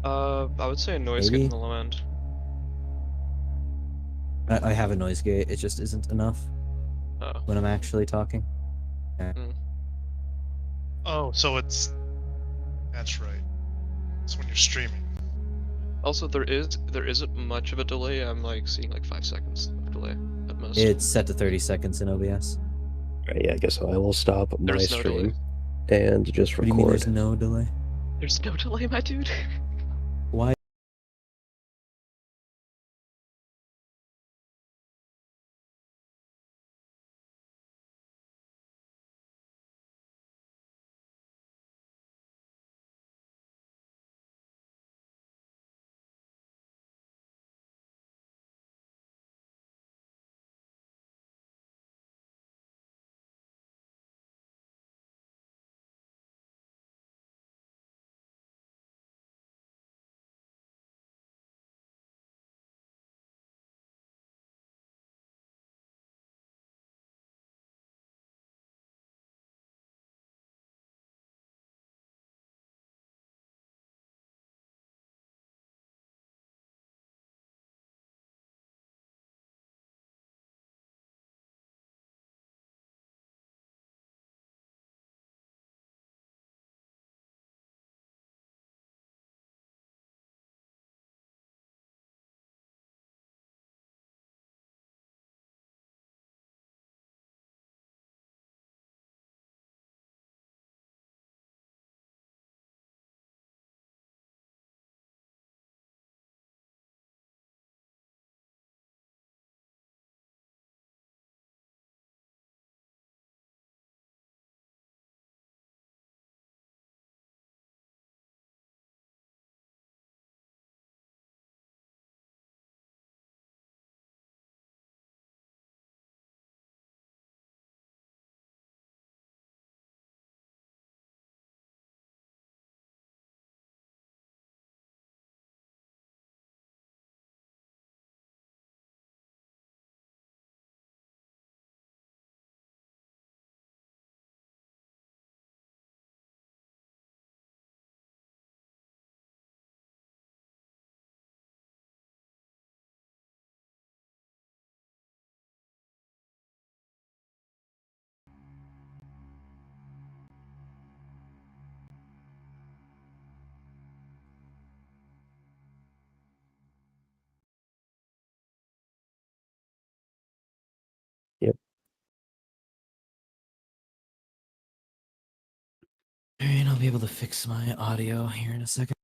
I would say a noise gate in Maybe? the low end. I have a noise gate, it just isn't enough Oh. when I'm actually talking. Yeah. Mm. Oh, so that's right. It's when you're streaming. Also, there isn't much of a delay. I'm like seeing like 5 seconds of delay at most. It's set to 30 seconds in OBS. Right, yeah, I guess I will stop my There's no delay. stream and just What do you mean there's record. no delay? There's no delay, my dude. Why? Yep. Alright, I'll be able to fix my audio here in a second.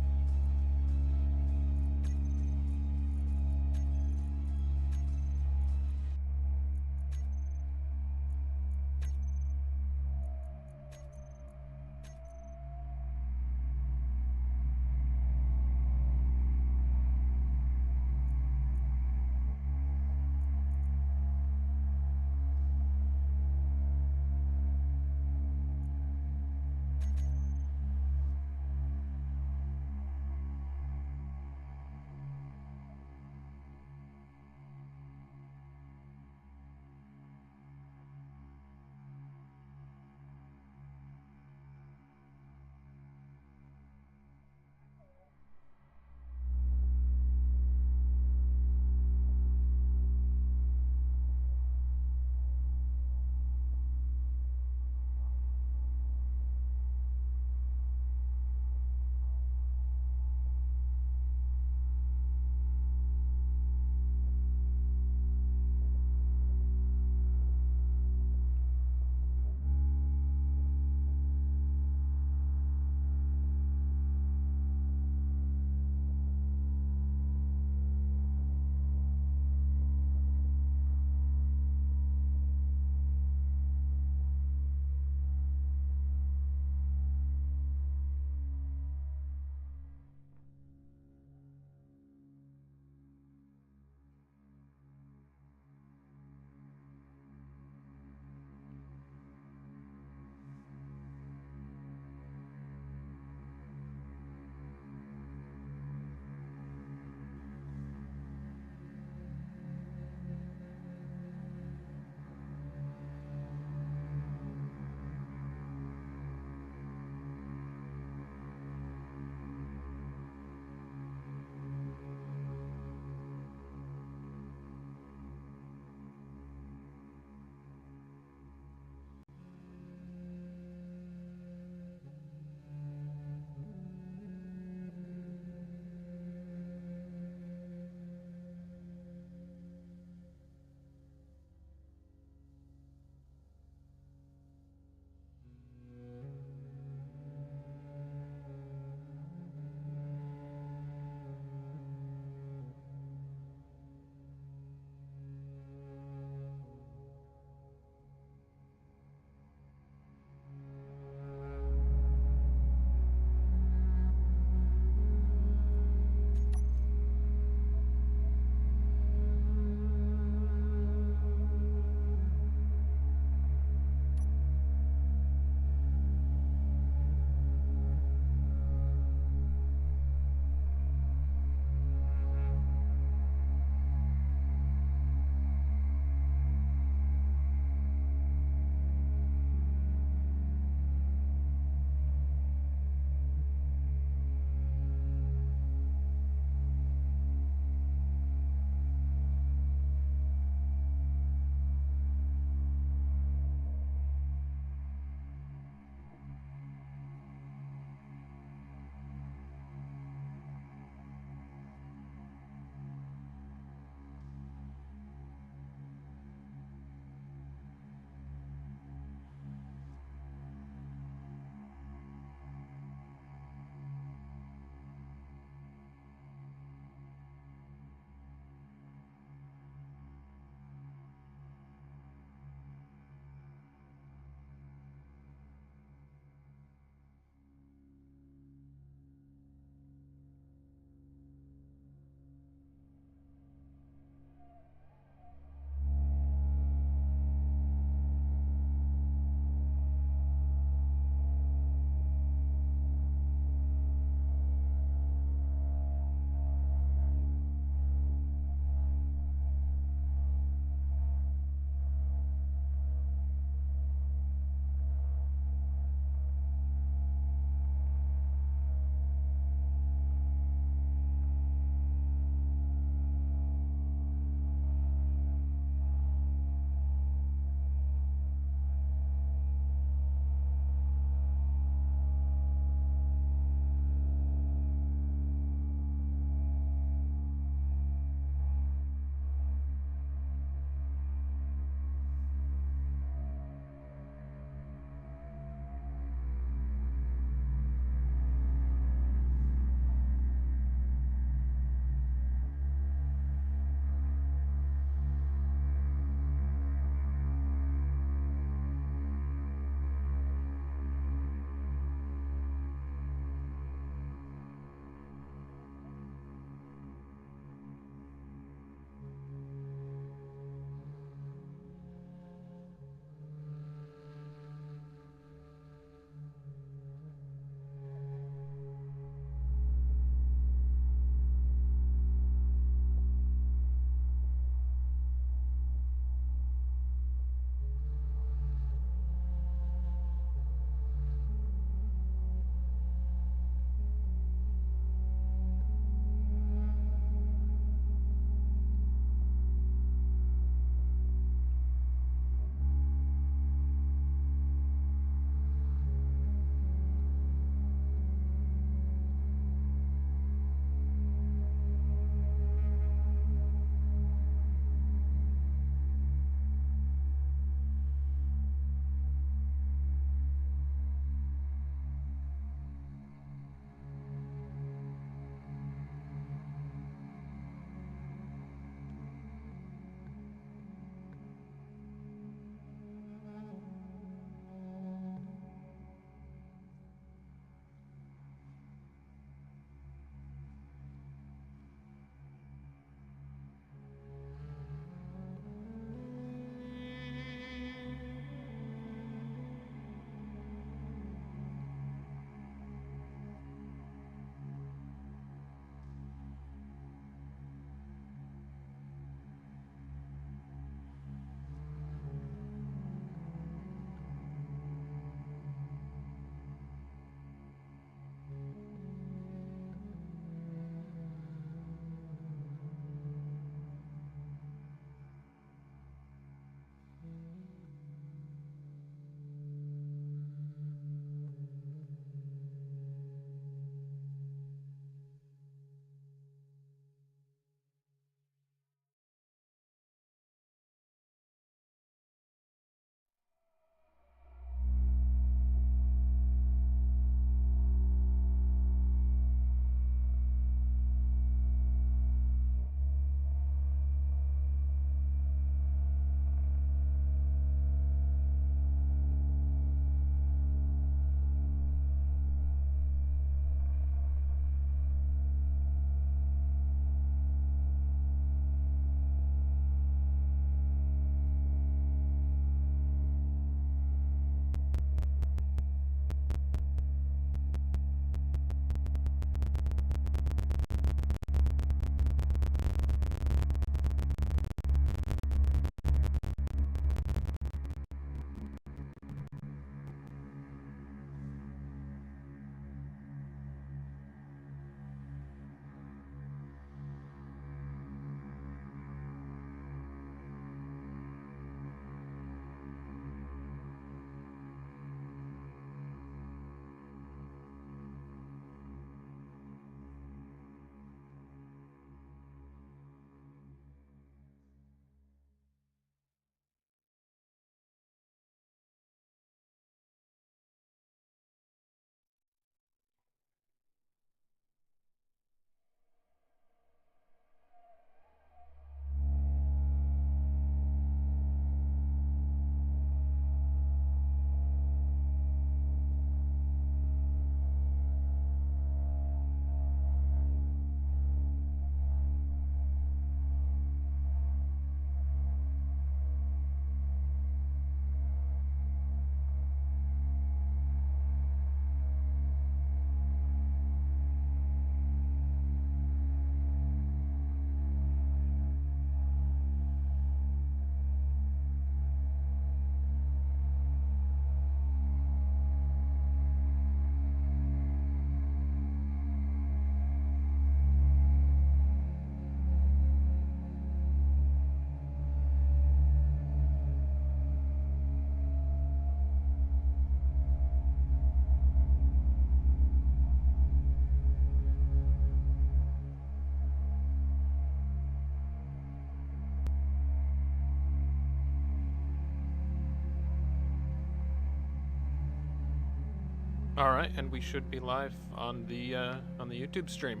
All right, and we should be live on the YouTube stream.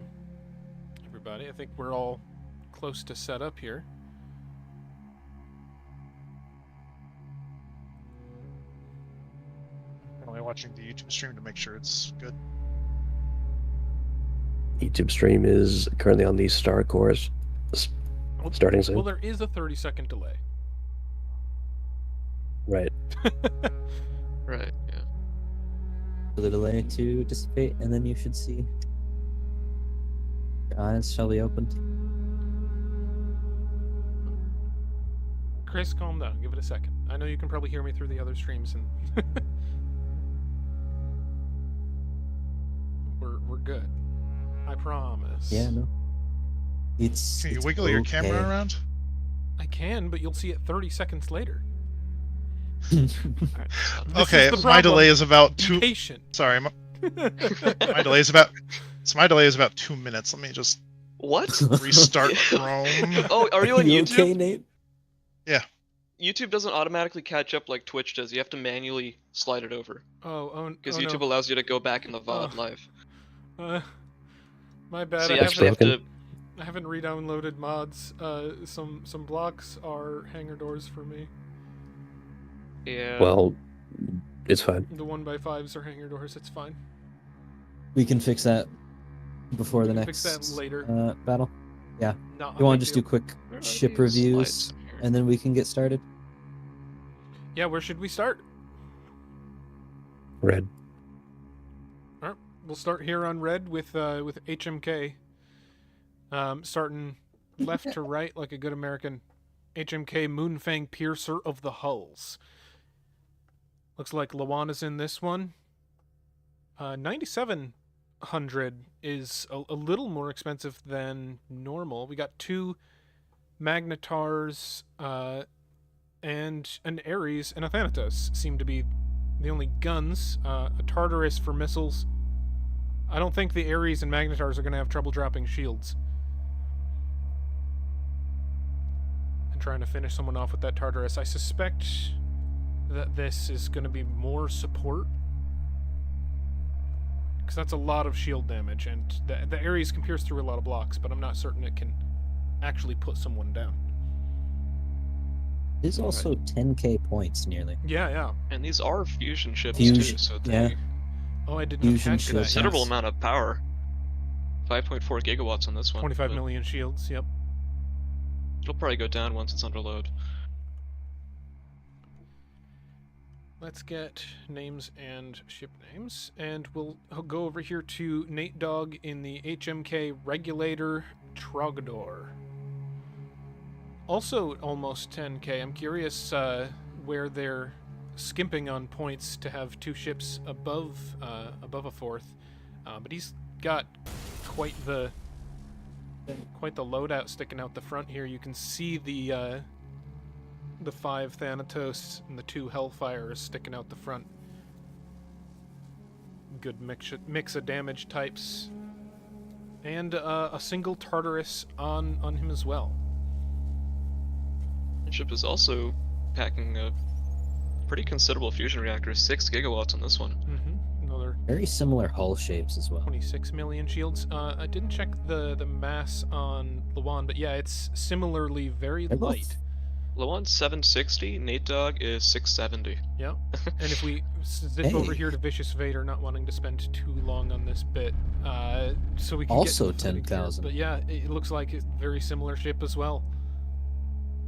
Everybody, I think we're all close to set up here. Only watching the YouTube stream to make sure it's good. YouTube stream is currently on the StarCore. Starting soon. Well, there is a 30-second delay. Right. Right, yeah. For the delay to dissipate, and then you should see. Your eyes shall be opened. Chris, calm down. Give it a second. I know you can probably hear me through the other streams, and we're good. I promise. Yeah, no. Can you wiggle your camera around? I can, but you'll see it 30 seconds later. Alright, that's fine. This Okay, is the my problem. delay is about Be 2. patient. Sorry, my delay is about. So my delay is about 2 minutes. Let me just What? restart Chrome. Oh, are you on You YouTube? okay, Nate? YouTube doesn't automatically catch up like Twitch does. You have to manually slide it over. Because YouTube allows you to go back in the VOD live. My bad. So you I actually have broken. to. I haven't re-downloaded mods. Some blocks are hangar doors for me. Yeah. Well, it's fine. The 1x5s are hangar doors. It's fine. We can fix that before the We can next fix that later. battle. No, You want to just do quick Where are ship these reviews, slides in here? and then we can get started? Yeah, where should we start? Red. All right, we'll start here on red with HMK. Starting left to right like a good American. HMK Moonfang Piercer of the Hulls. Looks like Lawana's in this one. 9,700 is a little more expensive than normal. We got 2 Magnetars and an Ares and a Thanatos seem to be the only guns. A Tartarus for missiles. I don't think the Ares and Magnetars are going to have trouble dropping shields. And trying to finish someone off with that Tartarus. I suspect that this is going to be more support. Because that's a lot of shield damage, and the Ares can pierce through a lot of blocks, but I'm not certain it can actually put someone down. There's also 10k points nearly. Yeah. And these are fusion ships Fusion, too, so they yeah. Oh, I did not Fusion catch shield, that. considerable Yes. amount of power. 5.4 gigawatts on this one. 25 but million shields, yep. It'll probably go down once it's under load. Let's get names and ship names, and we'll go over here to Nate Dogg in the HMK Regulator Trogdor. Also almost 10k. I'm curious where they're skimping on points to have 2 ships above a 4th, but he's got quite the loadout sticking out the front here. You can see the 5 Thanatos and the 2 Hellfires sticking out the front. Good mix of damage types. And a single Tartarus on him as well. The ship is also packing a pretty considerable fusion reactor, 6 gigawatts on this one. Another Very similar hull shapes as well. 26 million shields. I didn't check the mass on Lawan, but yeah, it's similarly very They're both- light. Lawan's 760, Nate Dogg is 670. Yeah. And if we zip over Hey. here to Vicious Vader, not wanting to spend too long on this bit, so we can Also get to the footage here. 10,000. But yeah, it looks like a very similar ship as well.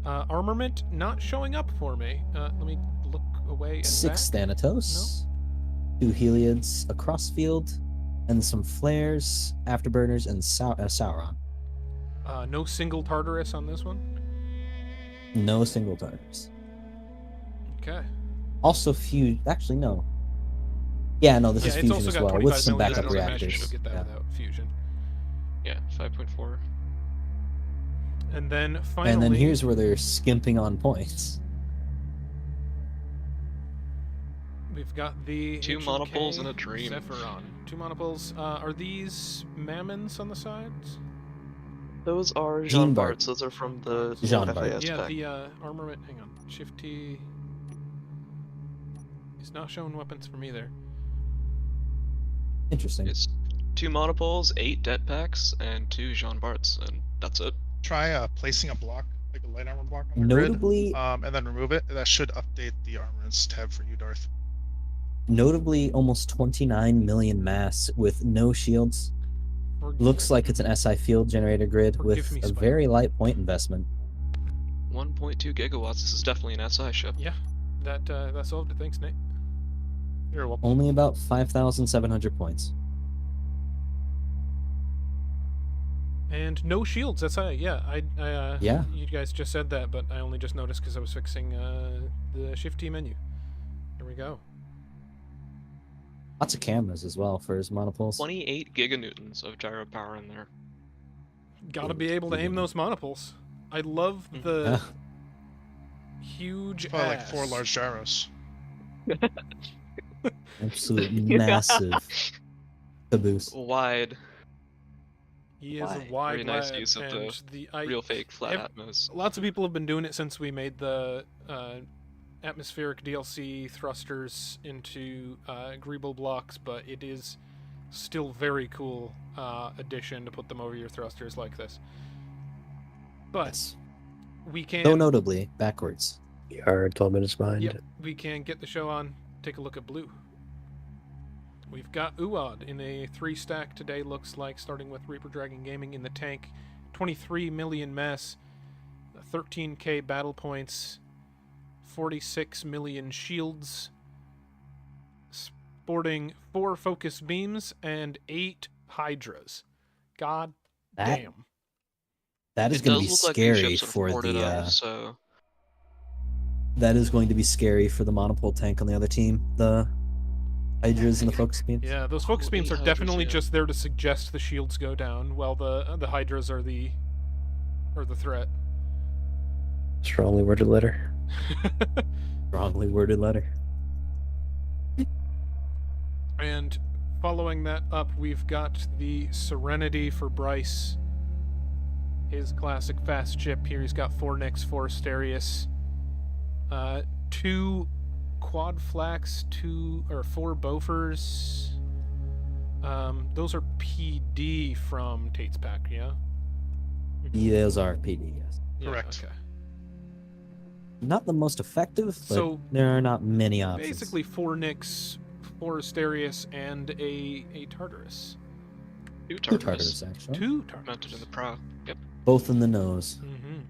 Armament not showing up for me. Let me look away and 6 back. Thanatos, 2 Heliads, a crossfield, and some flares, afterburners, and Sauron. No single Tartarus on this one. No single targets. Okay. Also few. Actually, no. Yeah, no, this Yeah, is it's fusion also as got well, 25 with some million. backup I don't imagine reactors. you'll get that Yeah. without fusion. Yeah, 5.4. And then finally, And then here's where they're skimping on points. we've got the 2 HMK monopoles and a dream. Zephyron. 2 monopoles. Are these Mammons on the sides? Those are Jean Jean Bart. Barts. Those are from the Jean FAS Bart. Yeah, pack. the armament. Hang on. Shift T. He's not showing weapons for me there. Interesting. It's 2 monopoles, 8 det packs, and 2 Jean Barts, and that's it. Try placing a block, like a light armor block on the Notably, grid, and then remove it. That should update the armorance tab for you, Darth. almost 29 million mass with no shields. Looks like it's an SI field generator grid Forgive with me, a Spider. very light point investment. 1.2 gigawatts. This is definitely an SI ship. Yeah, that solved it. Thanks, Nate. You're welcome. Only about 5,700 points. And no shields. That's yeah. Yeah. You guys just said that, but I only just noticed because I was fixing the Shift T menu. There we go. Lots of cameras as well for his monopoles. 28 giganewtons of gyro power in there. Gotta be able to aim those monopoles. I love the huge Probably like ass. 4 large gyros. Absolute massive caboose. Wide, He is a Why? wide very nice lad, use of and real fake flat ev- atmos. Lots of people have been doing it since we made the atmospheric DLC thrusters into agreeable blocks, but it is still very cool addition to put them over your thrusters like this. But Yes. we can Though notably backwards. We are 12 minutes behind. Yep, we can get the show on. Take a look at blue. We've got Uad in a 3-stack today, looks like, starting with Reaper Dragon Gaming in the tank. 23 million mass, 13k battle points, 46 million shields, sporting 4 focus beams and 8 hydras. God That damn. that is It going to does be look like these scary ships are for boarded the up, so that is going to be scary for the monopole tank on the other team. The hydras and the focus beams. Yeah, those focus Oh, beams are 8 definitely hydras, yeah. just there to suggest the shields go down, while the hydras are the threat. Strongly worded letter. Wrongly worded letter. And following that up, we've got the Serenity for Bryce. His classic fast chip here. He's got 4 Nix, 4 Asterius, 2 Quad Flax, 4 Bofers. Those are PD from Tate's pack, yeah? Those are PD, yes. Yeah, Correct. okay. Not the most effective, but So, there are not many options. basically 4 Nix, 4 Asterius, and a Tartarus. 2 Two Tartarus Tartarus, actually. 2 Tartarus. mounted in the prow. Yep. Both in the nose.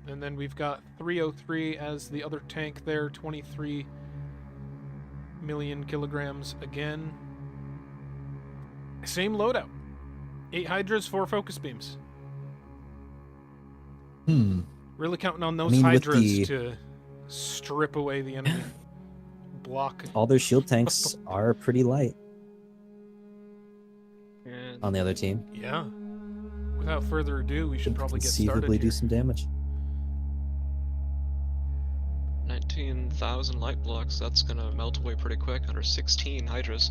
And then we've got 303 as the other tank there, 23 million kilograms again. Same loadout. 8 Hydras, 4 focus beams. Really counting on those mean, with Hydras the- to strip away the enemy. Block. All their shield tanks are pretty light And on the other team. Yeah. Without further ado, we should probably get started Conceivably here. do some damage. 19,000 light blocks. That's gonna melt away pretty quick under 16 hydras.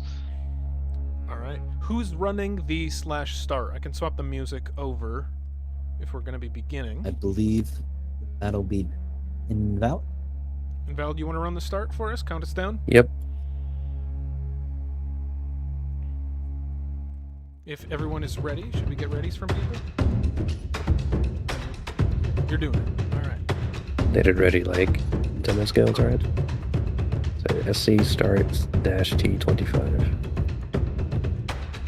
All right. Who's running the /start? I can swap the music over if we're going to be beginning. I believe that'll be Inval. And Val, do you want to run the start for us? Count us down. Yep. If everyone is ready, should we get readies from people? You're doing it. All right. Dated ready like 10 minutes ago, it's alright. So SC starts dash T25.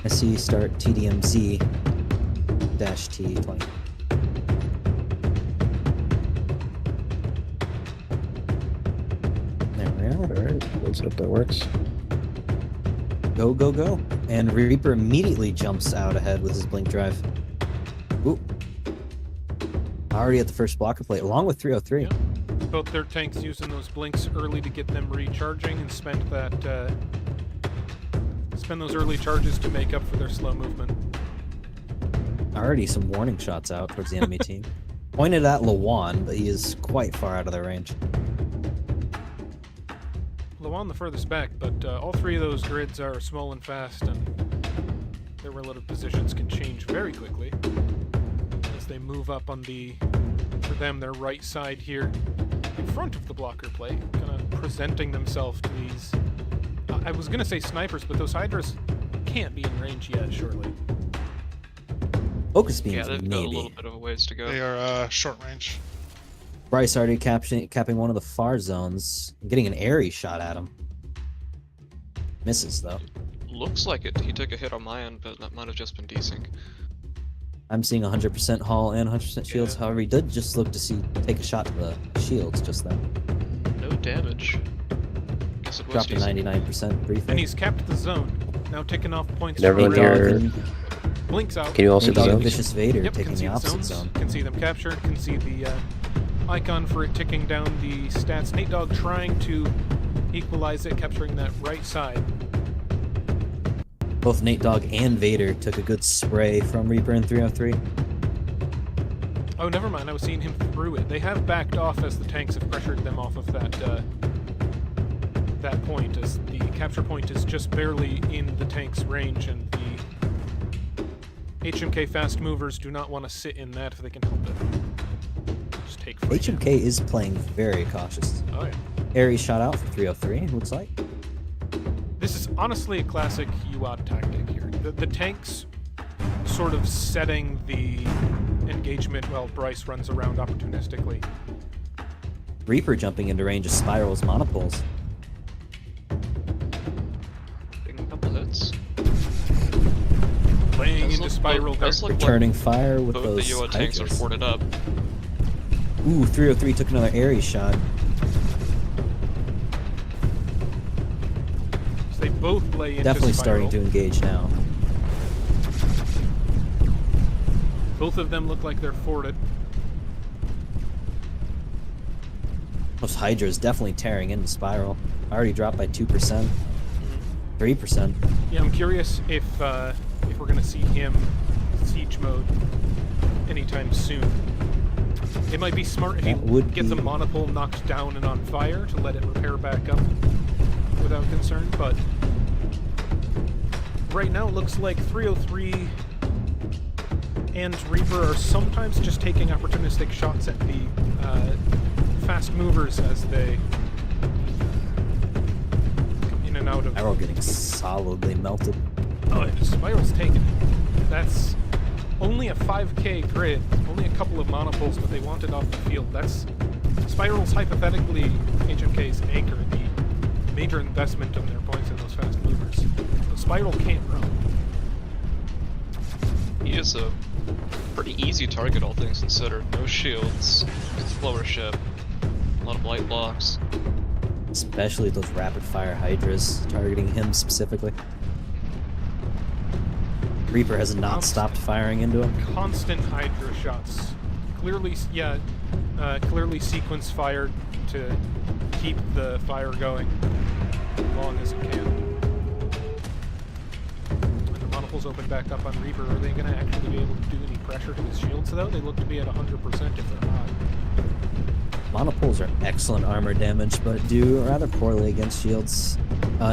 SC start TDMZ dash T20. There we are. Alright, let's hope that works. Go, go, go. And Reaper immediately jumps out ahead with his blink drive. Ooh. Already at the first blocker plate, along with 303. Yeah. Both their tanks using those blinks early to get them recharging and spent those early charges to make up for their slow movement. Already some warning shots out towards the enemy team. Pointed at Lawan, but he is quite far out of their range. Lawan the furthest back, but all 3 of those grids are small and fast, and their relative positions can change very quickly as they move up on for them, their right side here in front of the blocker plate, kind of presenting themselves to these, I was going to say snipers, but those Hydras can't be in range yet, surely. Focus Yeah, beams, they've got a little maybe. bit of a ways to go. They are short range. Bryce already capping one of the far zones, getting an airy shot at him. Misses though. Looks like it. He took a hit on my end, but that might have just been desync. I'm seeing 100% hull and 100% shields. Yeah. However, he did just look to take a shot to the shields just then. No damage. Guess it was Dropped to desync. 99% briefly. And he's capped the zone. Now taking off points Can everyone from hear- radar. Blinks out. Can you also Nate Dogg see and those? Vicious Vader Yep, taking can see the the opposite zones. zone. Can see them captured. Can see the icon for it ticking down the stats. Nate Dogg trying to equalize it, capturing that right side. Both Nate Dogg and Vader took a good spray from Reaper in 303. Oh, never mind. I was seeing him through it. They have backed off as the tanks have pressured them off of that point, as the capture point is just barely in the tank's range, and the HMK fast movers do not want to sit in that if they can help it. Just take free. HMK is playing very cautious. Oh yeah. Airy shot out for 303, it looks like. This is honestly a classic UOD tactic here. The tanks sort of setting the engagement while Bryce runs around opportunistically. Reaper jumping into range of Spiral's monopoles. Taking a couple hits. Laying Does into look- Spiral there. does look like Returning fire with both those the UO tanks are Hydras. forted up. Ooh, 303 took another airy shot. So they both lay into Definitely Spiral. starting to engage now. Both of them look like they're forted. Those Hydras definitely tearing into Spiral. Already dropped by 2%. 3%. Yeah, I'm curious if we're gonna see him siege mode anytime soon. It might be smart if he That would gets a be- monopole knocked down and on fire to let it repair back up without concern, but right now it looks like 303 and Reaper are sometimes just taking opportunistic shots at the fast movers as they come in and out of... Spiral getting solidly melted. Oh, Spiral's taken it. That's only a 5k grid, only a couple of monopoles, but they want it off the field. That's Spiral's hypothetically HMK's anchor, the major investment of their points in those fast movers. So Spiral can't run. He is a pretty easy target, all things considered. No shields, slower ship, a lot of light blocks. Especially those rapid fire Hydras targeting him specifically. Reaper has not stopped firing into him. Constant Hydra shots. Clearly, yeah, clearly sequence fired to keep the fire going as long as it can. And the monopoles open back up on Reaper. Are they going to actually be able to do any pressure to his shields, though? They look to be at 100% if they're not. Monopoles are excellent armor damage, but do rather poorly against shields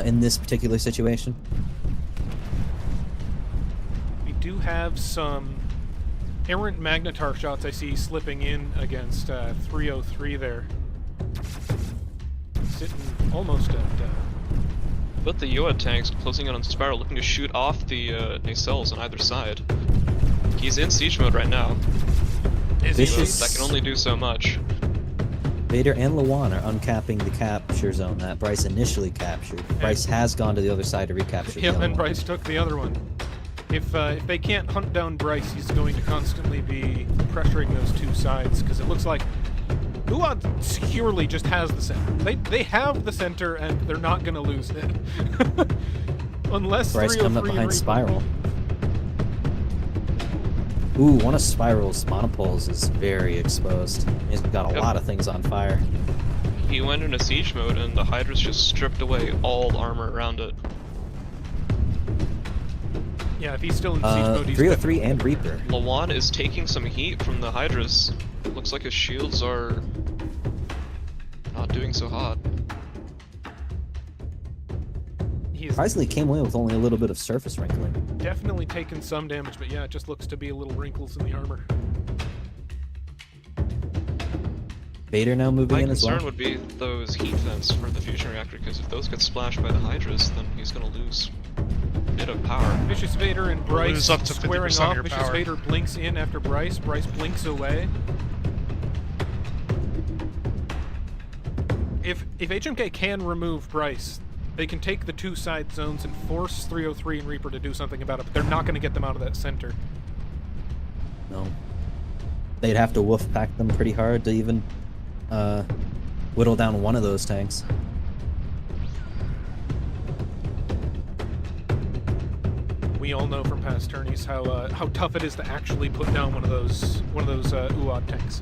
in this particular situation. We do have some errant Magnetar shots I see slipping in against 303 there. Sitting almost at... But the UO tanks closing in on Spiral, looking to shoot off the nacelles on either side. He's in siege mode right now. Is he? Vicious- That can only do so much. Vader and Lawan are uncapping the capture zone that Bryce initially captured. Bryce has gone to the other side to recapture the Yeah, other and one. Bryce took the other one. If they can't hunt down Bryce, he's going to constantly be pressuring those two sides, because it looks like UOD securely just has the center. They have the center, and they're not going to lose it. Unless Bryce coming up 303 behind and Spiral. Ooh, one of Spiral's monopoles is very exposed. He's got a Yep. lot of things on fire. He went into siege mode and the Hydras just stripped away all armor around it. Yeah, if he's still in siege mode, he's 303 and Reaper. Lawan is taking some heat from the Hydras. Looks like his shields are not doing so hot. He's Surprisingly came away with only a little bit of surface wrinkling. definitely taken some damage, but yeah, it just looks to be little wrinkles in the armor. Vader now moving My in as concern well. would be those heat vents for the fusion reactor, because if those get splashed by the Hydras, then he's gonna lose bit of power. Vicious Vader and Bryce Lose up to 50% squaring of off. your Vicious power. Vader blinks in after Bryce. Bryce blinks away. If HMK can remove Bryce, they can take the two side zones and force 303 and Reaper to do something about it, but they're not going to get them out of that center. No. They'd have to wolf pack them pretty hard to even whittle down one of those tanks. We all know from past tourneys how tough it is to actually put down one of those UAD tanks.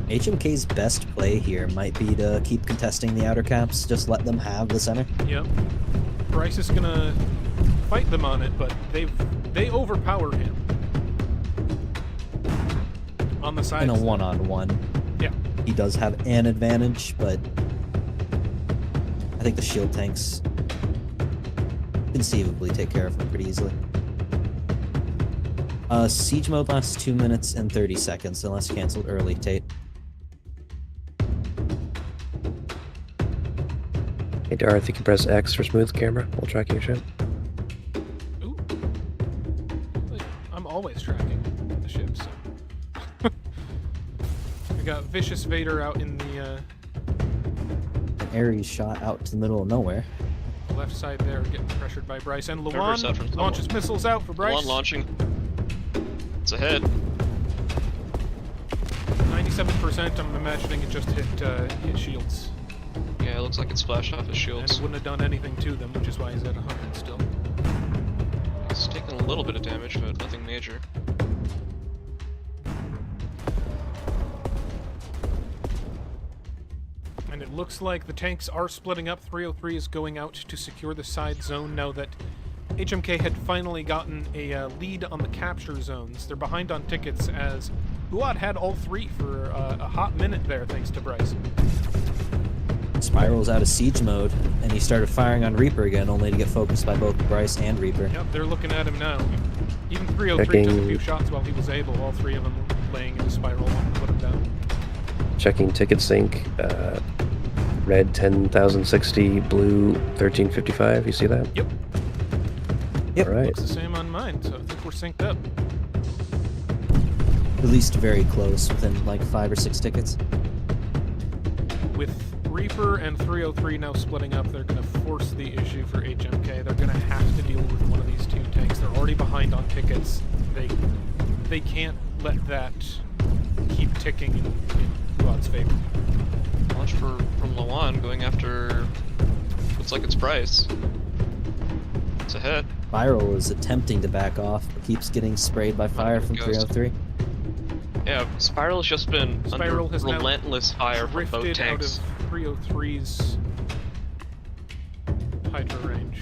HMK's best play here might be to keep contesting the outer caps, just let them have the center. Yep. Bryce is gonna fight them on it, but they overpower him on the side. In a one-on-one, Yeah. he does have an advantage, but I think the shield tanks conceivably take care of him pretty easily. Siege mode lasts 2 minutes and 30 seconds, unless canceled early, Tate. Hey, Darth, you can press X for smooth camera while tracking your ship. Ooh. Wait, I'm always tracking the ship, so. We got Vicious Vader out in the An Ares shot out to the middle of nowhere. left side there, getting pressured by Bryce. And Reverse out from Luan launches missiles out for Bryce. One launching. It's ahead. 97%, I'm imagining it just hit shields. Yeah, it looks like it splashed off his And shields. it wouldn't have done anything to them, which is why he's at 100 still. It's taken a little bit of damage, but nothing major. And it looks like the tanks are splitting up. 303 is going out to secure the side zone now that HMK had finally gotten a lead on the capture zones. They're behind on tickets as Uad had all three for a hot minute there, thanks to Bryce. Spiral's out of siege mode, and he started firing on Reaper again, only to get focused by both Bryce and Reaper. Yep, they're looking at him now. Even 303 took a Checking. few shots while he was able, all three of them laying in the spiral to put him down. Checking ticket sync. Red 10,060, blue 1355. You see that? Yep, Yep. All right. looks the same on mine, so I think we're synced up. At least very close, within like 5 or 6 tickets. With Reaper and 303 now splitting up, they're going to force the issue for HMK. They're going to have to deal with one of these two tanks. They're already behind on tickets. They can't let that keep ticking in Uad's favor. Launch from Lawan going after. Looks like it's Bryce. It's ahead. Spiral is attempting to back off, but keeps getting sprayed by fire from Ghost. 303. Yeah, Spiral's just been Spiral under has now relentless fire from both Drifted out tanks. of 303's Hydra range.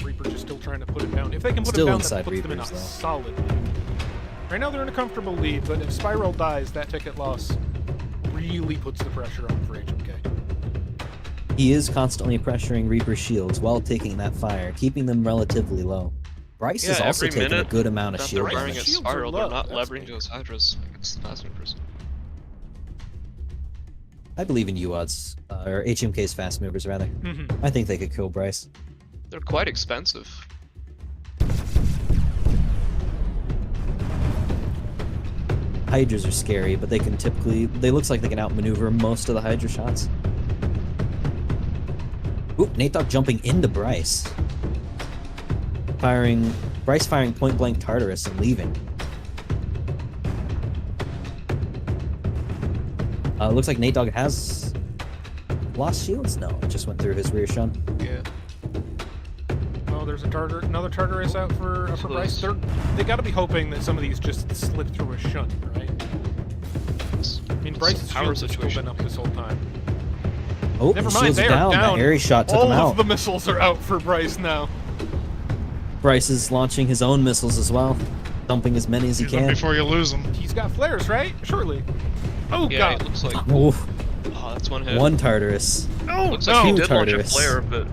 Reaper just still trying to put him down. If they can put Still him down, inside that puts them in a Reapers, though. solid lead. Right now they're in a comfortable lead, but if Spiral dies, that ticket loss really puts the pressure on for HMK. He is constantly pressuring Reaper's shields while taking that fire, keeping them relatively low. Bryce Yeah, is also every taking a minute good amount of that they're shield firing damage. at Shields are Spiral, low, they're not that's levering big. to those Hydras against the fast movers. I believe in UOD's, or HMK's fast movers, rather. Mm-hmm. I think they could kill Bryce. They're quite expensive. Hydras are scary, but they looks like they can outmaneuver most of the Hydra shots. Oop, Nate Dogg jumping into Bryce. Bryce firing point blank Tartarus and leaving. Looks like Nate Dogg has lost shields? No, it just went through his rear shunt. Yeah. Oh, there's another Tartarus out for So Bryce. those- They got to be hoping that some of these just slip through a shunt, right? I mean, It's a Bryce's power shields have still situation. been up this whole time. Oh, Never his mind, shields they are are down. down. That Ares shot took All him of out. the missiles are out for Bryce now. Bryce is launching his own missiles as well, dumping as many as he Use them can. before you lose them. He's got flares, right? Surely. Oh Yeah, god. it looks like. Oof, Oh, that's one hit. one Tartarus. No, Looks no. like he Two did launch a Tartarus. flare, but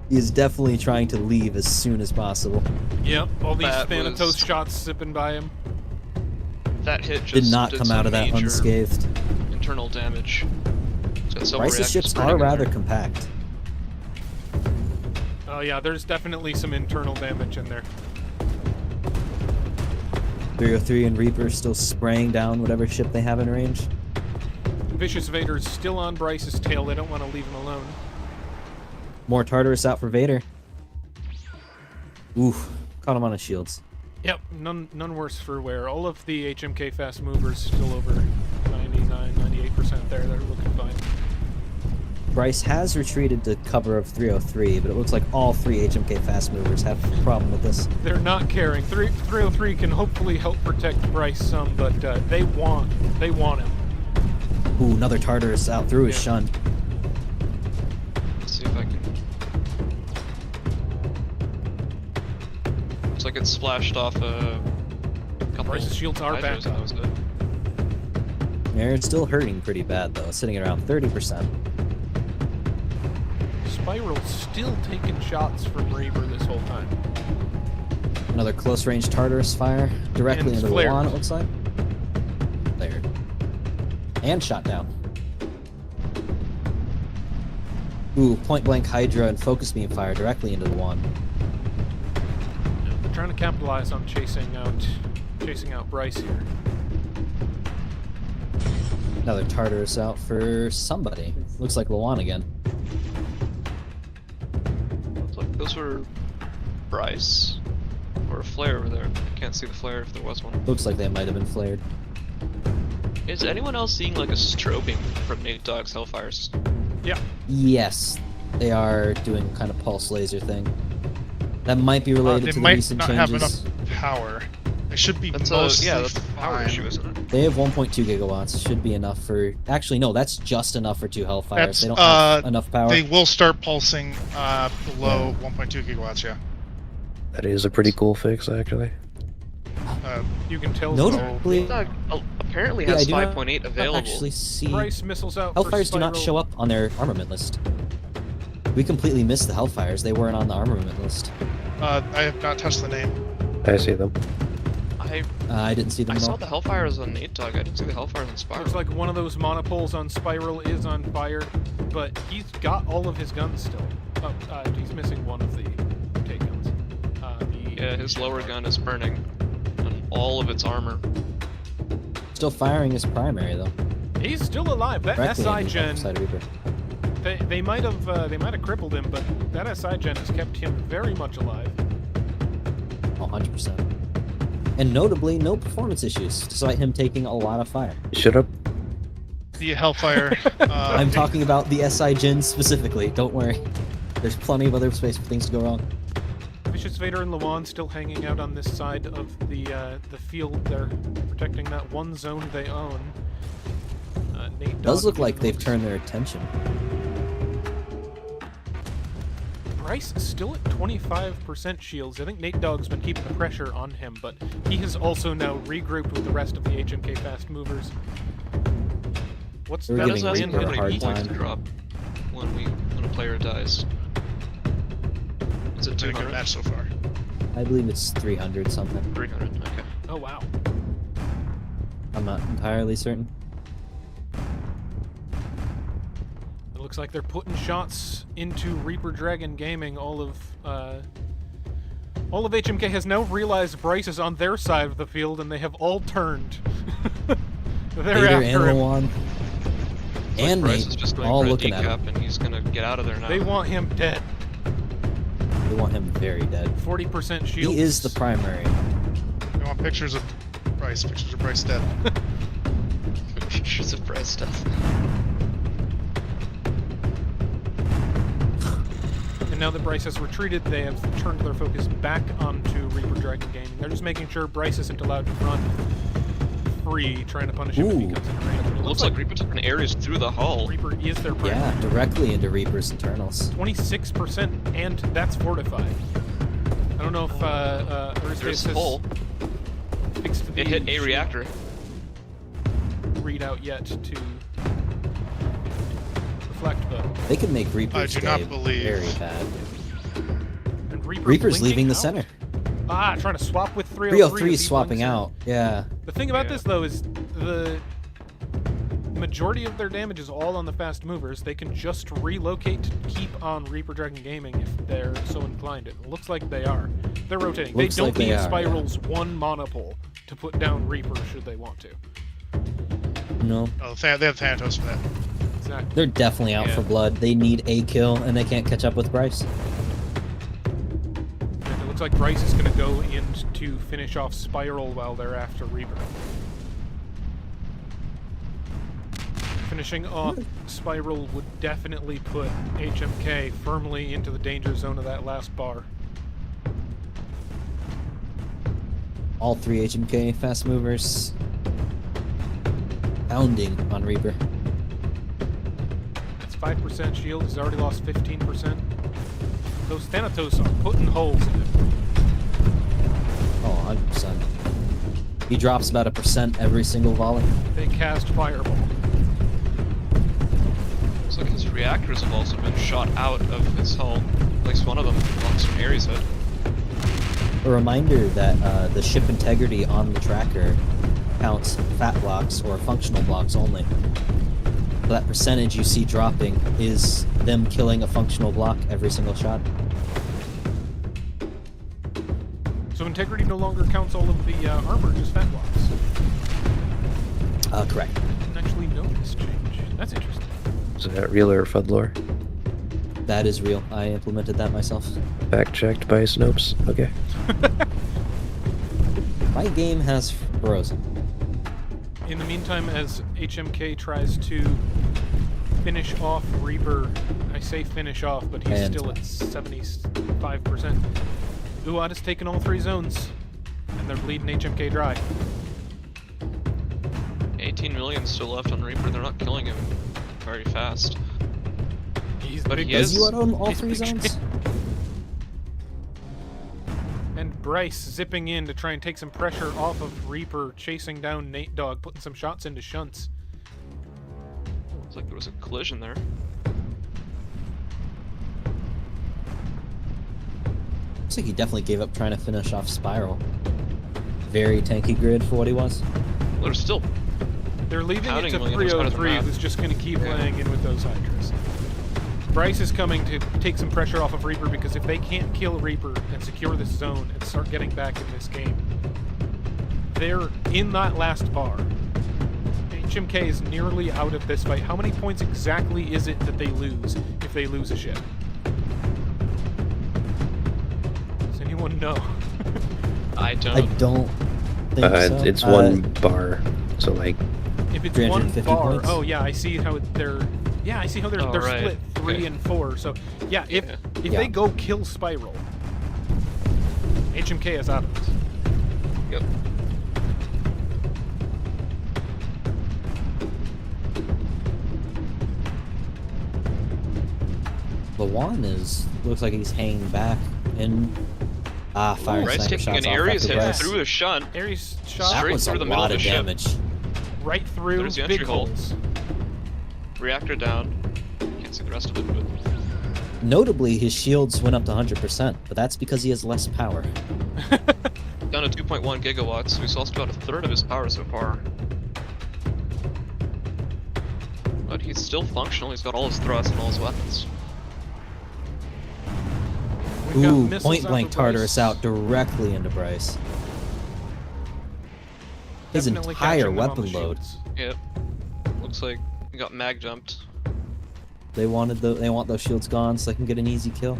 He is definitely trying to leave as soon as possible. Yep, all these That Thanatos was- shots zipping by him. that hit just Did not come some out of that major unscathed. internal damage. Got several Bryce's reactors ships burning are in there. rather compact. Oh yeah, there's definitely some internal damage in there. 303 and Reaper still spraying down whatever ship they have in range. Vicious Vader's still on Bryce's tail. They don't want to leave him alone. More Tartarus out for Vader. Oof, caught him on his shields. Yep, none worse for wear. All of the HMK fast movers still over 99, 98% there. They're looking fine. Bryce has retreated to cover of 303, but it looks like all 3 HMK fast movers have a problem with this. They're not caring. 303 can hopefully help protect Bryce some, but they want him. Ooh, another Tartarus out through his Yeah. shunned. Let's see if I can. Looks like it splashed off a couple. Bryce's shields are back hydros, and that was good. Marin's still hurting pretty bad though, sitting at around 30%. Spiral's still taking shots from Reaper this whole time. Another close range Tartarus fire directly And into flared. Lawan, it looks like. Flared. And shot down. Ooh, point blank Hydra and focus beam fire directly into the one. They're trying to capitalize on chasing out Bryce here. Another Tartarus out for somebody. Looks like Lawan again. Looks like those were Bryce or a flare over there. I can't see the flare if there was one. Looks like they might have been flared. Is anyone else seeing like a strobing from Nate Dogg's Hellfires? Yeah. Yes, they are doing kind of pulse laser thing. That might be related They to the might recent not have changes. enough power. They should be That's mostly that's a power fine. issue, isn't it? They have 1.2 gigawatts. Should be enough for. Actually, no, that's just enough for 2 Hellfires. That's, They don't have enough power. They will start pulsing below 1.2 gigawatts, yeah. That is a pretty cool fix, actually. You can tell Notably, Nate Dogg apparently Yeah, I has do not 5.8 available. actually see Bryce missiles out for Hellfires do not Spiral. show up on their armament list. We completely missed the Hellfires. They weren't on the armament list. I have not touched the name. I see them. I didn't see them I at saw all. the Hellfires on Nate Dogg. I didn't see the Hellfires on Spiral. Looks like one of those monopoles on Spiral is on fire, but he's got all of his guns still. Oh, he's missing one of the take guns. Yeah, his lower gun is burning on all of its armor. Still firing his primary though. He's still alive. That Directly SI into the gen, side of Reaper. they might have crippled him, but that SI gen has kept him very much alive. Oh, 100%. And notably, no performance issues, despite him taking a lot of fire. Shut up. The Hellfire. I'm talking about the SI Gen specifically. Don't worry. There's plenty of other space for things to go wrong. Vicious Vader and Lawan still hanging out on this side of the field. They're protecting that one zone they own. Nate Does Dogg look like getting they've turned their attention. Bryce is still at 25% shields. I think Nate Dogg's been keeping the pressure on him, but he has also now regrouped with the rest of the HMK fast movers. What's They're that? giving Does Reaper have a any hard points time. to drop when a player dies? Is it It's been a good 200? match so far. I believe it's 300 something. 300. Okay. Oh wow. I'm not entirely certain. It looks like they're putting shots into Reaper Dragon Gaming. All of HMK has now realized Bryce is on their side of the field, and they have all turned. They're Vader and after him. Lawan. And Bryce Nate, is just going all for a looking at him. decap, and he's gonna get out of there now. They want him dead. They want him very dead. 40% shield. He is the primary. We want pictures of Bryce. Pictures of Bryce dead. Pictures of Bryce stuff. And now that Bryce has retreated, they have turned their focus back onto Reaper Dragon Gaming. They're just making sure Bryce isn't allowed to run free, trying to punish him if he Ooh. comes in range. It looks like Reaper took an Ares through the hull. Reaper is their primary. Yeah, directly into Reaper's internals. 26%, and that's fortified. I don't know if There's Earth's the hull. fixed the It hit a reactor. readout yet to reflect, but They could make Reaper's do not day believe- very bad. and Reaper Reaper's blinking leaving the out? center. Trying to swap with 303. 303 as is he swapping blinks in. out. Yeah. The thing about Yeah. this though is majority of their damage is all on the fast movers. They can just relocate to keep on Reaper Dragon Gaming if they're so inclined. It looks like they are. They're rotating. Looks they don't like they need are, Spiral's one mana pull to put down Reaper should they want to. No, Oh, they have Thanatos for that. Exactly. they're definitely out Yeah. for blood. They need a kill, and they can't catch up with Bryce. And it looks like Bryce is going to go in to finish off Spiral while they're after Reaper. Finishing off Spiral would definitely put HMK firmly into the danger zone of that last bar. All 3 HMK fast movers pounding on Reaper. That's 5% shield. He's already lost 15%. Those Thanatos are putting holes in him. Oh, 100%. He drops about 1% every single volley. They cast Fireball. Looks like his reactors have also been shot out of his hull. At least one of them belongs to Ares' head. A reminder that the ship integrity on the tracker counts fat blocks or functional blocks only. So that percentage you see dropping is them killing a functional block every single shot. So Integrity no longer counts all of the armor, just fat blocks. Correct. I didn't actually notice change. That's interesting. Is that real or FUD lore? That is real. I implemented that myself. Fact checked by Snopes. Okay. My game has frozen. In the meantime, as HMK tries to finish off Reaper, I say finish off, but he's And- still at 75%. Uad has taken all 3 zones, and they're bleeding HMK dry. 18 million still left on Reaper. They're not killing him very fast. He's But big he Does is- you own all he's 3 big zones? shit. And Bryce zipping in to try and take some pressure off of Reaper, chasing down Nate Dogg, putting some shots into shunts. Looks like there was a collision there. Looks like he definitely gave up trying to finish off Spiral. Very tanky grid for what he was. Well, there's still They're leaving it Pounding to million outside of the 303, map. who's just going to keep Yeah. laying in with those Hydras. Bryce is coming to take some pressure off of Reaper, because if they can't kill Reaper and secure this zone and start getting back in this game, they're in that last bar. HMK is nearly out of this fight. How many points exactly is it that they lose if they lose a ship? Does anyone know? I don't. I don't think so. It's one bar. So like, If it's one 350 bar, points? oh yeah, I see how they're. Yeah, I see how they're Oh, right. split 3 Okay. and 4. So yeah, if Yeah. they go kill Spiral, HMK is out of it. Yep. Lawan looks like he's hanging back and firing Bryce sniper taking shots an off Ares after hit Bryce. through the shunt. Ares That shot Straight was a through the middle lot of of the ship. damage. right through There's the big entry hole. holes. Reactor down. Can't see the rest of it, but Notably, his shields went up to 100%, but that's because he has less power. down to 2.1 gigawatts, so he's lost about a third of his power so far. But he's still functional, he's got all his thrusts and all his weapons. We've got Ooh, missiles point out blank for Bryce. Tartarus out directly into Bryce. His Definitely entire catching them on the weapon load. shields. Yep. Looks like he got mag jumped. They want those shields gone so they can get an easy kill.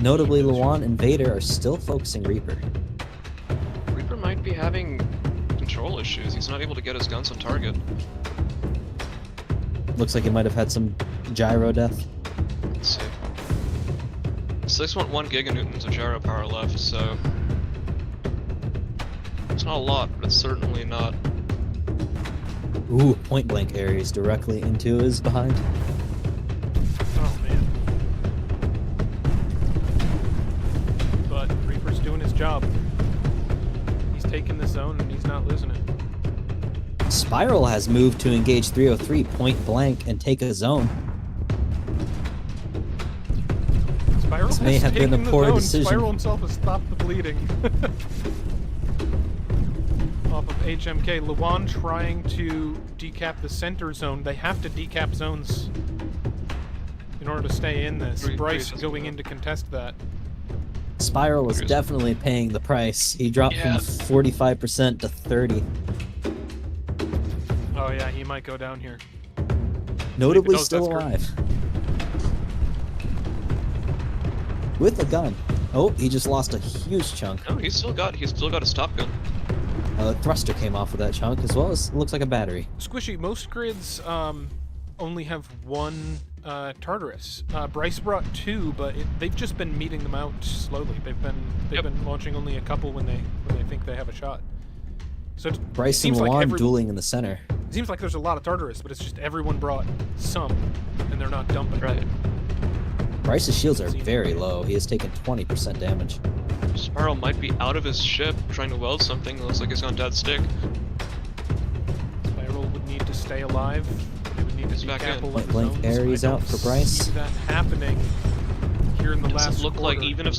Notably, Lawan and Vader are still focusing Reaper. Reaper might be having control issues, he's not able to get his guns on target. Looks like he might have had some gyro death. Let's see. 6.1 giganewtons of gyro power left, so it's not a lot, but it's certainly not. Ooh, point blank areas directly into his behind. Oh man. But Reaper's doing his job. He's taking the zone and he's not losing it. Spiral has moved to engage 303 point blank and take a zone. Spiral This may has have been a taken the poor zone. decision. Spiral himself has stopped the bleeding. off of HMK. Luan trying to decap the center zone. They have to decap zones in order to stay in this. Bryce going in to contest that. Spiral was definitely paying the price. He dropped from 45% to 30. Oh yeah, he might go down here. Notably If it does, still that's alive. With a gun. Oh, he just lost a huge chunk. No, he's still got a stop gun. A thruster came off with that chunk, as well as it looks like a battery. Squishy, most grids only have one Tartarus. Bryce brought two, but they've just been meeting them out slowly. They've been launching only a couple when they think they have a shot. So Bryce and Luan dueling in the center. It seems like there's a lot of Tartarus, but it's just everyone brought some, and they're not dumping. Right. Bryce's shields are very low. He has taken 20% damage. Spiral might be out of his ship trying to weld something. It looks like he's on dead stick. Spiral would need to stay alive. They would need to back in. decap Point blank Ares out for Bryce. See that happening here in the last Doesn't look quarter. like even if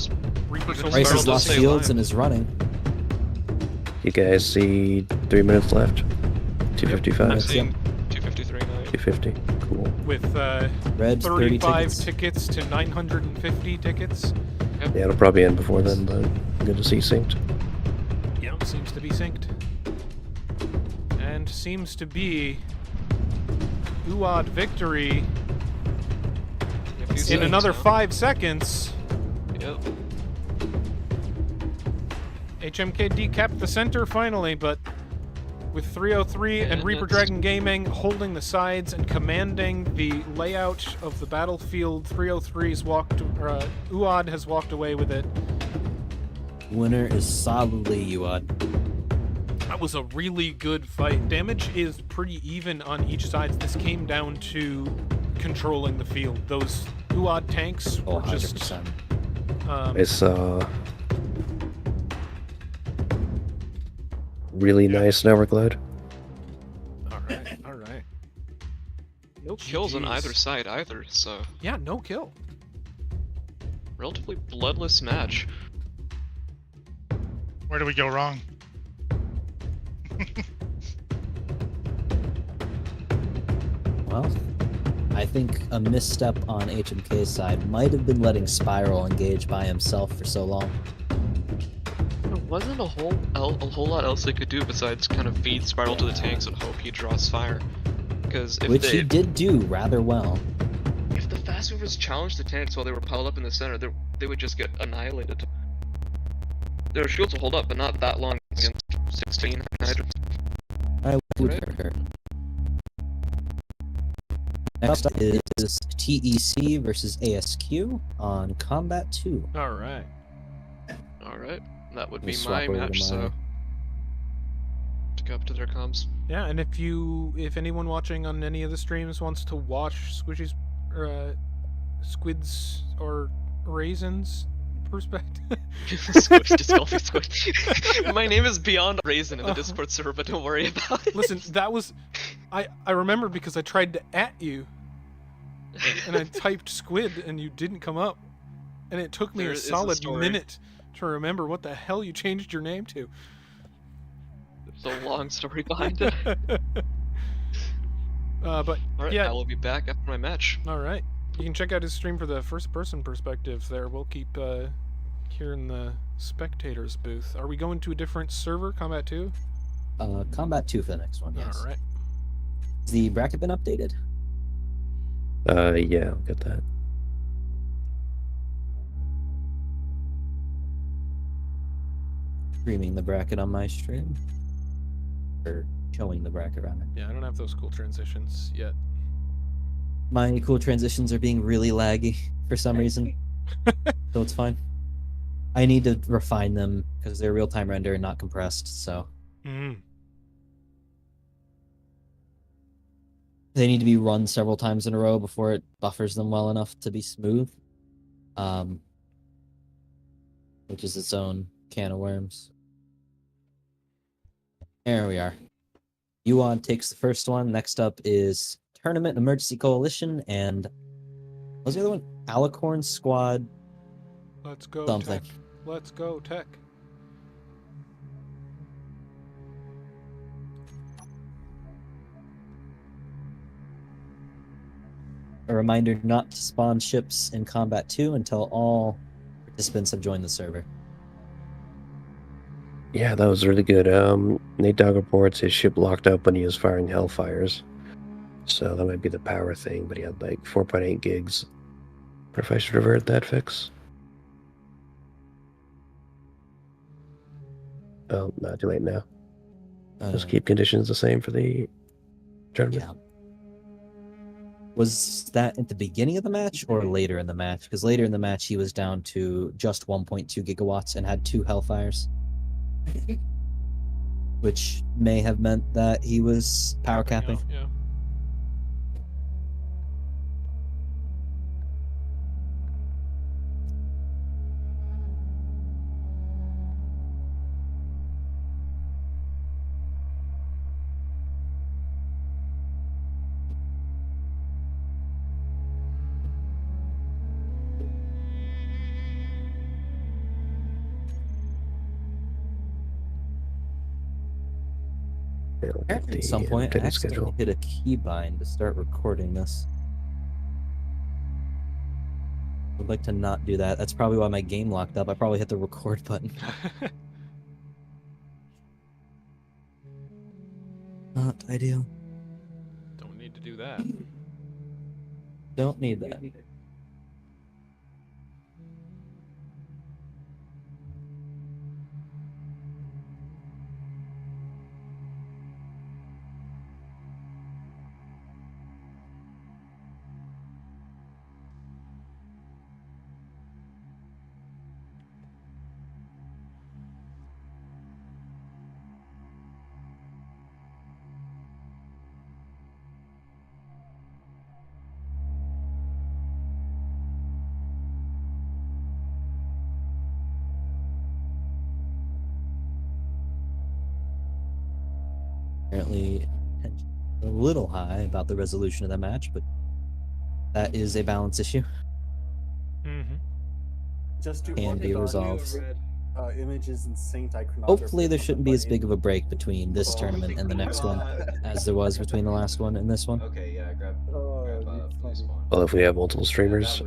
Reaper even if Bryce Spiral has does lost stay shields alive. and is running. You guys see 3 minutes left? 255? I'm seeing 253 now. 250. Cool. with Red 30 35 tickets. tickets to 950 tickets. Yeah, it'll probably end before then, but good to see synced. Yep, seems to be synced. And seems to be UOD victory in another 5 seconds. Yep. HMK decapped the center finally, but with 303 and And Reaper that's- Dragon Gaming holding the sides and commanding the layout of the battlefield, 303's UOD has walked away with it. Winner is solidly UOD. That was a really good fight. Damage is pretty even on each side. This came down to controlling the field. Those UOD tanks Oh, were just 100%. It's really nice network load. all right. No kills on GGs. either side either, so Yeah, no kill. relatively bloodless match. Where do we go wrong? Well, I think a misstep on HMK's side might have been letting Spiral engage by himself for so long. There wasn't a whole lot else they could do besides kind of feed Spiral to the tanks and hope he draws fire. Because Which he did do rather well. if the fast movers challenged the tanks while they were piled up in the center, they would just get annihilated. Their shields will hold up, but not that long against 16 hydras. I would Right. concur. Next up is TEC versus ASQ on Combat 2. All right. Alright, that would Let me be swap my over to match, so mine. to go up to their comms. Yeah, and if anyone watching on any of the streams wants to watch Squishy's Squids or Raisins perspective, Squish, just call me Squish. My name is Beyond Raisin in the Discord server, but don't worry about it. listen, that was I remember because I tried to @ you and I typed squid and you didn't come up, and it took me There a is a solid story. minute to remember what the hell you changed your name to. There's a long story behind it. But Alright, yeah, I will be back after my match. all right. You can check out his stream for the first-person perspective there. We'll keep here in the spectators booth. Are we going to a different server, Combat 2? Combat 2 for the next one, yes. All right. Has the bracket been updated? Yeah, I'll get that. Streaming the bracket on my stream. Or showing the bracket, rather. Yeah, I don't have those cool transitions yet. My cool transitions are being really laggy for some reason. So it's fine. I need to refine them because they're real-time render and not compressed, so Mm. they need to be run several times in a row before it buffers them well enough to be smooth. Which is its own can of worms. There we are. UOD takes the first one. Next up is Tournament Emergency Coalition and what was the other one? Alicorn Squad. Let's go, Something. Tech. Let's go, Tech. reminder not to spawn ships in Combat 2 until all participants have joined the server. Yeah, that was really good. Nate Dogg reports his ship locked up when he was firing Hellfires. So that might be the power thing, but he had like 4.8 gigs. What if I should revert that fix? Oh, not too late now. Just keep conditions the same for the tournament. Yeah. Was that at the beginning of the match or later in the match? Because later in the match he was down to just 1.2 gigawatts and had 2 Hellfires. Which may have meant that he was power capping. out, yeah. At some point, I accidentally hit a keybind to start recording this. I'd like to not do that. That's probably why my game locked up. I probably hit the record button. Not ideal. Don't need to do that. Don't need that. Apparently, tension a little high about the resolution of that match, but that is a balance issue. Mm-hmm. Just do Can be resolved. Images and Saint iconography. Hopefully, there shouldn't be as big of a break between this tournament and the next one as there was between the last one and this one. Okay, yeah, grab blue spawn. Well, if we have multiple streamers,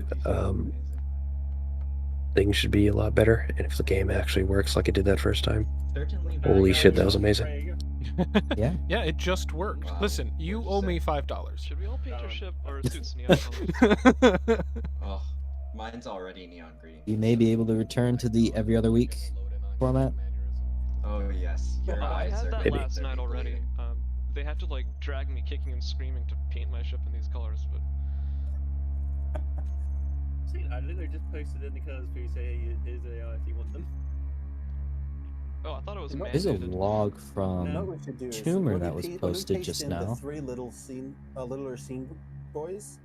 things should be a lot better. And if the game actually works like it did that first time, holy shit, that was amazing. Yeah. Yeah, it just worked. Wow. Listen, you owe me $5. Should we all paint our ship our suits neon colors? Oh, mine's already neon green. You may be able to return to the every other week format. Oh yes, your I eyes had are that gonna last they're night already. bleeding. They had to like drag me kicking and screaming to paint my ship in these colors, but See, I literally just posted in the colors for you say, hey, here's AI if you want them. oh, I thought it was There's a mandated. log You know from what we should do is Tumor when we that was paste- when we posted paste just in now. The 3 littler scene boys.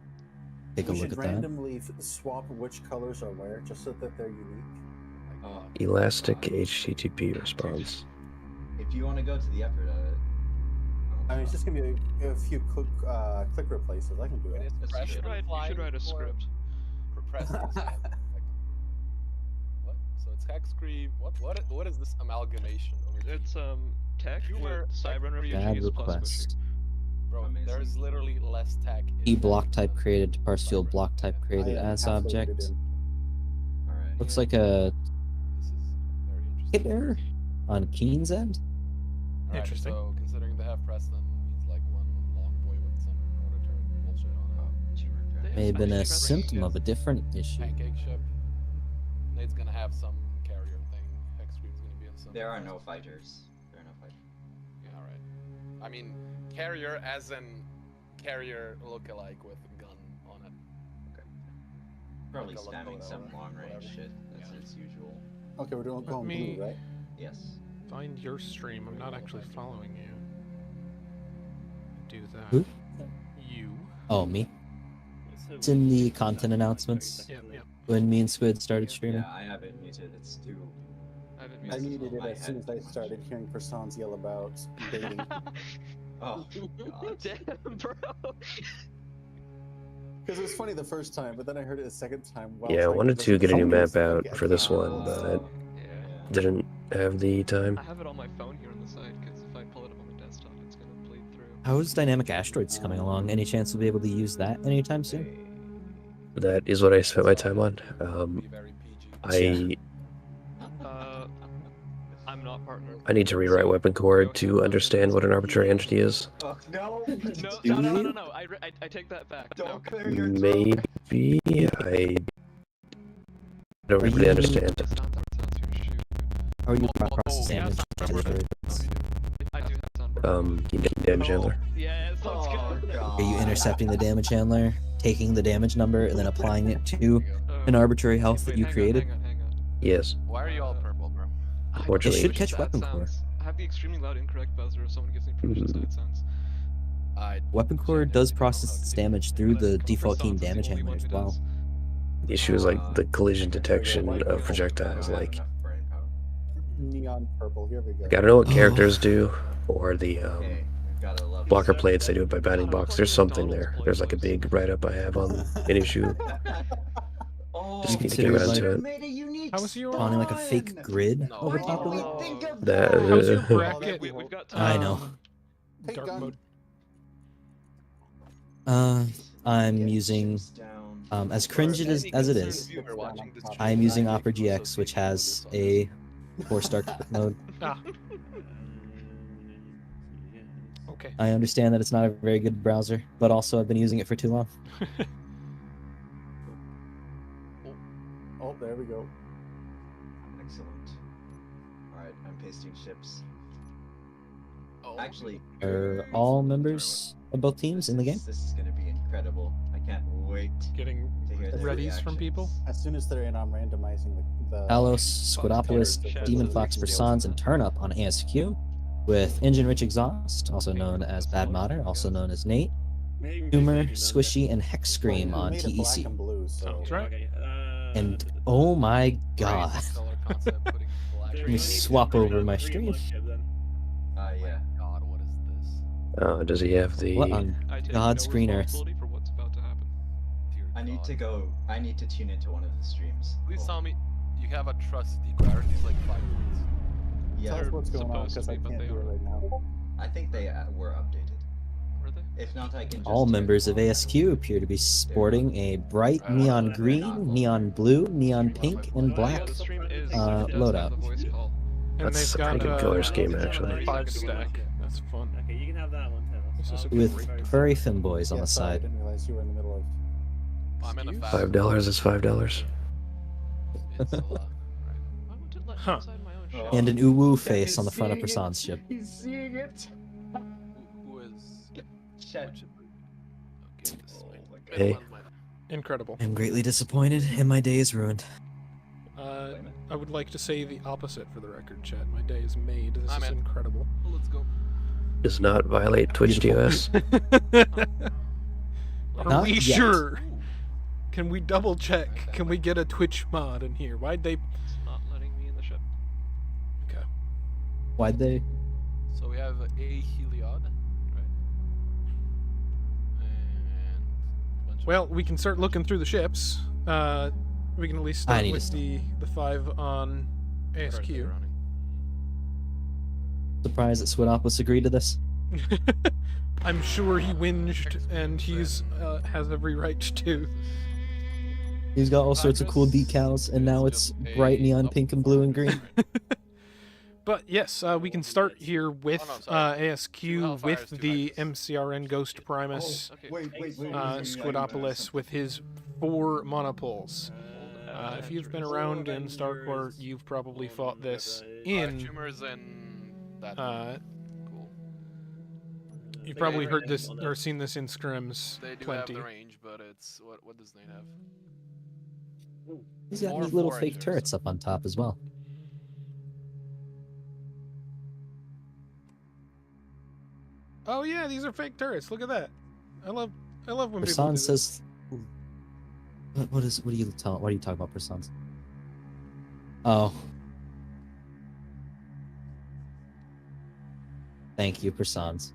Take a we look should at that. randomly swap which colors are where, just so that they're unique. Oh, Elastic HTTP response. if you want to go to the effort of it. I mean, it's just gonna be a few click replaces. I can do it. You should write a script. What? So it's hex screen. What is this amalgamation over here? It's tech Humor, with Cyber Bad refugees plus request. Bro, Amazing. there's literally less tech. E block type created to parse field block type created I as half loaded it object. in. Alright. Looks like a This is very interesting. hit error on Keen's end. Alright, Interesting. So considering they have Preston means like one long boy with some order turn bullshit on it. May have been a Actually, symptom of a different issue. Pancake ship. Nate's gonna have some carrier thing. Hex screen's gonna be in some. There are no fighters. There are no fighters. Yeah, alright. I mean, carrier as in carrier look-alike with a gun on it. Probably Like a spamming Lakota some or long range whatever. shit. That's Yeah. its usual. Okay, we're doing going me- blue, right? Yes. Find your stream. I'm not actually following you. Do that. Who? You. Oh, me? It's in the content announcements Yeah, yeah. when me and Squid started streaming. Yeah, I have it muted. It's too. I haven't I muted needed it my as soon head as I too much. started hearing Persons yell about dating. Oh god. Damn, bro. Because it was funny the first time, but then I heard it a second time. While Yeah, I trying wanted to listen get a new something, I map was like, out okay, I for this can't one, do this. but Yeah. didn't have the time. I have it on my phone here on the side because if I pull it up on the desktop, it's gonna bleed through. How's Dynamic Asteroids coming along? Any chance we'll be able to use that anytime soon? That is what I spent my time on. Be very PG. I'm not partnered. I need to rewrite weapon code to understand what an arbitrary entity is. Oh, no. No. I take that back. No. Don't clear your throat. Maybe I don't Are really you- understand. That sounds your shoot. How are you Oh, process yeah, damage? sound bird. I do have sound bird. Damage handler. Yeah, it sounds Oh, good. God. Are you intercepting the damage handler, taking the damage number, and then applying it to an arbitrary health that you Wait, created? Hang on. Yes. Why are you all purple, bro? It should catch weapon core. I have the extremely loud incorrect buzzer if someone gives me permission to say it sounds. Weapon core does process its damage through the default keying damage handler as well. The issue is like the collision detection of projectiles. Like, Enough brain power. Neon purple. Here we go. I don't know what characters do, or the Okay, we've got a level blocker 7. plates. I do it by bounding box. There's something there. There's like a big write-up I have on an issue. Oh, Just need to consider get around like- to it. made a unique How was your- Spawning like a fake spawn! grid No. over Why top of didn't it. we think of That- that? How's your Oh, bracket? that- We've got I know. Hey, Dark gun. mode. I'm Get using, chips down. as cringe as it is, I am using Opera GX, which has a 4-star mode. Ah. Okay. I understand that it's not a very good browser, but also I've been using it for too long. Oh, there we go. Excellent. Alright, I'm pasting ships. Oh, Actually, Are all members of both teams in the game? This is gonna be incredible. I can't wait Getting to hear their readies from people. reactions. As soon as they're in, I'm randomizing the Alos, Squidopoulos, Demon Fox, Persons, and Turnup on ASQ, with Engine Rich Exhaust, also known as Bad Modder, also known as Nate, Tumor, Squishy, and Hex Scream on Made it black TEC. and blue, so Sounds right. And oh my god, Color concept, putting black let me swap over my stream. Yeah. God, what is this? Does he have the? What on I take God's no green earth? responsibility for what's about to happen. Dear I need God. to go. I need to tune into one of the streams. Please Oh, tell me you have a trusty clarity's like 5 points. Yeah, tell us what's going on supposed to because I be, but can't they do it aren't. right now. I think they were updated. Were they? If not, I can. All just members of turn them on. ASQ appear to be sporting a bright neon green, neon blue, neon pink, and Yeah, black. the stream is loadout. loadout. The voice call. And That's they've a pretty got good color a scheme, actually. 5 stack. That's fun. Okay, you can have that one, This is a Taylor. great- With furry femboys on Yeah, the sorry, I side. didn't realize you were in the middle of. I'm in a Excuse? fast. $5 is $5. It's a lot. I want to let Huh. inside my own Oh. ship. And an uwu face on the front of Person's ship. He's seeing it. Who is? Chet. Which- okay, this is my- my Hey. middle one, Incredible. I'm greatly disappointed, and my day is ruined. I would like to say the opposite for the record, Chad. My day is made. This I'm is in. incredible. my- Let's go. Does not violate Twitch TOS. Are Not we yet. sure? Can we double check? Can we get a Twitch mod in here? Why'd they? It's not letting me in the ship. Okay. Why'd they? So we have a Heliod, right? And a bunch of Well, we can start looking through the ships. We can at least I start need with to the 5 on ASQ. Surprised that Squidopoulos agreed to this. I'm sure he whinged, and he's has every right to. He's got all sorts of cool decals, and now it's bright neon pink and blue and green. But yes, we can start here with no, sorry. ASQ Hellfires, with 2 the Hexes. MCRN Ghost Primus, Okay. Wait. Squidopoulos with his 4 monopoles. If you've been around in StarCore, you've probably fought this in. tumors and that. You've Cool. They probably got heard it this on or that. seen this in scrims They do plenty. have the range, but it's what does Nate have? He's got Four these little foragers. fake turrets up on top as well. Oh yeah, these are fake turrets. Look at that. I love when people do Person this. says, what are you talking about, Persons? Oh. Thank you, Persons.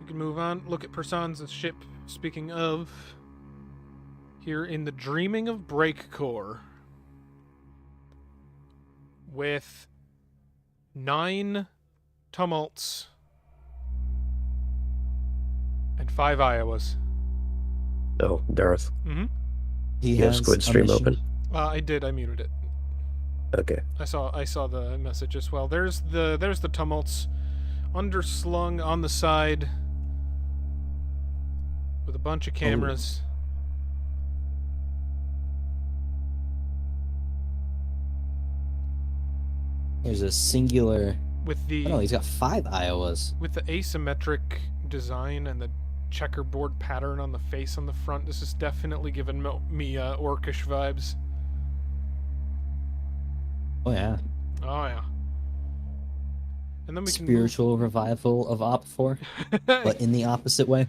We can move on. Look at Persons' ship. Speaking of, here in the Dreaming of Breakcore, with 9 tumults, and 5 Iowas. Oh, Darth. Mm-hmm. He You have has Squid a Stream mission. open? I did. I muted it. Okay. I saw the message as well. There's the tumults, underslung on the side, with a bunch of cameras. There's a singular. With the Oh no, he's got 5 Iowas. with the asymmetric design and the checkerboard pattern on the face on the front, this is definitely giving me orcish vibes. Oh yeah. Oh yeah. And then we Spiritual revival of Op4, can but in the opposite way.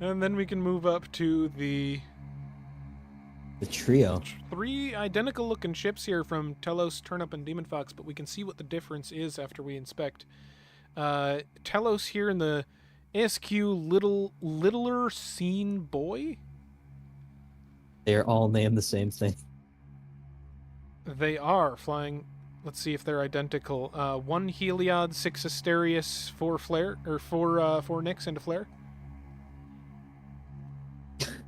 and then we can move up to the The trio. 3 identical looking ships here from Telos, Turnip, and Demon Fox, but we can see what the difference is after we inspect. Telos here in the ASQ littler seen boy. They're all named the same thing. They are flying. Let's see if they're identical. 1 Heliod, 6 Asterius, 4 Flare, or 4 Nyx and a Flare.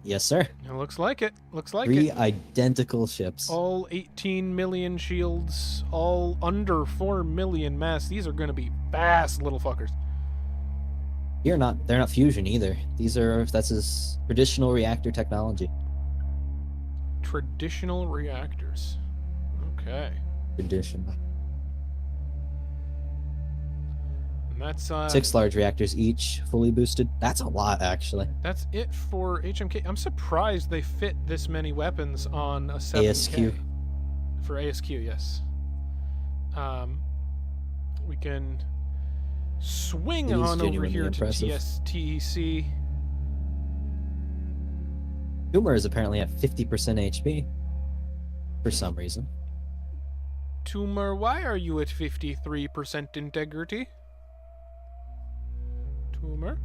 Yes, sir. It looks like it. Looks like 3 it. identical ships. All 18 million shields, all under 4 million mass. These are going to be fast little fuckers. They're not fusion either. That's his traditional reactor technology. Traditional reactors. Okay. Traditional. And that's 6 large reactors each, fully boosted. That's a lot, actually. That's it for HMK. I'm surprised they fit this many weapons on a 7K. ASQ. For ASQ, yes. We can swing It is on over genuinely here impressive. to TEC. Tumor is apparently at 50% HP. For some reason. Tumor, why are you at 53% integrity? Tumor?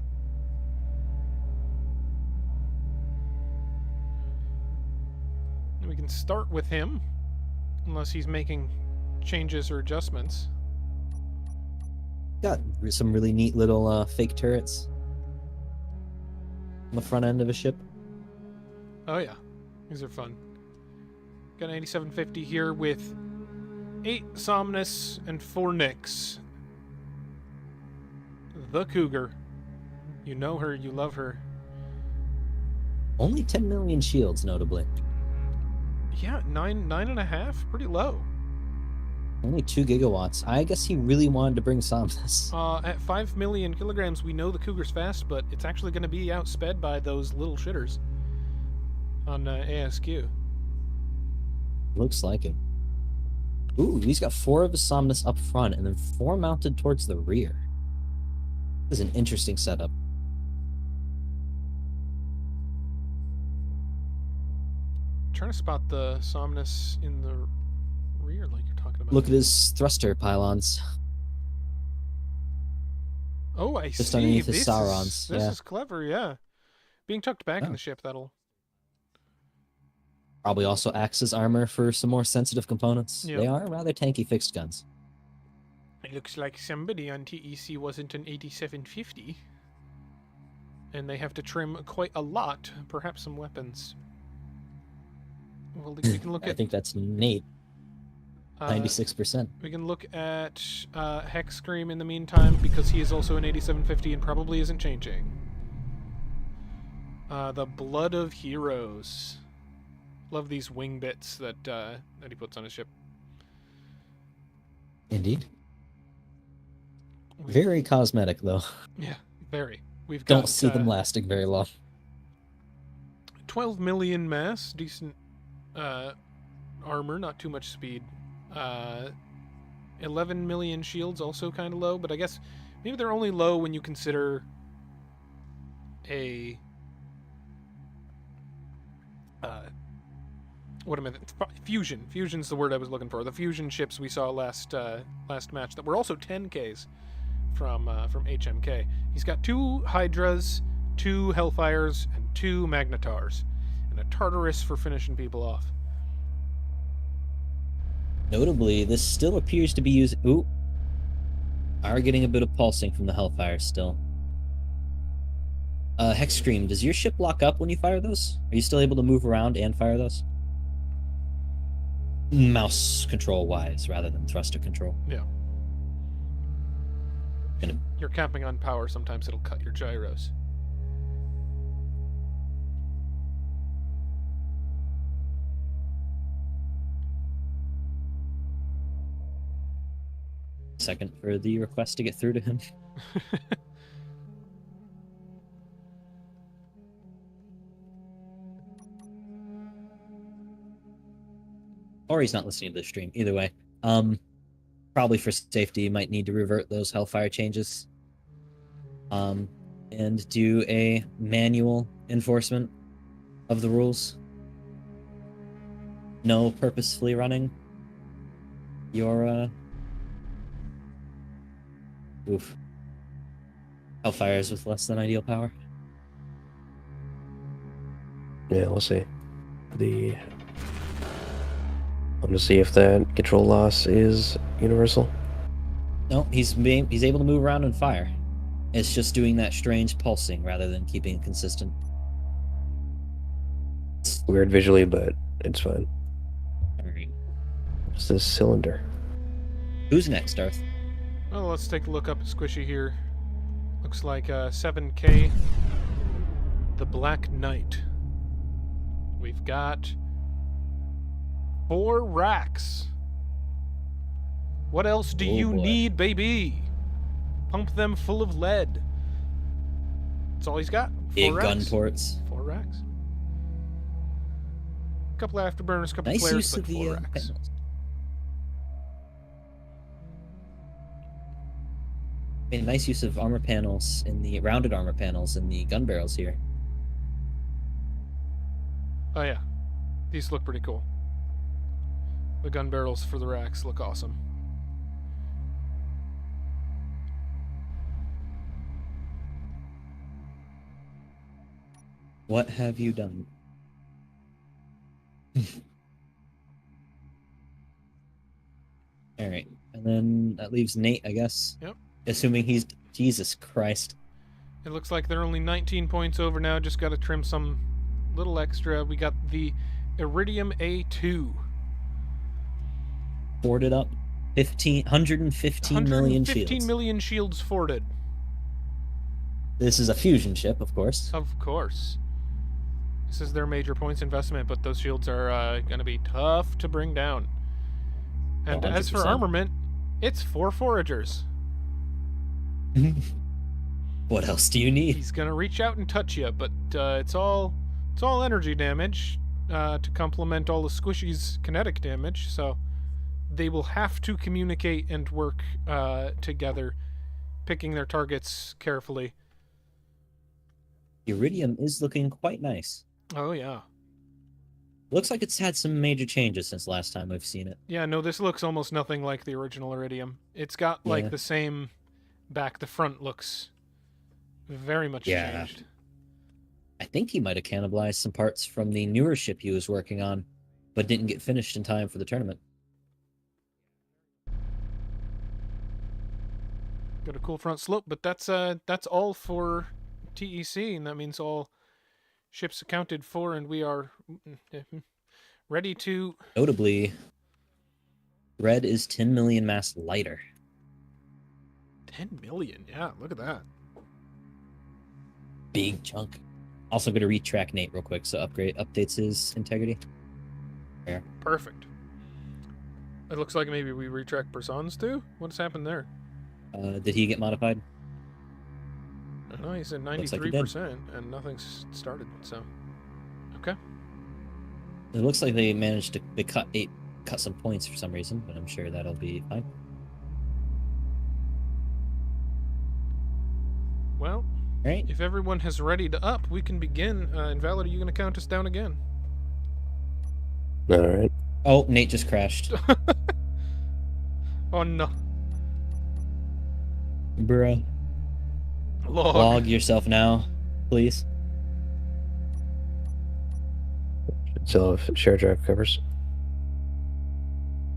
And we can start with him, unless he's making changes or adjustments. Got some really neat little fake turrets on the front end of a ship. Oh yeah, these are fun. Got an 8750 here with 8 Somnus and 4 Nyx. The Cougar. You know her, you love her. Only 10 million shields, notably. Yeah, 9.5, pretty low. Only 2 gigawatts. I guess he really wanted to bring Somnus. At 5 million kilograms, we know the Cougar's fast, but it's actually going to be outsped by those little shitters on ASQ. Looks like it. Ooh, he's got 4 of his Somnus up front and then 4 mounted towards the rear. This is an interesting setup. Trying to spot the Somnus in the rear like you're talking about. Look at his thruster pylons. Oh, I Just see. underneath his This Saurons, This yeah. is clever, yeah. Being tucked back in Oh. the ship, that'll... Probably also acts as armor for some more sensitive components. Yep. They are rather tanky fixed guns. It looks like somebody on TEC wasn't an 8750. And they have to trim quite a lot, perhaps some weapons. Well, we can look I at... think that's Nate. 96%. We can look at Hex Scream in the meantime, because he is also an 8750 and probably isn't changing. The Blood of Heroes. Love these wing bits that he puts on his ship. Indeed. Very cosmetic, though. Yeah, very. We've got, Don't see them lasting very long. 12 million mass, decent armor, not too much speed. 11 million shields, also kind of low, but I guess maybe they're only low when you consider a what am I? Fusion. Fusion's the word I was looking for. The fusion ships we saw last match that were also 10Ks from HMK. He's got 2 Hydras, 2 Hellfires, and 2 Magnetars, and a Tartarus for finishing people off. Notably, this still appears to be using... Ooh. Are getting a bit of pulsing from the Hellfire still. Hex Scream, does your ship lock up when you fire those? Are you still able to move around and fire those? Mouse control wise, rather than thruster control. Yeah. Gonna... You're camping on power, sometimes it'll cut your gyros. Second for the request to get through to him. Or he's not listening to the stream. Either way. Probably for safety, you might need to revert those Hellfire changes. And do a manual enforcement of the rules. No purposefully running your Hellfires with less than ideal power. Yeah, we'll see. I'm gonna see if that control loss is universal. No, he's able to move around and fire. It's just doing that strange pulsing rather than keeping it consistent. It's weird visually, but it's fine. Alright. What's this cylinder? Who's next, Darth? Well, let's take a look up at Squishy here. Looks like 7K. The Black Knight. We've got 4 racks. What else do you boy. need, baby? Pump them full of lead. That's all he's got. 4 Big racks. gun ports. 4 racks. A couple of afterburners, a couple Nice flares, use but of the 4 racks. panels. A nice use of armor panels in the rounded armor panels in the gun barrels here. Oh yeah, these look pretty cool. The gun barrels for the racks look awesome. What have you done? Alright, and then that leaves Nate, I guess. Yep. Assuming he's... Jesus Christ. It looks like they're only 19 points over now. Just got to trim some little extra. We got the Iridium A2. Boarded up. 115 million shields. 115 million shields forwarded. This is a fusion ship, of course. Of course. This is their major points investment, but those shields are going to be tough to bring down. And as for 100%. armament, it's 4 foragers. What else do you need? He's gonna reach out and touch you, but it's all energy damage to complement all the Squishy's kinetic damage. So they will have to communicate and work together, picking their targets carefully. Iridium is looking quite nice. Oh yeah, Looks like it's had some major changes since last time we've seen it. yeah. No, this looks almost nothing like the original Iridium. It's got like Yeah. the same back. The front looks very much changed. I think he might have cannibalized some parts from the newer ship he was working on, but didn't get finished in time for the tournament. Got a cool front slope, but that's all for TEC, and that means all ships accounted for, and we are ready to... Notably, Red is 10 million mass lighter. 10 million, yeah, look at that. Big chunk. Also going to retrack Nate real quick, so updates his integrity. There. Perfect. It looks like maybe we retrack Persons too? What's happened there? Did he get modified? I don't know, he said Looks like he did. 93%, and nothing's started, so... Okay. It looks like they managed to cut some points for some reason, but I'm sure that'll be fine. Well, Alright. if everyone has readied up, we can begin. Invalid, are you going to count us down again? All right. Oh, Nate just crashed. Oh no. Bruh. Log yourself now, please. So if share drive covers.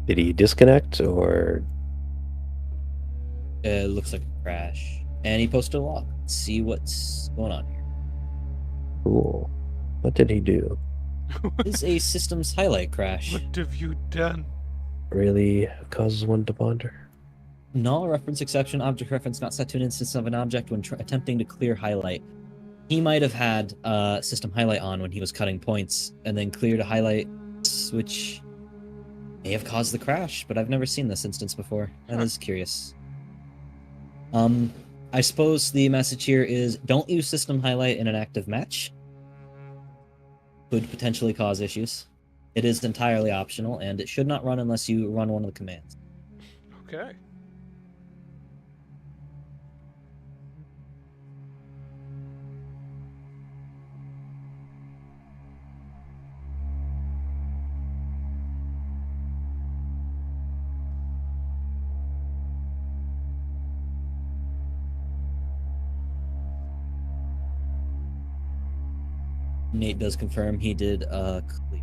Did he disconnect or It looks like a crash. And he posted a log. Let's see what's going on here. Cool. What did he do? This is a systems highlight crash. What have you done? Really causes one to ponder. Null reference exception, object reference not set to an instance of an object when attempting to clear highlight. He might have had system highlight on when he was cutting points and then cleared a highlight, which may have caused the crash, but I've never seen this instance before. That is curious. I suppose the message here is don't use system highlight in an active match. Could potentially cause issues. It is entirely optional, and it should not run unless you run one of the commands. Okay. Nate does confirm he did clear.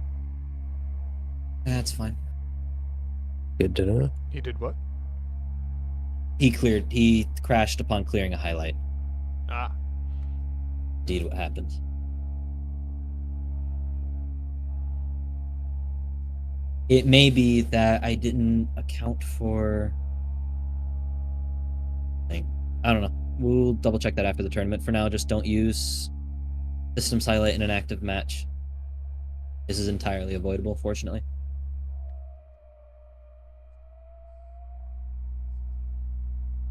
That's fine. Good to know. He did what? He crashed upon clearing a highlight. Ah. Indeed what happened. It may be that I didn't account for... I don't know. We'll double check that after the tournament. For now, just don't use systems highlight in an active match. This is entirely avoidable, fortunately.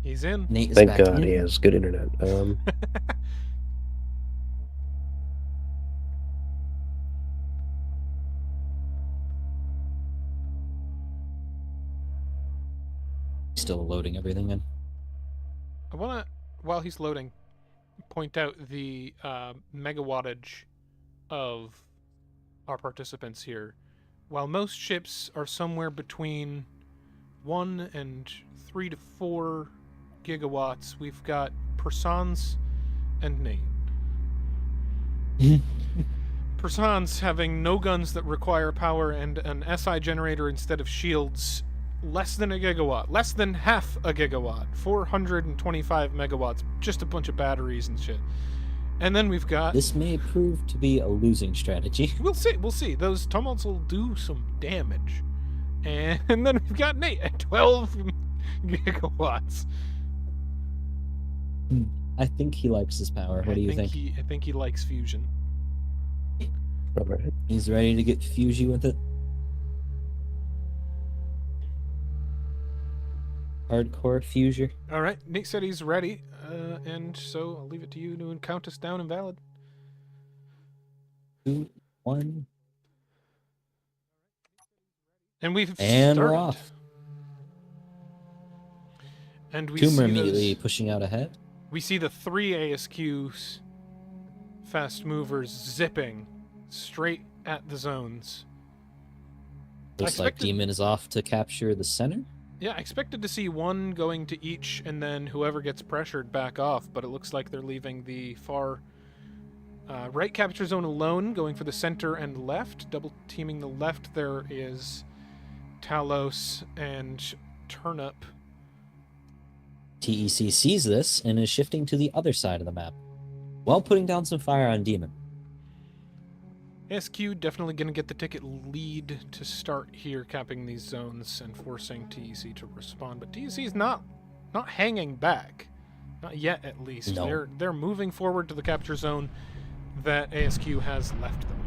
He's in. Nate is Thank back God in. he has good internet. Still loading everything in. I want to, while he's loading, point out the megawattage of our participants here. While most ships are somewhere between 1 and 3 to 4 gigawatts, we've got Persons and Nate. Persons having no guns that require power and an SI generator instead of shields, less than a gigawatt, less than half a gigawatt, 425 megawatts, just a bunch of batteries and shit. And then we've got... This may prove to be a losing strategy. We'll see. Those tumults will do some damage. And then we've got Nate at 12 gigawatts. I think he likes his power. What do you think? I think he likes fusion. All right. He's ready to get fusey with it. Hardcore fuser. All right, Nate said he's ready, and so I'll leave it to you to count us down invalid. 2, 1. And we've And started. we're off. And we Tumor see immediately those, pushing out ahead. we see the 3 ASQs fast movers zipping straight at the zones. Looks like Demon is off to capture the center. Yeah, I expected to see one going to each and then whoever gets pressured back off, but it looks like they're leaving the far right capture zone alone, going for the center and left. Double teaming the left, there is Talos and Turnip. TEC sees this and is shifting to the other side of the map, while putting down some fire on Demon. SQ definitely going to get the ticket lead to start here, capping these zones and forcing TEC to respond. But TEC is not hanging back, not yet at least. No. They're moving forward to the capture zone that ASQ has left them.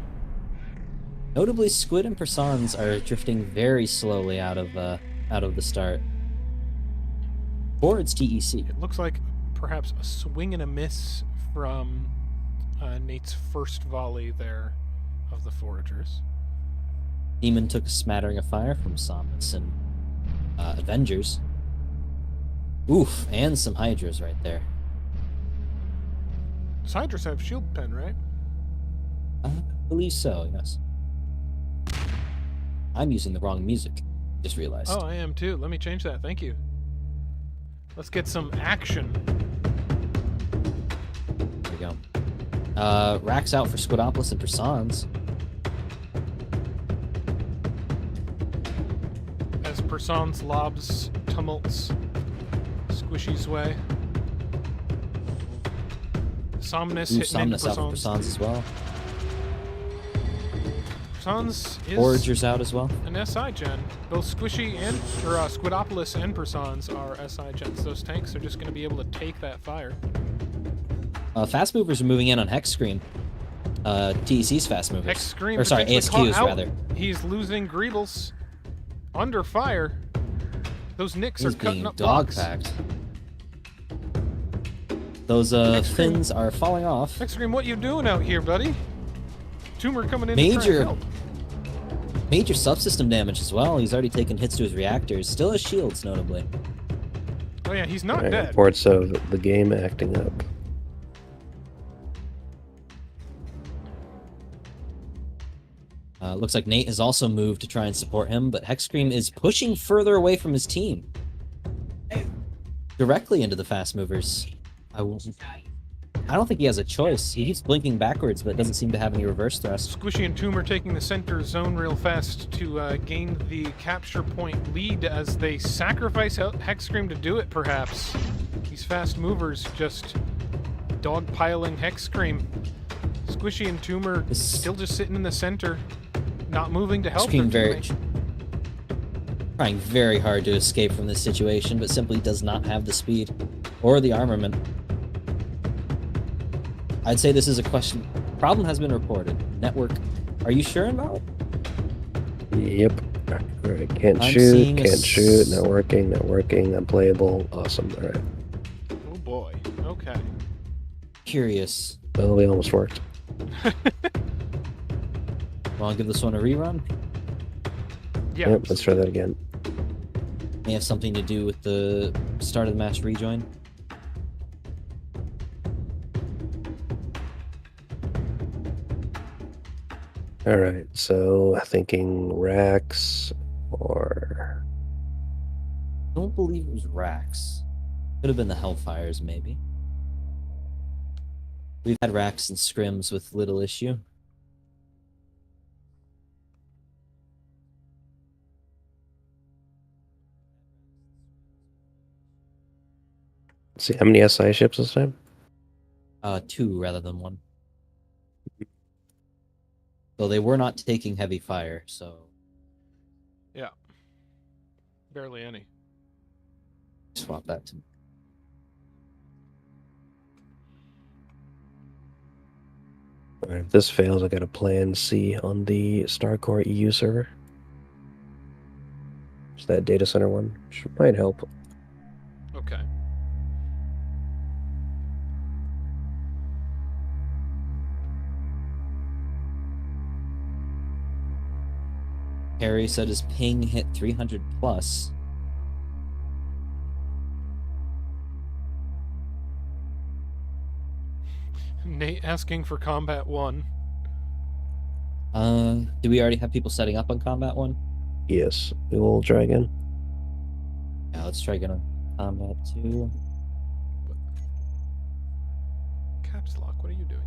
Notably, Squid and Persons are drifting very slowly out of the start towards TEC. It looks like perhaps a swing and a miss from Nate's first volley there of the Foragers. Demon took a smattering of fire from Samus and Avengers. Oof, and some Hydras right there. Does Hydras have shield pen, right? I believe so, yes. I'm using the wrong music, just realized. Oh, I am too. Let me change that. Thank you. Let's get some action. There we go. Racks out for Squidopolis and Persons. As Persons lobs tumults, Squishy's way. Somnus Ooh, hitting into Somnus out for Persons. Persons as well. Persons is Forager's out as well. an SI gen. Both Squishy and Squidopolis and Persons are SI gens. Those tanks are just going to be able to take that fire. Fast movers are moving in on Hex Scream. TEC's fast movers. Hex Scream Or sorry, potentially ASQs caught out. rather. He's losing Greebles under fire. Those Nicks He's are cutting being up dog blocks. packed. Those Hex Scream. fins are falling off. Hex Scream, what you doing out here, buddy? Tumor coming in to try and Major help. Major subsystem damage as well. He's already taken hits to his reactors. Still has shields, notably. Oh yeah, he's not Alright, dead. reports of the game acting up. Looks like Nate has also moved to try and support him, but Hexscream is pushing further away from his team. Directly into the fast movers. I don't think he has a choice. He keeps blinking backwards, but doesn't seem to have any reverse thrust. Squishy and Tumor taking the center zone real fast to gain the capture point lead as they sacrifice Hexscream to do it, perhaps. These fast movers just dogpiling Hexscream. Squishy and Tumor still just sitting in the center, not moving to help their teammate. Trying very hard to escape from this situation, but simply does not have the speed or the armament. I'd say this is a question. Problem has been reported. Network. Are you sure about it? Yep. Alright, can't I'm shoot, seeing can't shoot, not working, unplayable. Awesome. Alright. Oh boy. Okay. Curious. Well, we almost worked. Want to give this one a rerun? Yeah. Yep, let's try that again. May have something to do with the start of the match rejoin. Alright, so thinking Rax or... I don't believe it was Rax. Could have been the Hellfires, maybe. We've had Rax and Scrims with little issue. Let's see, how many SI ships this time? 2 rather than 1. So they were not taking heavy fire, so Yeah. Barely any. swap that to Alright, if this fails, I got a plan C on the StarCore EU server. It's that data center one, which might help. Okay. Harry said his ping hit 300 plus. Nate asking for Combat 1. Do we already have people setting up on Combat 1? Yes, we will try again. Yeah, let's try again on Combat 2. Caps lock, what are you doing?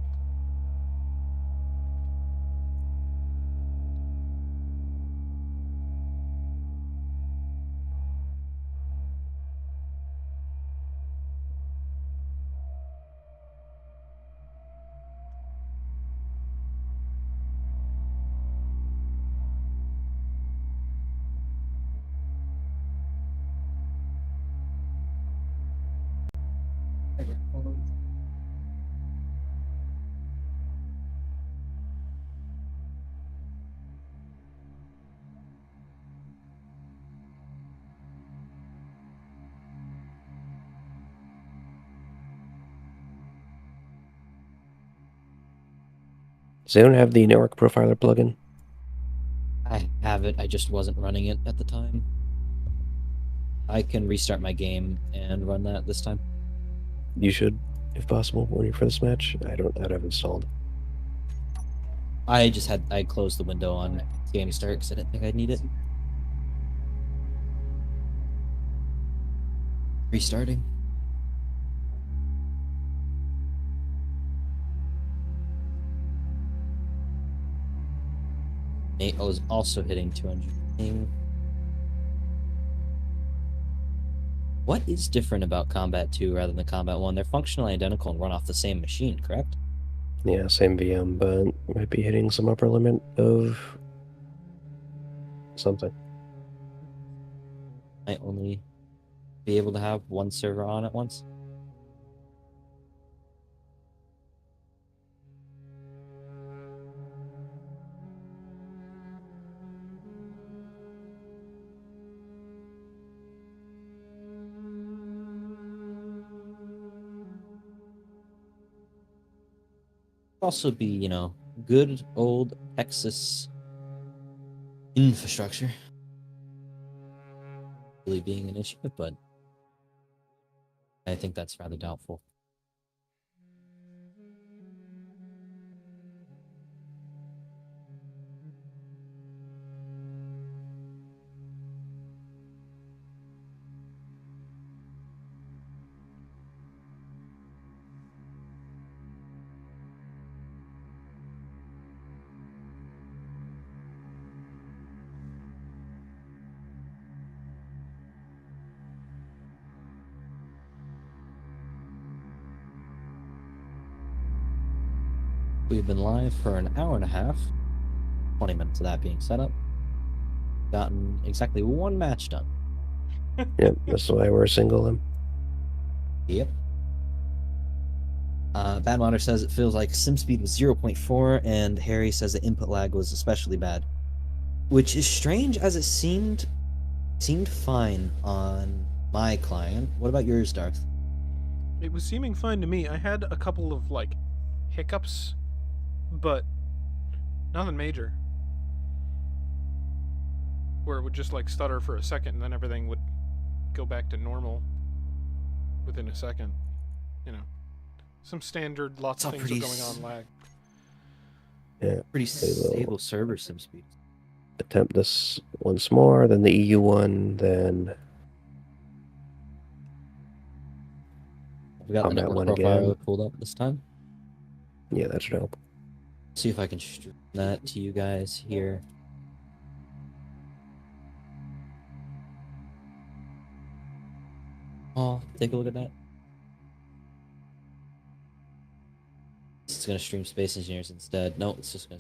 Does anyone have the network profiler plugin? I have it, I just wasn't running it at the time. I can restart my game and run that this time. You should, if possible, when you're for this match. I don't have installed. I closed the window on game start because I didn't think I'd need it. Restarting. Nate was also hitting 200 ping. What is different about Combat 2 rather than Combat 1? They're functionally identical and run off the same machine, correct? Yeah, same VM, but might be hitting some upper limit of something. Might only be able to have one server on at once. Also be, you know, good old Texas infrastructure really being an issue, but I think that's rather doubtful. We've been live for an hour and a half, 20 minutes of that being set up. Gotten exactly one match done. Yep, that's why we're single them. Yep. Badmodder says it feels like sim speed was 0.4, and Harry says the input lag was especially bad, which is strange as it seemed fine on my client. What about yours, Darth? It was seeming fine to me. I had a couple of like hiccups, but nothing major. Where it would just like stutter for a second and then everything would go back to normal within a second. You know, some standard, lots of It's all things are pretty going on lag. Yeah, Pretty They will- stable server sim speed. attempt this once more, then the EU one, then We got the Combat network one profile again. pulled up this time. yeah, that should help. See if I can stream that to you guys here. Oh, take a look at that. It's gonna stream Space Engineers instead. No, it's just gonna.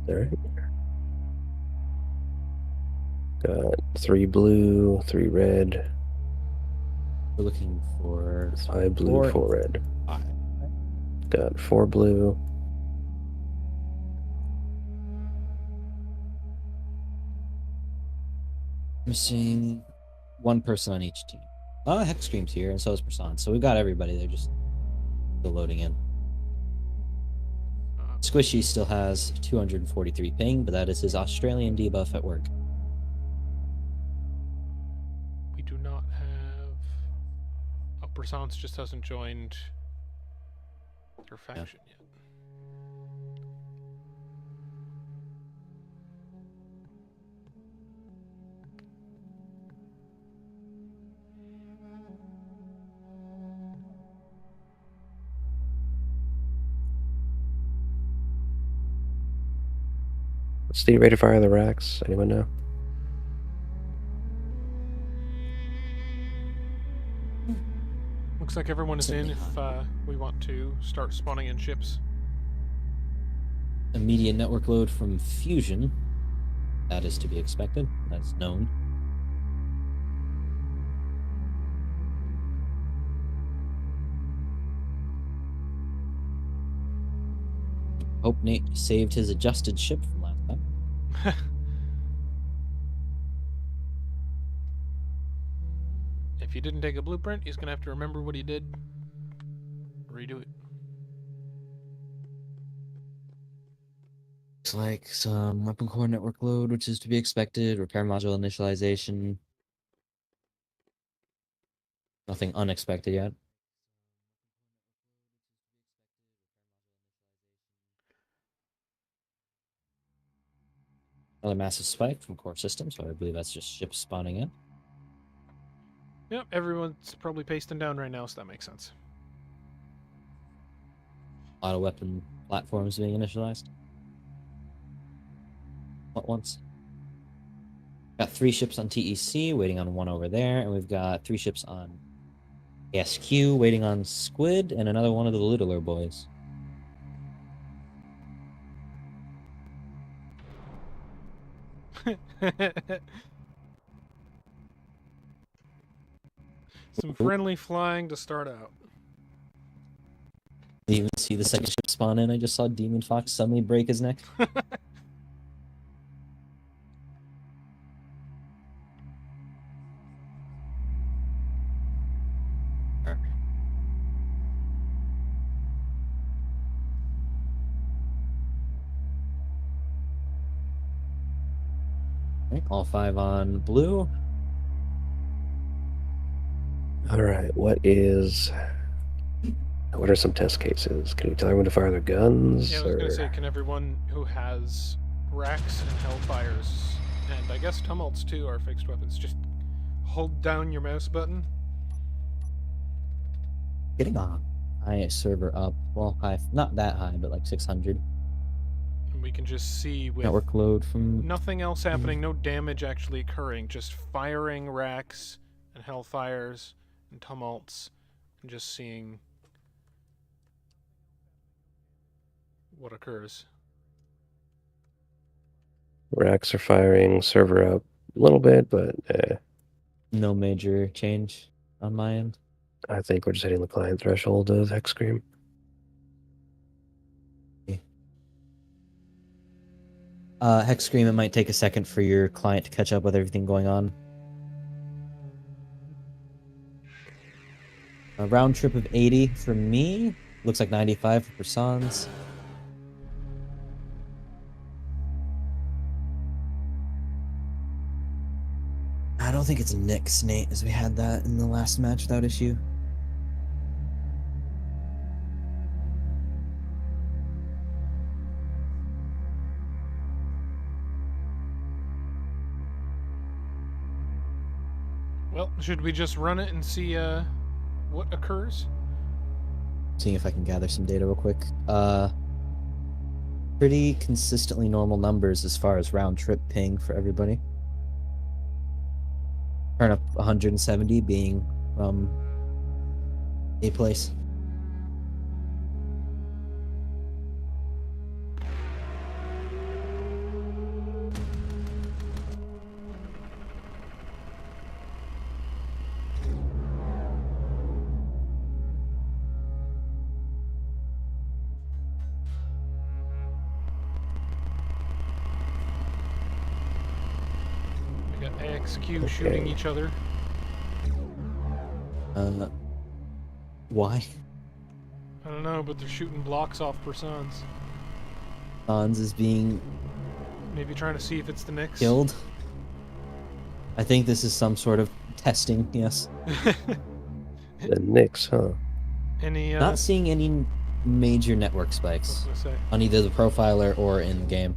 Alright. Got 3 blue, 3 red, We're looking for 5 blue, 4 red. 5. Got 4 blue, Missing one person on each team. Oh, Hexstream's here, and so is Prasan. So we've got everybody. They're just still loading in. Squishy still has 243 ping, but that is his Australian debuff at work. We do not have. Upper Sans just hasn't joined their faction yet. what's the rate of fire of the racks? Anyone know? Looks like everyone is in Certainly if we want to start spawning in ships. Immediate network load from Fusion. That is to be expected. That's known. Hope Nate saved his adjusted ship from last time. If he didn't take a blueprint, he's gonna have to remember what he did. Redo it. Looks like some weapon core network load, which is to be expected. Repair module initialization. Nothing unexpected yet. Another massive spike from core system, so I believe that's just ships spawning in. Yep, everyone's probably pasting down right now, so that makes sense. A lot of weapon platforms being initialized. At once. Got 3 ships on TEC, waiting on 1 over there, and we've got 3 ships on ASQ, waiting on Squid, and another one of the littler boys. Some friendly flying to start out. You even see the second ship spawn in. I just saw Demon Fox suddenly break his neck. Okay, all 5 on blue. All right, what are some test cases? Can you tell everyone to fire their guns? Yeah, I was or... gonna say, can everyone who has racks and hellfires, and I guess tumults too, are fixed weapons, just hold down your mouse button? Getting a high server up. Well, high, not that high, but like 600. And we can just see with Network load from nothing else happening, no damage actually occurring, just firing racks and hellfires and tumults, and just seeing what occurs. Racks are firing, server up a little bit, but no major change on my end. I think we're just hitting the client threshold of Hex Scream. Hex Scream, it might take a second for your client to catch up with everything going on. A round trip of 80 for me. Looks like 95 for Persons. I don't think it's Nyx, Nate, as we had that in the last match without issue. Well, should we just run it and see what occurs? Seeing if I can gather some data real quick. Pretty consistently normal numbers as far as round trip ping for everybody. Turn up 170 being from a place. We got AXQ shooting each other. Why? I don't know, but they're shooting blocks off Persons. Hans is being Maybe trying to see if it's the Nyx. killed. I think this is some sort of testing, yes. The Nyx, huh? Any Not seeing any major network I was spikes gonna say. on either the profiler or in game.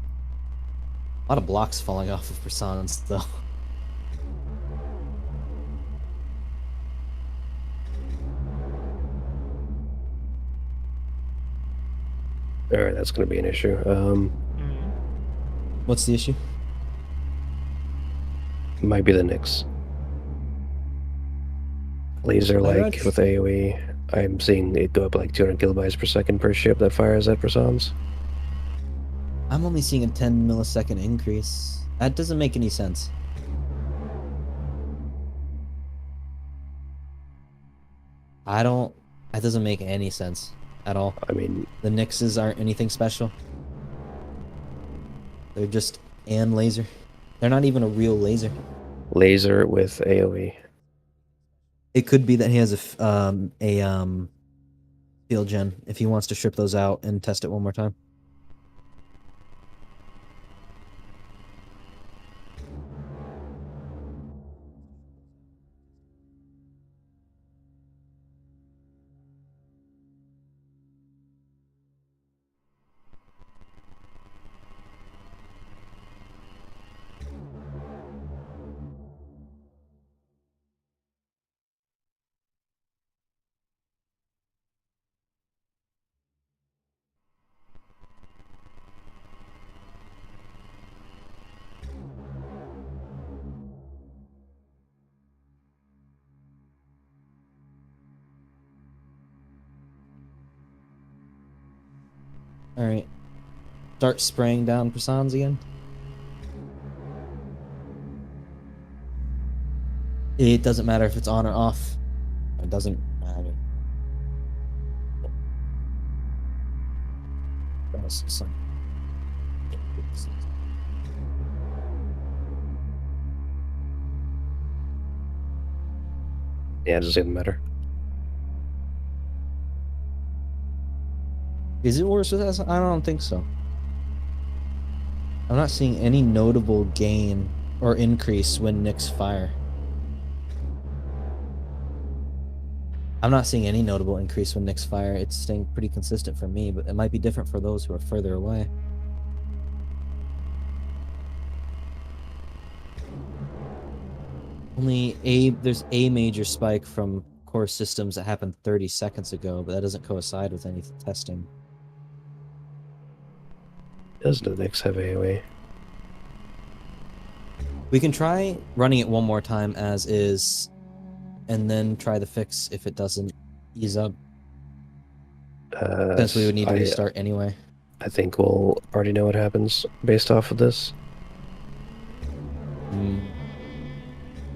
A lot of blocks falling off of Persons, though. All right, that's going to be an issue. What's the issue? Might be the Nyx. Laser like with AoE. I'm seeing it go up like 200 kilobytes per second per ship that fires at Persons. I'm only seeing a 10 millisecond increase. That doesn't make any sense. That doesn't make any sense at all. I mean, The Nyxes aren't anything special. They're just an laser. They're not even a real laser. laser with AoE. It could be that he has a field gen if he wants to strip those out and test it one more time. Alright. Start spraying down Prasans again. It doesn't matter if it's on or off. It doesn't matter. That's some- Yeah, it doesn't even matter. Is it worse with us? I don't think so. I'm not seeing any notable gain or increase when Nicks fire. I'm not seeing any notable increase when Nicks fire. It's staying pretty consistent for me, but it might be different for those who are further away. There's a major spike from core systems that happened 30 seconds ago, but that doesn't coincide with any testing. Does the Nyx have AoE? We can try running it one more time as is, and then try the fix if it doesn't ease up. Since we would need to restart anyway. I think we'll already know what happens based off of this.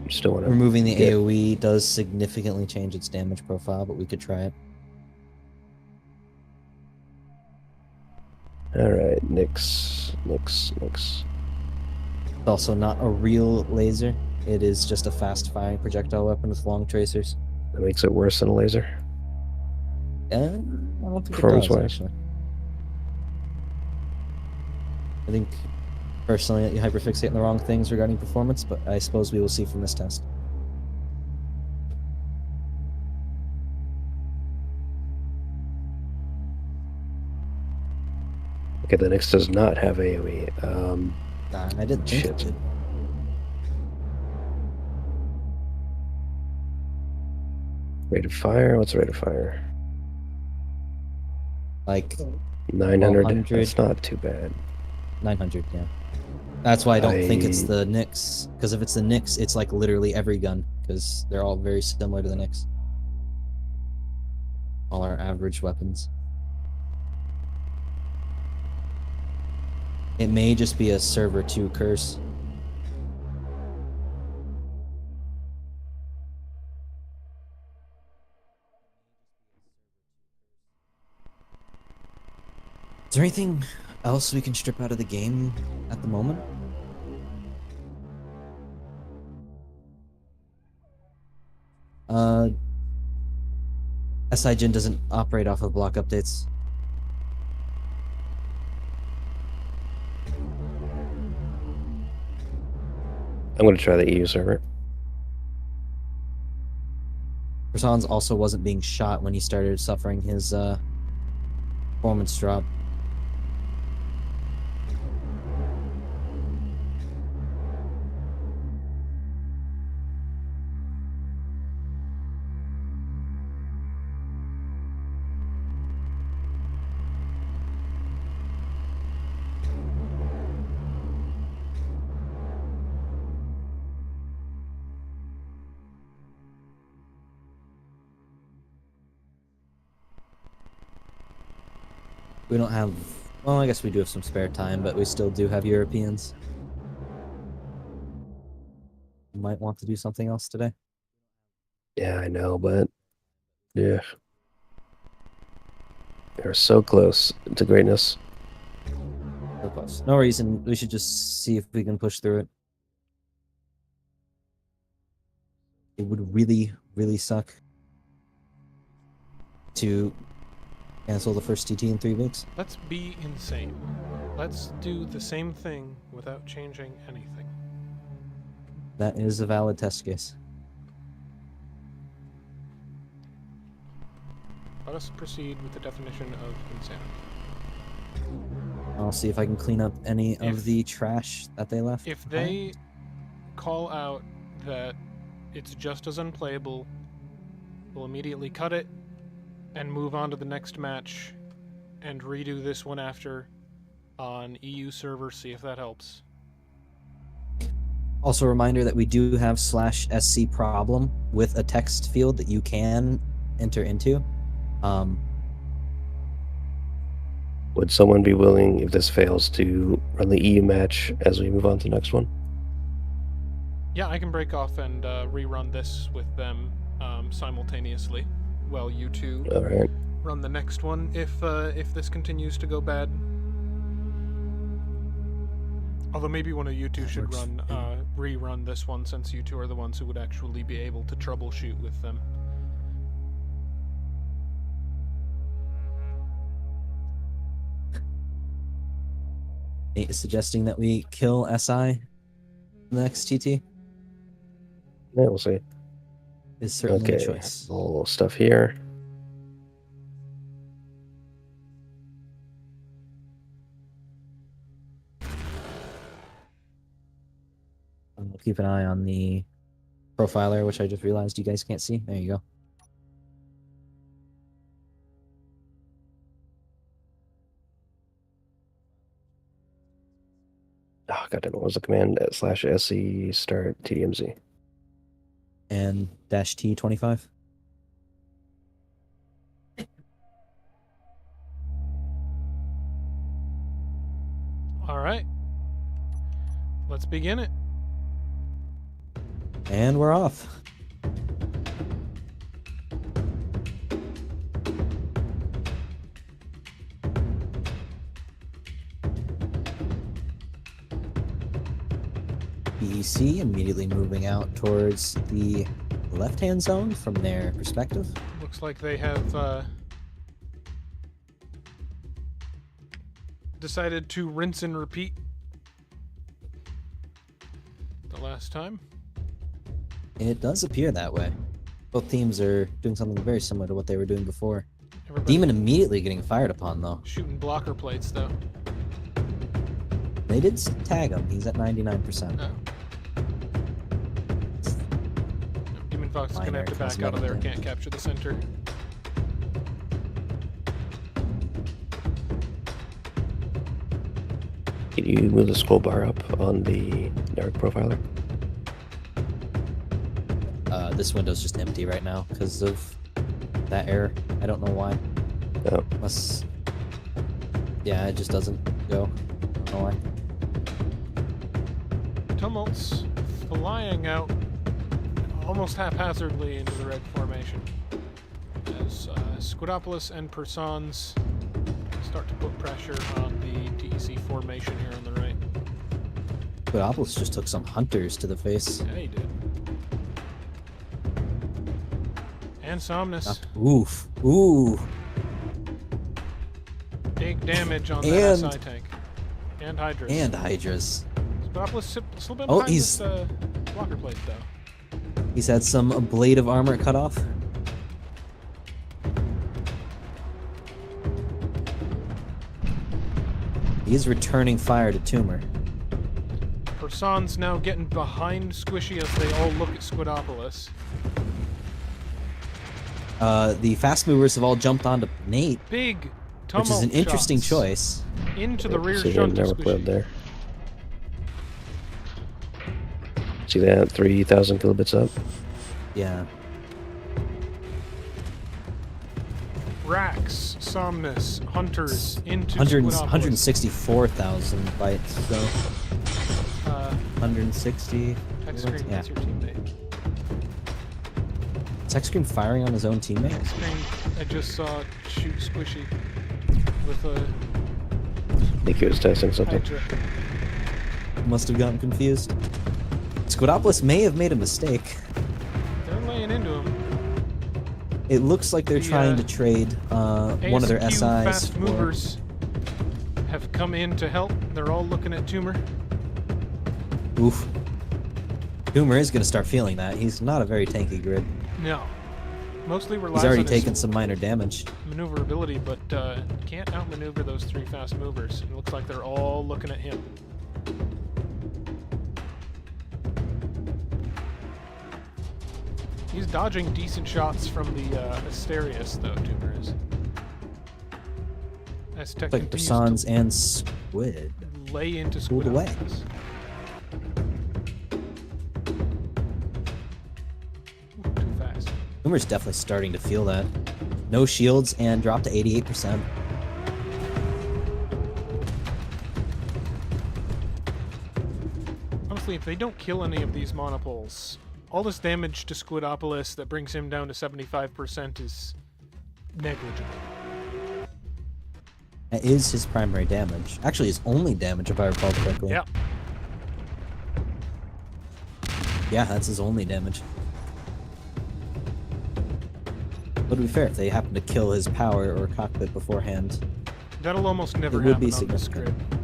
Just don't want to. Removing the AoE does significantly change its damage profile, but we could try it. Alright, Nyx. It's also not a real laser. It is just a fast-firing projectile weapon with long tracers. That makes it worse than a laser. I don't think it does, Performance-wise. actually. I think, personally, that you hyperfixate on the wrong things regarding performance, but I suppose we will see from this test. Okay, the Nyx does not have AoE. I didn't think it Shit. did. Rate of fire? What's the rate of fire? Like 900. 100. That's not too bad. 900, yeah. That's why I don't think it's the Nyx. Because if it's the Nyx, it's like literally every gun. Because they're all very similar to the Nyx. All our average weapons. It may just be a server 2 curse. Is there anything else we can strip out of the game at the moment? SIGen doesn't operate off of block updates. I'm going to try the EU server. Persons also wasn't being shot when he started suffering his performance drop. We don't have... Well, I guess we do have some spare time, but we still do have Europeans. We might want to do something else today. Yeah, I know, but yeah. They're so close to greatness. So close. No reason. We should just see if we can push through it. It would really, really suck to cancel the first TT in 3 weeks. Let's be insane. Let's do the same thing without changing anything. That is a valid test case. Let us proceed with the definition of insanity. I'll see if I can clean up any of If- the trash that they left. If they call out that it's just as unplayable, we'll immediately cut it and move on to the next match and redo this one after on EU server, see if that helps. Also, a reminder that we do have /SC problem with a text field that you can enter into. Would someone be willing, if this fails, to run the EU match as we move on to the next one? Yeah, I can break off and rerun this with them simultaneously, while you two All right. run the next one if this continues to go bad. Although maybe one of you two should rerun this one, since you two are the ones who would actually be able to troubleshoot with them. Nate is suggesting that we kill SI in the next TT. Yeah, we'll see. Is certainly Okay, a choice. all stuff here. I'll keep an eye on the profiler, which I just realized you guys can't see. There you go. Oh, goddamn, what was the command? /SC start TDMZ. And -T25. All right. Let's begin it. And we're off. BEC immediately moving out towards the left-hand zone from their perspective. Looks like they have decided to rinse and repeat the last time. It does appear that way. Both teams are doing something very similar to what they were doing before. Everybody Demon immediately getting fired upon, though. shooting blocker plates, though. They did tag him. He's at 99%. Oh. Demon Fox is going to have to back out of there. Can't capture the center. Can you move the scroll bar up on the network profiler? This window's just empty right now because of that error. I don't know why. Oh. Unless... Yeah, it just doesn't go. I don't know why. Tumults flying out almost haphazardly into the red formation as Squidopoulos and Persons start to put pressure on the TEC formation here on the right. Squidopoulos just took some hunters to the face. Yeah, he did. And Somnus. Oof. Ooh. Big damage on that And- SI tank. And Hydras. And Hydras. Squidopoulos slipping Oh, behind he's- this blocker plate, though. He's had some blade of armor cut off. He is returning fire to Tumor. Persons now getting behind Squishy as they all look at Squidopoulos. The fast movers have all jumped onto Nate, Big tumult which is an interesting shots choice. into the rear See the shunt of network load Squishy. there. See that? 3,000 kilobits up. Yeah. Racks, Somnus, Hunters into 100, Squidopoulos. 164,000 bytes, so 160. Tech Screen, Yeah. that's your teammate. Tech Screen firing on his own teammate? Tech Screen, I just saw it shoot Squishy with a I think he was testing something. Hydra. Must have gotten confused. Squidopoulos may have made a mistake. They're laying into him. It looks like they're The, trying to trade one of their ASQ SIs fast for... movers have come in to help. They're all looking at Tumor. Oof. Tumor is going to start feeling that. He's not a very tanky grid. No. Mostly relies He's already on his taken some minor damage. maneuverability, but can't outmaneuver those three fast movers. It looks like they're all looking at him. He's dodging decent shots from the Asterius, though, Tumor is. As Tech Like continues Persons to and Squid. lay into pulled away. Squidopoulos. Ooh, too fast. Tumor's definitely starting to feel that. No shields and dropped to 88%. honestly, if they don't kill any of these monopoles, all this damage to Squidopolis that brings him down to 75% is negligible. That is his primary damage. Actually, his only damage, if I recall correctly. Yeah. Yeah, that's his only damage. But to be fair, if they happen to kill his power or cockpit beforehand, That'll almost never it would be happen on this grid. significant.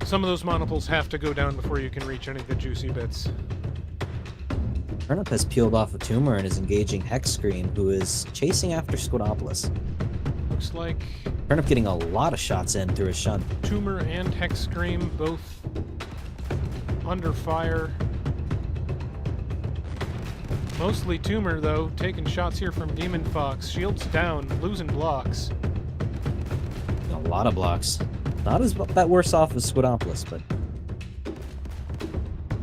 Some of those monopoles have to go down before you can reach any of the juicy bits. Turnip has peeled off a tumor and is engaging Hexscreen, who is chasing after Squidopolis. Looks like Turnip getting a lot of shots in through his shunt. Tumor and Hexscream both under fire. Mostly Tumor, though, taking shots here from Demon Fox. Shields down, losing blocks. A lot of blocks. Not as that worse off as Squidopolis, but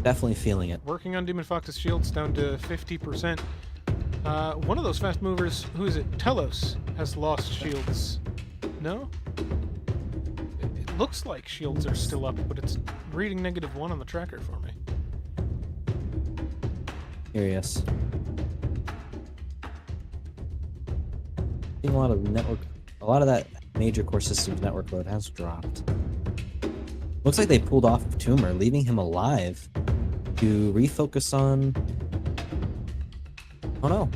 definitely feeling it. Working on Demon Fox's shields down to 50%. One of those fast movers, who is it? Telos has lost shields. No? It looks like shields are still up, but it's reading -1 on the tracker for me. Curious. Seeing a lot of that major core systems network load has dropped. Looks like they pulled off of Tumor, leaving him alive to refocus on. Oh no.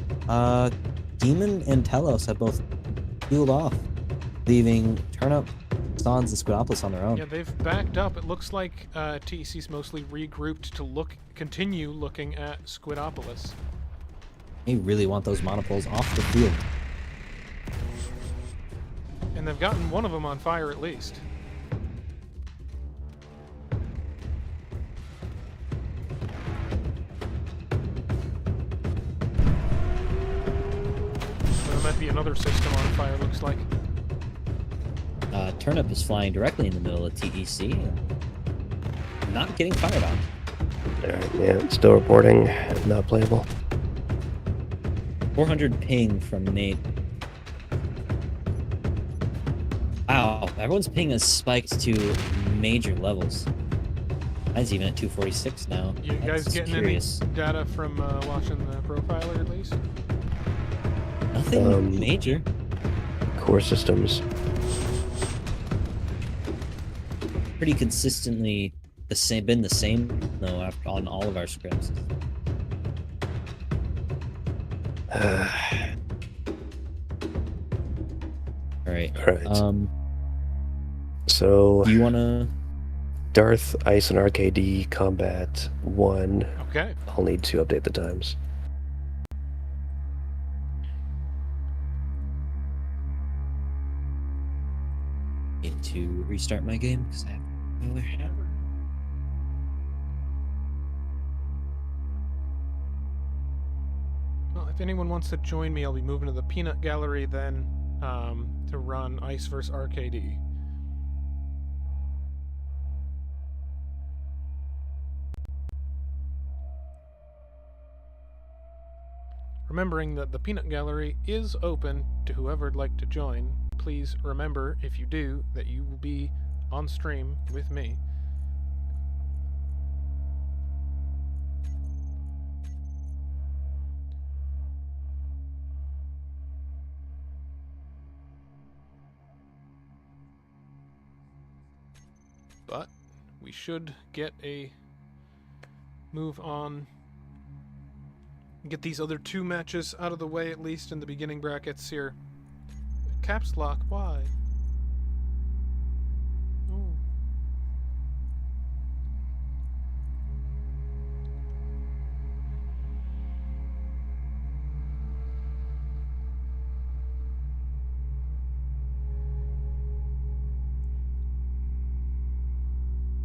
Demon and Telos have both peeled off, leaving Turnip, Sans, and Squidopolis on their own. Yeah, they've backed up. It looks like TEC's mostly regrouped to continue looking at Squidopolis. They really want those monopoles off the field. And they've gotten one of them on fire at least. So there might be another system on fire, looks like. Turnip is flying directly in the middle of TEC, not getting fired on. Alright, yeah, still reporting. Not playable. 400 ping from Nate. Wow, everyone's ping has spiked to major levels. Mine's even at 246 now. You guys That's getting curious. any data from watching the profiler at least? Nothing major. Core systems. Pretty consistently been the same though on all of our scripts. Alright. Alright. So Do you wanna Darth, Ice, and RKD Combat 1. Okay. I'll need to update the times. need to restart my game because I have another hammer. Well, if anyone wants to join me, I'll be moving to the Peanut Gallery then to run Ice vs. RKD. Remembering that the Peanut Gallery is open to whoever'd like to join. Please remember, if you do, that you will be on stream with me. But we should get a move on. Get these other two matches out of the way, at least in the beginning brackets here. Caps lock, why? Oh.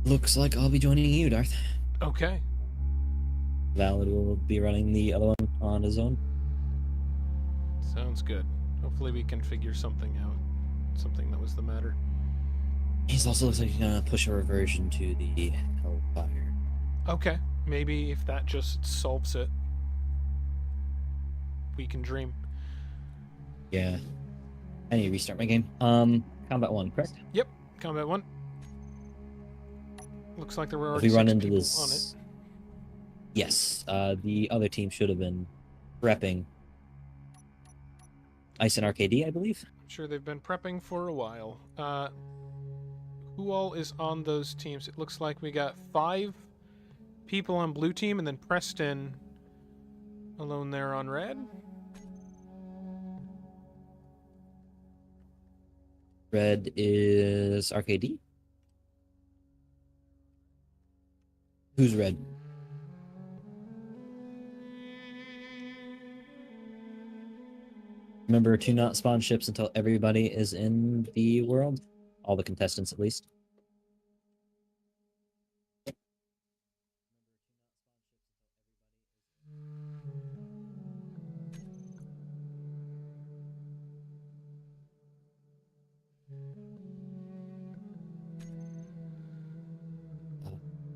Looks like I'll be joining you, Darth. Okay. Valid will be running the other one on his own. Sounds good. Hopefully we can figure something out. Something that was the matter. He's also looks like he's gonna push a reversion to the Hellfire. Okay. Maybe if that just solves it, we can dream. Yeah. I need to restart my game. Combat 1, correct? Yep. Combat 1. Looks like there were If already we run 6 into people this, yes, the other team should have been prepping Ice and RKD, I believe. on it. I'm sure they've been prepping for a while. Who all is on those teams? It looks like we got 5 people on blue team, and then Preston alone there on red. Red is RKD. Who's red? Remember to not spawn ships until everybody is in the world. All the contestants, at least.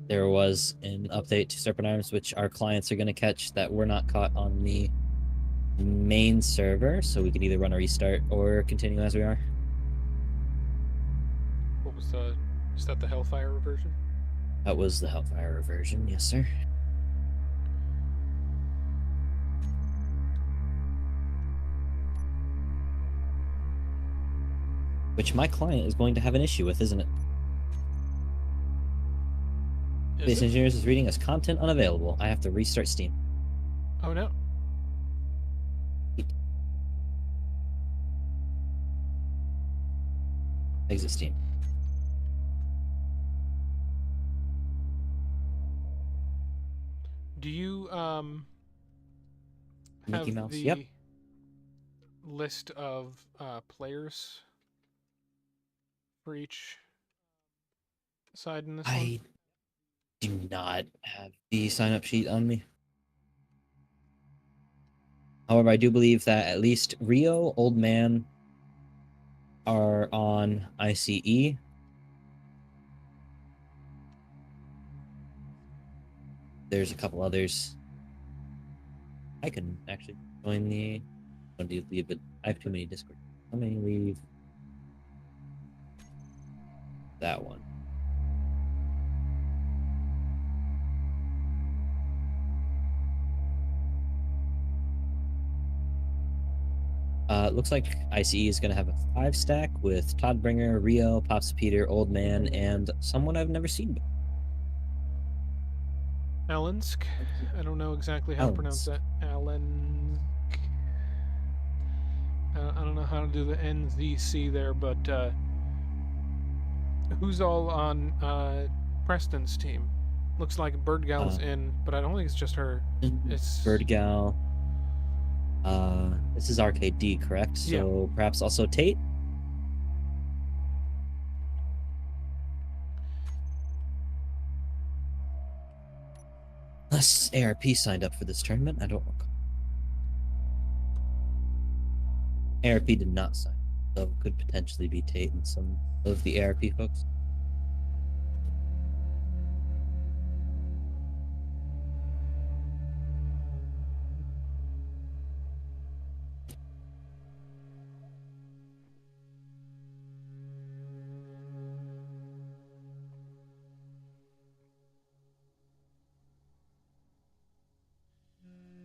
There was an update to Serpent Arms, which our clients are going to catch that we're not caught on the main server, so we can either run a restart or continue as we are. What was is that the Hellfire version? That was the Hellfire version, yes, sir. Which my client is going to have an issue with, isn't it? Space Engineers is reading as content unavailable. I have to restart Steam. Oh no. Exit Steam. Do you have Mickey Mouse, the yep. list of players for each side in this one? I do not have the sign-up sheet on me. However, I do believe that at least Rio, Old Man are on ICE. There's a couple others. I can actually join the... I don't need to leave, but I have too many Discord. Let me leave that one. It looks like ICE is going to have a 5-stack with Toddbringer, Rio, Pops Peter, Old Man, and someone I've never seen before. Alansk. I don't know exactly how to pronounce that. Alansk. I don't know how to do the NZC there, but who's all on Preston's team? Looks like Birdgal's in, but I don't think it's just her. It's Birdgal. This is RKD, correct? So perhaps also Tate? Unless ARP signed up for this tournament, I don't recall. ARP did not sign, so it could potentially be Tate and some of the ARP folks.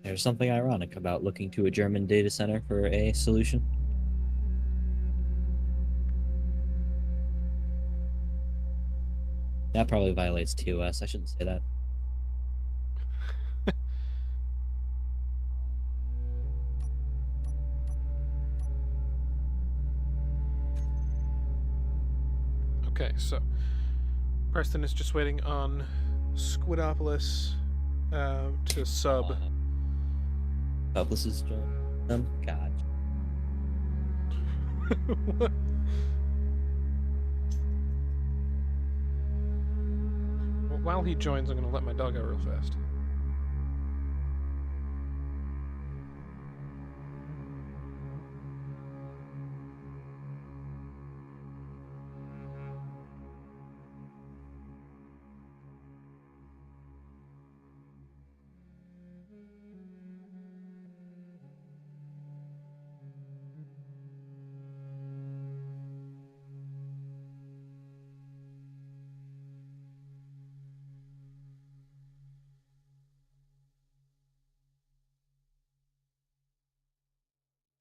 There's something ironic about looking to a German data center for a solution. That probably violates TOS. I shouldn't say that. Okay, so Preston is just waiting on Squidopolis to sub. Squidopolis is joining. God. What? Well, while he joins, I'm going to let my dog out real fast.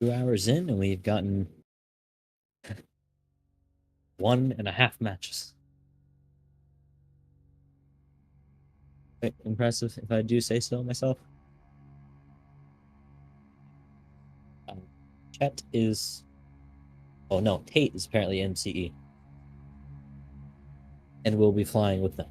2 hours in, and we've gotten 1.5 matches. Quite impressive, if I do say so myself. Chet is... Oh no, Tate is apparently MCE. And we'll be flying with them.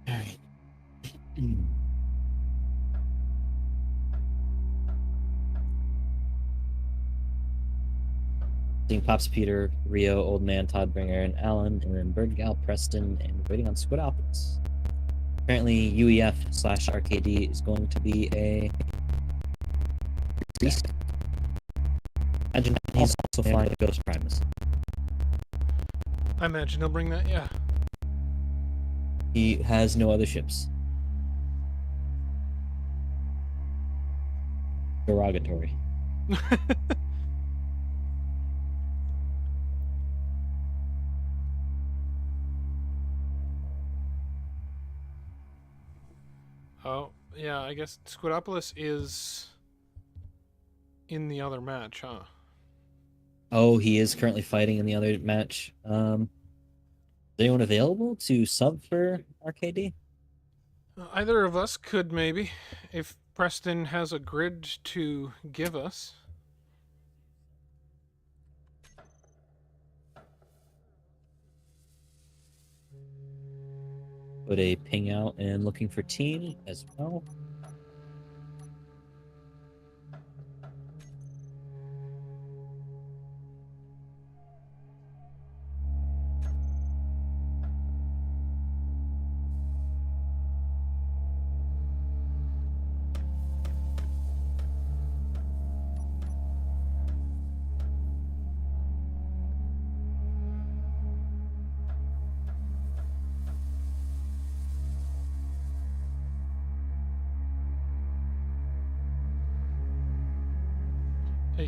Alright. Seeing Pops Peter, Rio, Old Man, Toddbringer, and Alan, and then Bird Gal, Preston, and waiting on Squidopolis. Apparently, UEF/RKD is going to be a beast. Imagine he's also flying a Ghost Primus. I imagine he'll bring that, yeah. He has no other ships. Derogatory. Oh, yeah, I guess Squidopolis is in the other match, huh? Oh, he is currently fighting in the other match. Is anyone available to sub for RKD? Either of us could, maybe, if Preston has a grid to give us. Put a ping out and looking for team as well.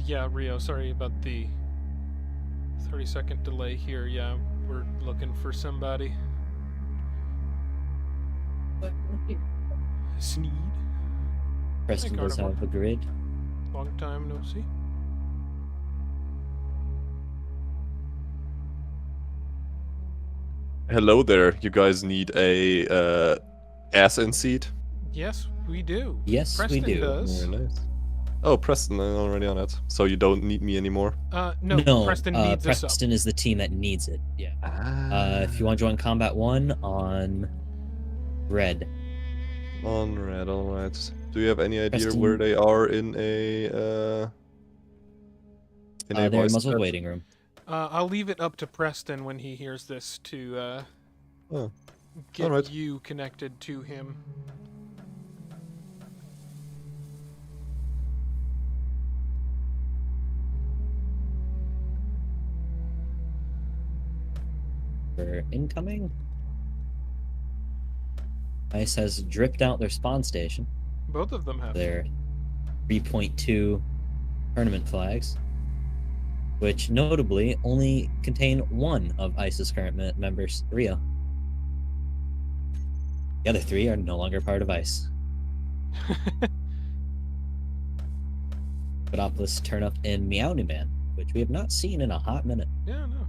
Yeah, Rio, sorry about the 30-second delay here. Yeah, we're looking for somebody. Sneed. Preston Hey, does Carnivore. have a grid. Long time no see. Hello there. You guys need a ass-in seat? Yes, we do. Yes, Preston we do. does. Very nice. Oh, Preston, I'm already on it. So you don't need me anymore? No, Preston needs us up. Preston is the team that needs it. Yeah. Ah. If you want to join Combat 1 on Red. On Red, alright. Do you have any idea Preston- where they are in a They're in voice Muzzle's chat? waiting room. I'll leave it up to Preston when he hears this to Oh. get Alright. you connected to him. For incoming. ICE has dripped out their spawn station. Both of them have. Their 3.2 tournament flags, which notably only contain one of ICE's current members, Rio. The other 3 are no longer part of ICE. Squidopolis turn up in Meowny Man, which we have not seen in a hot minute. Yeah, no.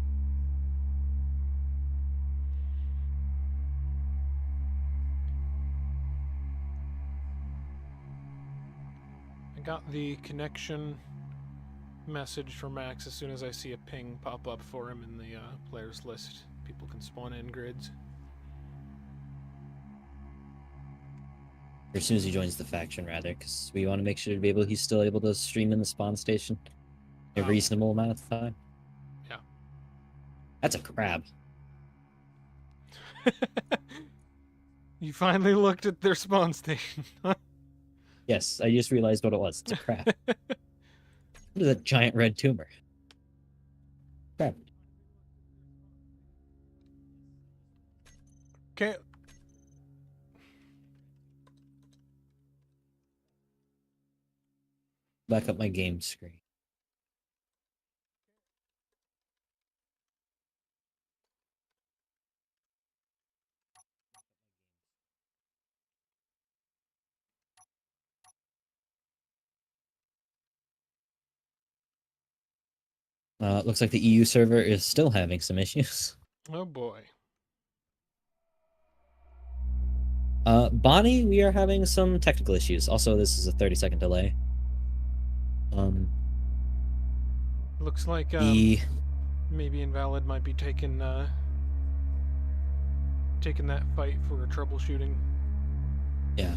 I got the connection message from Max as soon as I see a ping pop up for him in the players list. People can spawn in grids. Or as soon as he joins the faction, rather, because we want to make sure to be able he's still able to stream in the spawn station a reasonable amount of time. Yeah. That's a crab. You finally looked at their spawn station. Yes, I just realized what it was. It's a crab. What is that giant red tumor? Crab. Okay. Back up my game screen. Looks like the EU server is still having some issues. Oh boy. Bonnie, we are having some technical issues. Also, this is a 30-second delay. Looks like The maybe Invalid might be taking that fight for troubleshooting. yeah,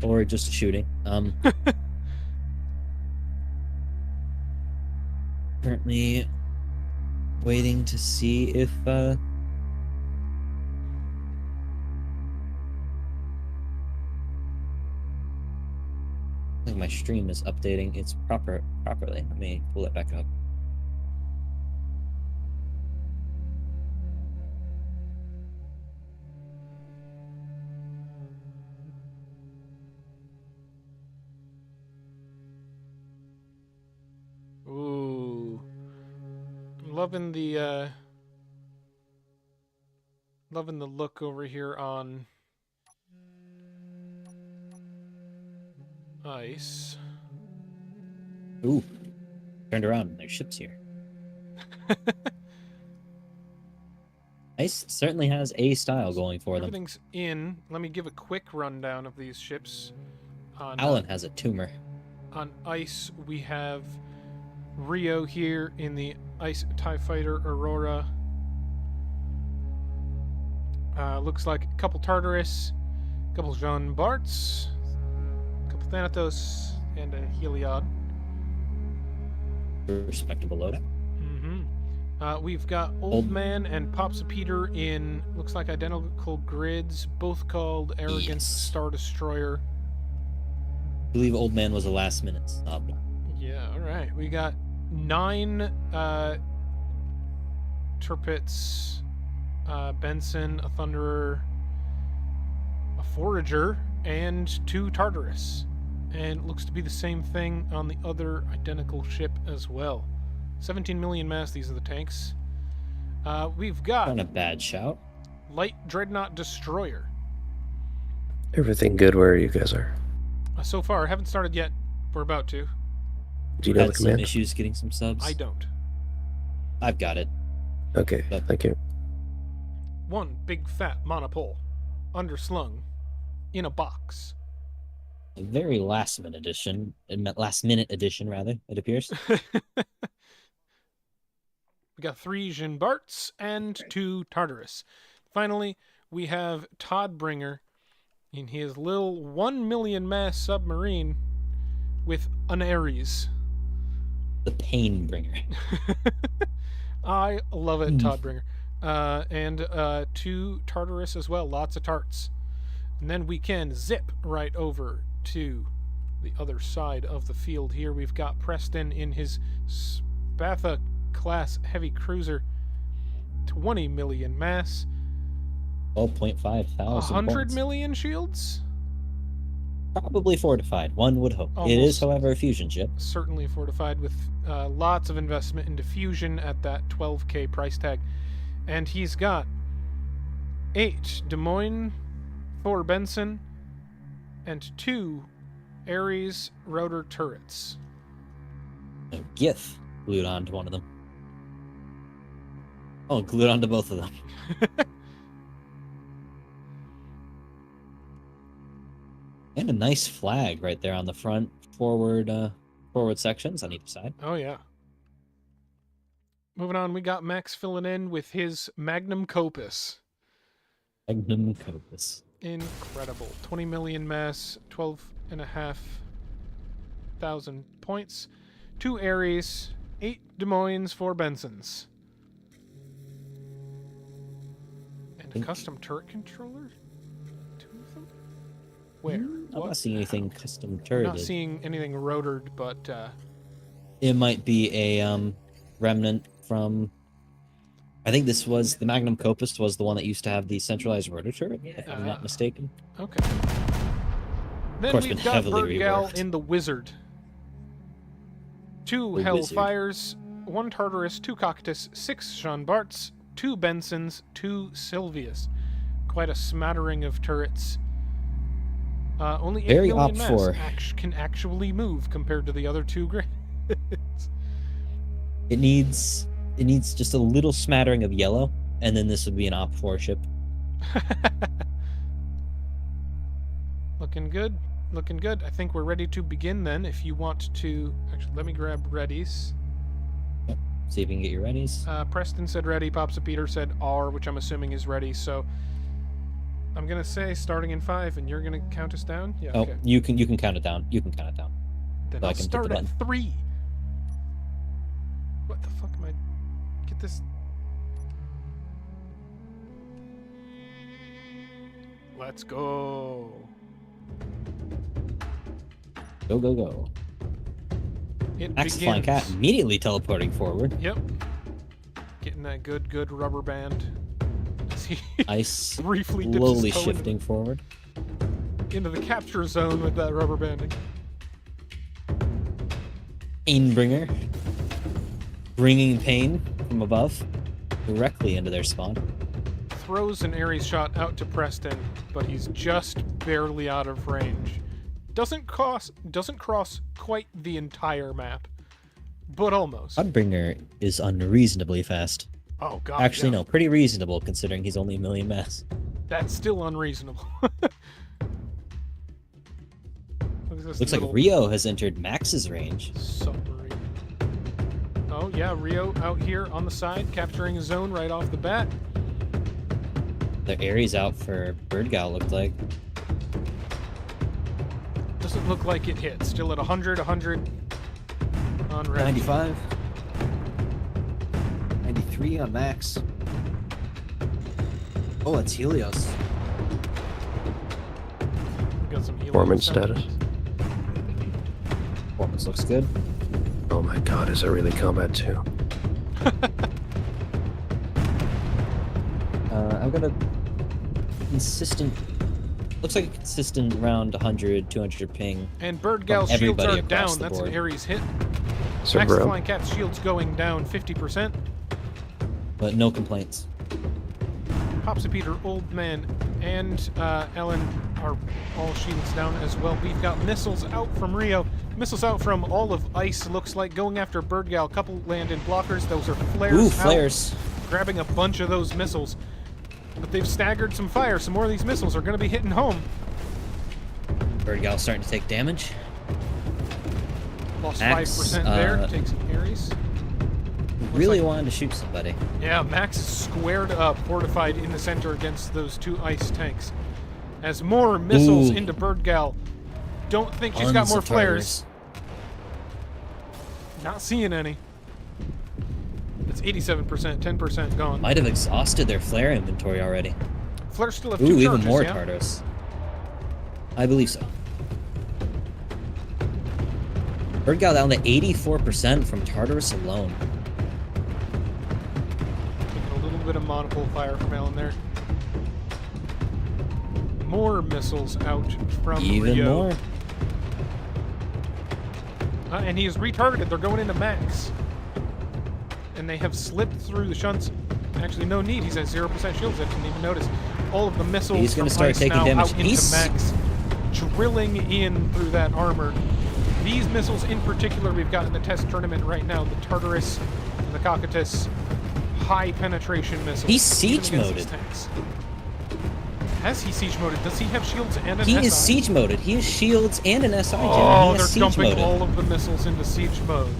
or just a shooting. Currently waiting to see if I think my stream is updating its properly. Let me pull it back up. Ooh. I'm loving the look over here on ice. Ooh, turned around. There's ships here. Ice certainly has a style going for them. Everything's in. Let me give a quick rundown of these ships. Alan has a tumor. On ice, we have Rio here in the Ice TIE Fighter Aurora. Looks like a couple Tartarus, a couple Jean Barts, a couple Thanatos, and a Heliod. Respectable loadout. We've got Old Man and Pops Peter in, looks like identical grids, both called Arrogance Star Destroyer. I believe Old Man was a last minute sub. Yeah, alright. We got 9 Turpits, Benson, a Thunderer, a Forager, and 2 Tartarus. And it looks to be the same thing on the other identical ship as well. 17 million mass, these are the tanks. We've got... Not a bad shout. Light Dreadnought Destroyer. Everything good where you guys are? So far, haven't started yet. We're about to. Do you know the Had some command? issues getting some subs. I don't. I've got it. Okay, thank you. 1 big fat monopole. Underslung. In a box. A very last minute edition, rather, it appears. We got 3 Jean Barts and 2 Tartarus. Finally, we have Toddbringer in his little 1 million mass submarine with an Ares. The Pain Bringer. I love it, Toddbringer. And 2 Tartarus as well, lots of tarts. And then we can zip right over to the other side of the field here. We've got Preston in his Spatha class heavy cruiser, 20 million mass, 12.5 thousand 100 points. million shields. Probably fortified, one would hope. Almost. It is, however, a fusion ship. Certainly fortified with lots of investment into fusion at that 12k price tag. And he's got 8 Des Moines, 4 Benson, and 2 Ares rotor turrets. A GIF glued onto one of them. Oh, glued onto both of them. And a nice flag right there on the front forward sections on each side. Oh, yeah. Moving on, we got Max filling in with his Magnum Copus. Magnum Copus. Incredible. 20 million mass, 12,500 points, 2 Ares, 8 Des Moines, 4 Bensons. And a custom turret controller? 2 of them? Where? I'm not seeing anything custom I'm turreted. not seeing anything rotored, but It might be a remnant from... I think this was... The Magnum Copus was the one that used to have the centralized rotor turret, if I'm not mistaken. okay. Then course, we've been got heavily Bergal reworked. in the Wizard. 2 The Hellfires, 1 Tartarus, 2 Cocytus, 6 Sean Barts, 2 Bensons, 2 Sylvius. Quite a smattering of turrets. Only 8 Very million Op mass 4. can actually move compared to the other 2 grids. It needs just a little smattering of yellow, and then this would be an Op 4 ship. Looking good. Looking good. I think we're ready to begin then. If you want to... Actually, let me grab readies. See if we can get your readies. Preston said ready. Popsa Peter said R, which I'm assuming is ready. So I'm going to say starting in 5, and you're going to count us down? Yeah, Oh, okay. you can count it down. You can count it down. Then so I I'll can hit start the at button. 3. What the fuck am I... Get this... Let's go. Go, go, go. It Max the Flying Cat begins. immediately teleporting forward. Yep. Getting that good rubber band. As he Ice briefly dips his slowly toe shifting forward. into the capture zone with that rubber banding. Painbringer. Bringing pain from above directly into their spawn. Throws an Ares shot out to Preston, but he's just barely out of range. Doesn't cross quite the entire map, but almost. Painbringer is unreasonably fast. Oh god. Actually, yeah. no, pretty reasonable considering he's only 1 million mass. That's still unreasonable. Looks like Rio has entered Max's range. Submarine. Oh yeah, Rio out here on the side, capturing a zone right off the bat. The Ares out for Birdgal looked like. Doesn't look like it hit. Still at 100 on red. 95. 93 on Max. Oh, Oh, it's Helios. Got some Helios Performance sound. status. Performance looks good. Oh my god, is it really Combat 2? I've got a consistent... Looks like a consistent around 100, 200 ping. And Birdgal's From shields everybody are across down. the That's board. an Ares hit. Max Cerberus. the Flying Cat's shields going down 50%. But no complaints. Popsa Peter, Old Man, and Ellen are all shields down as well. We've got missiles out from Rio. Missiles out from all of Ice, looks like, going after Birdgal. Couple land in blockers. Those are flares Ooh, out. flares. Grabbing a bunch of those missiles. But they've staggered some fire. Some more of these missiles are going to be hitting home. Birdgal starting to take damage. Lost Max, 5% there. Takes an Ares. Really wanted to shoot somebody. Yeah, Max is squared up, fortified in the center against those 2 ice tanks. As more missiles Ooh. into Birdgal. Don't think she's got Tons more of flares. Tartarus. Not seeing any. It's 87%, 10% gone. Might have exhausted their flare inventory already. Flares still have 2 Ooh, charges, even more yeah? Tartarus. I believe so. Birdgal down to 84% from Tartarus alone. Taking a little bit of monopole fire from Ellen there. More missiles out from Even Rio. more. And he is retargeted. They're going into Max. And they have slipped through the shunts. Actually, no need. He's at 0% shields. I didn't even notice. All of the missiles He's gonna from start Ice taking now damage. out into He's- Max, drilling in through that armor. These missiles in particular we've got in the test tournament right now. The Tartarus and the Cocytus. High penetration missiles. He's even siege against these moded. tanks. Has he siege moded? Does he have shields and an He SI? is siege moded. He has shields and an SI. Oh, He they're has siege dumping moded. all of the missiles into siege mode.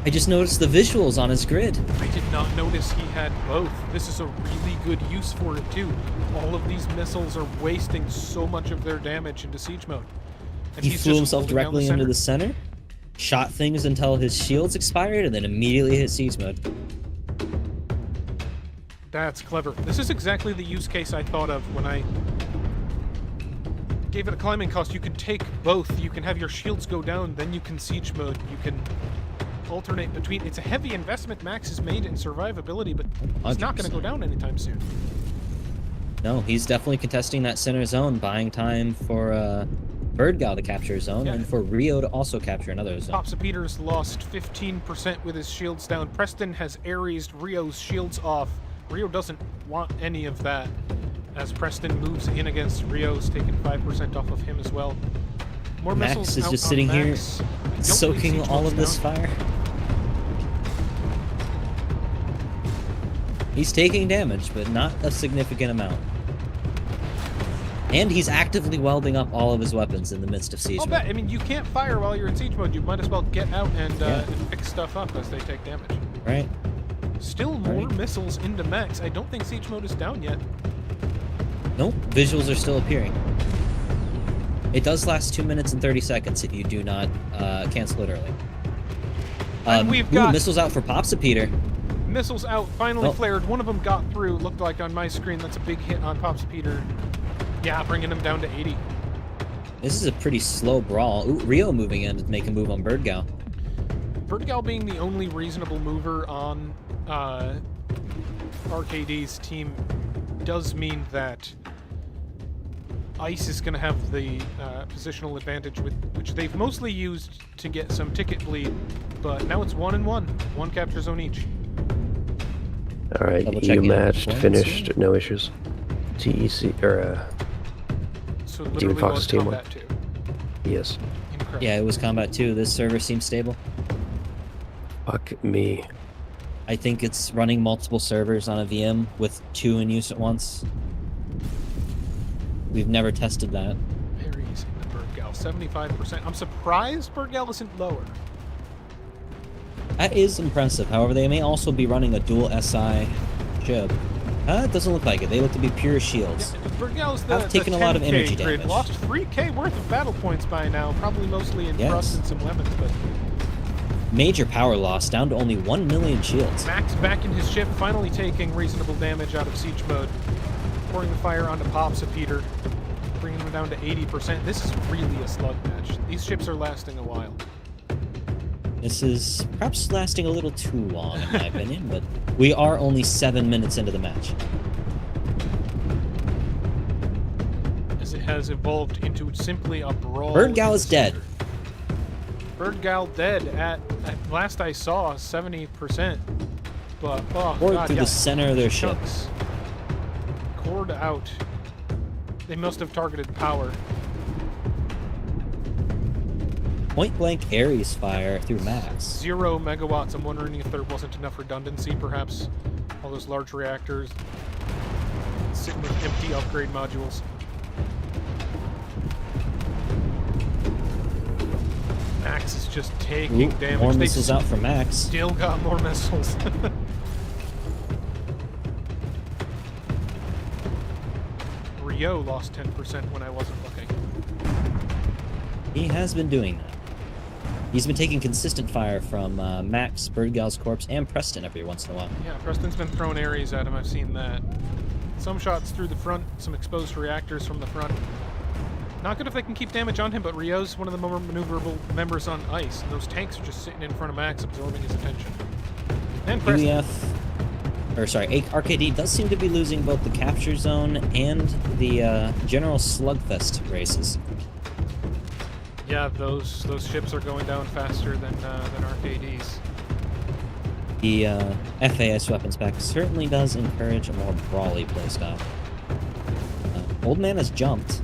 I just noticed the visuals on his grid. I did not notice he had both. This is a really good use for it too. All of these missiles are wasting so much of their damage into siege mode. And He he's flew just himself holding down directly into the center, shot things until his shields expired, and then immediately hit siege mode. That's clever. This is exactly the use case I thought of when I gave it a climbing cost. You can take both. You can have your shields go down, then you can siege mode. You can alternate between. It's a heavy investment Max has made in survivability, but it's not going to go 100%. down anytime soon. No, he's definitely contesting that center zone, buying time for Birdgal to capture a zone, Yeah. and for Rio to also capture another zone. Popsa Peters lost 15% with his shields down. Preston has Aries Rio's shields off. Rio doesn't want any of that, as Preston moves in against Rio's, taking 5% off of him as well. More Max missiles is out just on sitting here Max. I don't believe soaking Siege all Mode's of this down. fire. He's taking damage, but not a significant amount. And he's actively welding up all of his weapons in the midst of siege I'll mode. bet. I mean, you can't fire while you're in siege mode. You might as well get out and Yeah. pick stuff up as they take damage. Right? Still more Right. missiles into Max. I don't think siege mode is down yet. Nope, visuals are still appearing. It does last 2 minutes and 30 seconds if you do not cancel it early. And we've got- missiles out for Popsa Peter. Missiles out, finally Oh. flared. One of them got through. Looked like on my screen. That's a big hit on Popsa Peter. Yeah, bringing him down to 80. This is a pretty slow brawl. Ooh, Rio moving in to make a move on Birdgal. Birdgal being the only reasonable mover on RKD's team does mean that Ice is going to have the positional advantage, which they've mostly used to get some ticket bleed, but now it's 1-1. One capture zone each. All right, Double you checking matched, points. finished, no issues. TEC or So literally Fox was team combat 2. yes. Incredible. Yeah, it was combat 2. This server seems stable. Fuck me. I think it's running multiple servers on a VM with 2 in use at once. We've never tested that. Very easy to Birdgal. 75%. I'm surprised Birdgal isn't lower. That is impressive. However, they may also be running a dual SI ship. It doesn't look like it. They look to be pure shields. Yeah, Birdgal's the I've taken the a lot of 10K energy grid. damage. Lost 3k worth of battle points by now, probably mostly in Yes. thrust and some weapons, but Major power loss, down to only 1 million shields. Max back in his ship, finally taking reasonable damage out of siege mode. Pouring the fire onto Popsa Peter, bringing him down to 80%. This is really a slug match. These ships are lasting a while. This is perhaps lasting a little too long, in my opinion, but we are only 7 minutes into the match. As it has evolved into simply a brawl. Birdgal in is the dead. center. Birdgal dead at last I saw 70%. But oh Or god, through yeah. the center of their ship. Chunks. Cord out. They must have targeted power. Point blank Ares fire through Max. 0 megawatts. I'm wondering if there wasn't enough redundancy, perhaps. All those large reactors sitting with empty upgrade modules. Max is just taking Ooh, damage. more They missiles out for Max. still got more missiles. Rio lost 10% when I wasn't looking. He has been doing that. He's been taking consistent fire from Max, Birdgal's corpse, and Preston every once in a while. Yeah, Preston's been throwing Ares at him. I've seen that. Some shots through the front, some exposed reactors from the front. Not good if they can keep damage on him, but Rio's one of the more maneuverable members on ice, and those tanks are just sitting in front of Max, absorbing his attention. And Preston. RKD does seem to be losing both the capture zone and the general slugfest races. Yeah, those ships are going down faster than RKD's. The FAS weapon spec certainly does encourage a more brawly playstyle. Old Man has jumped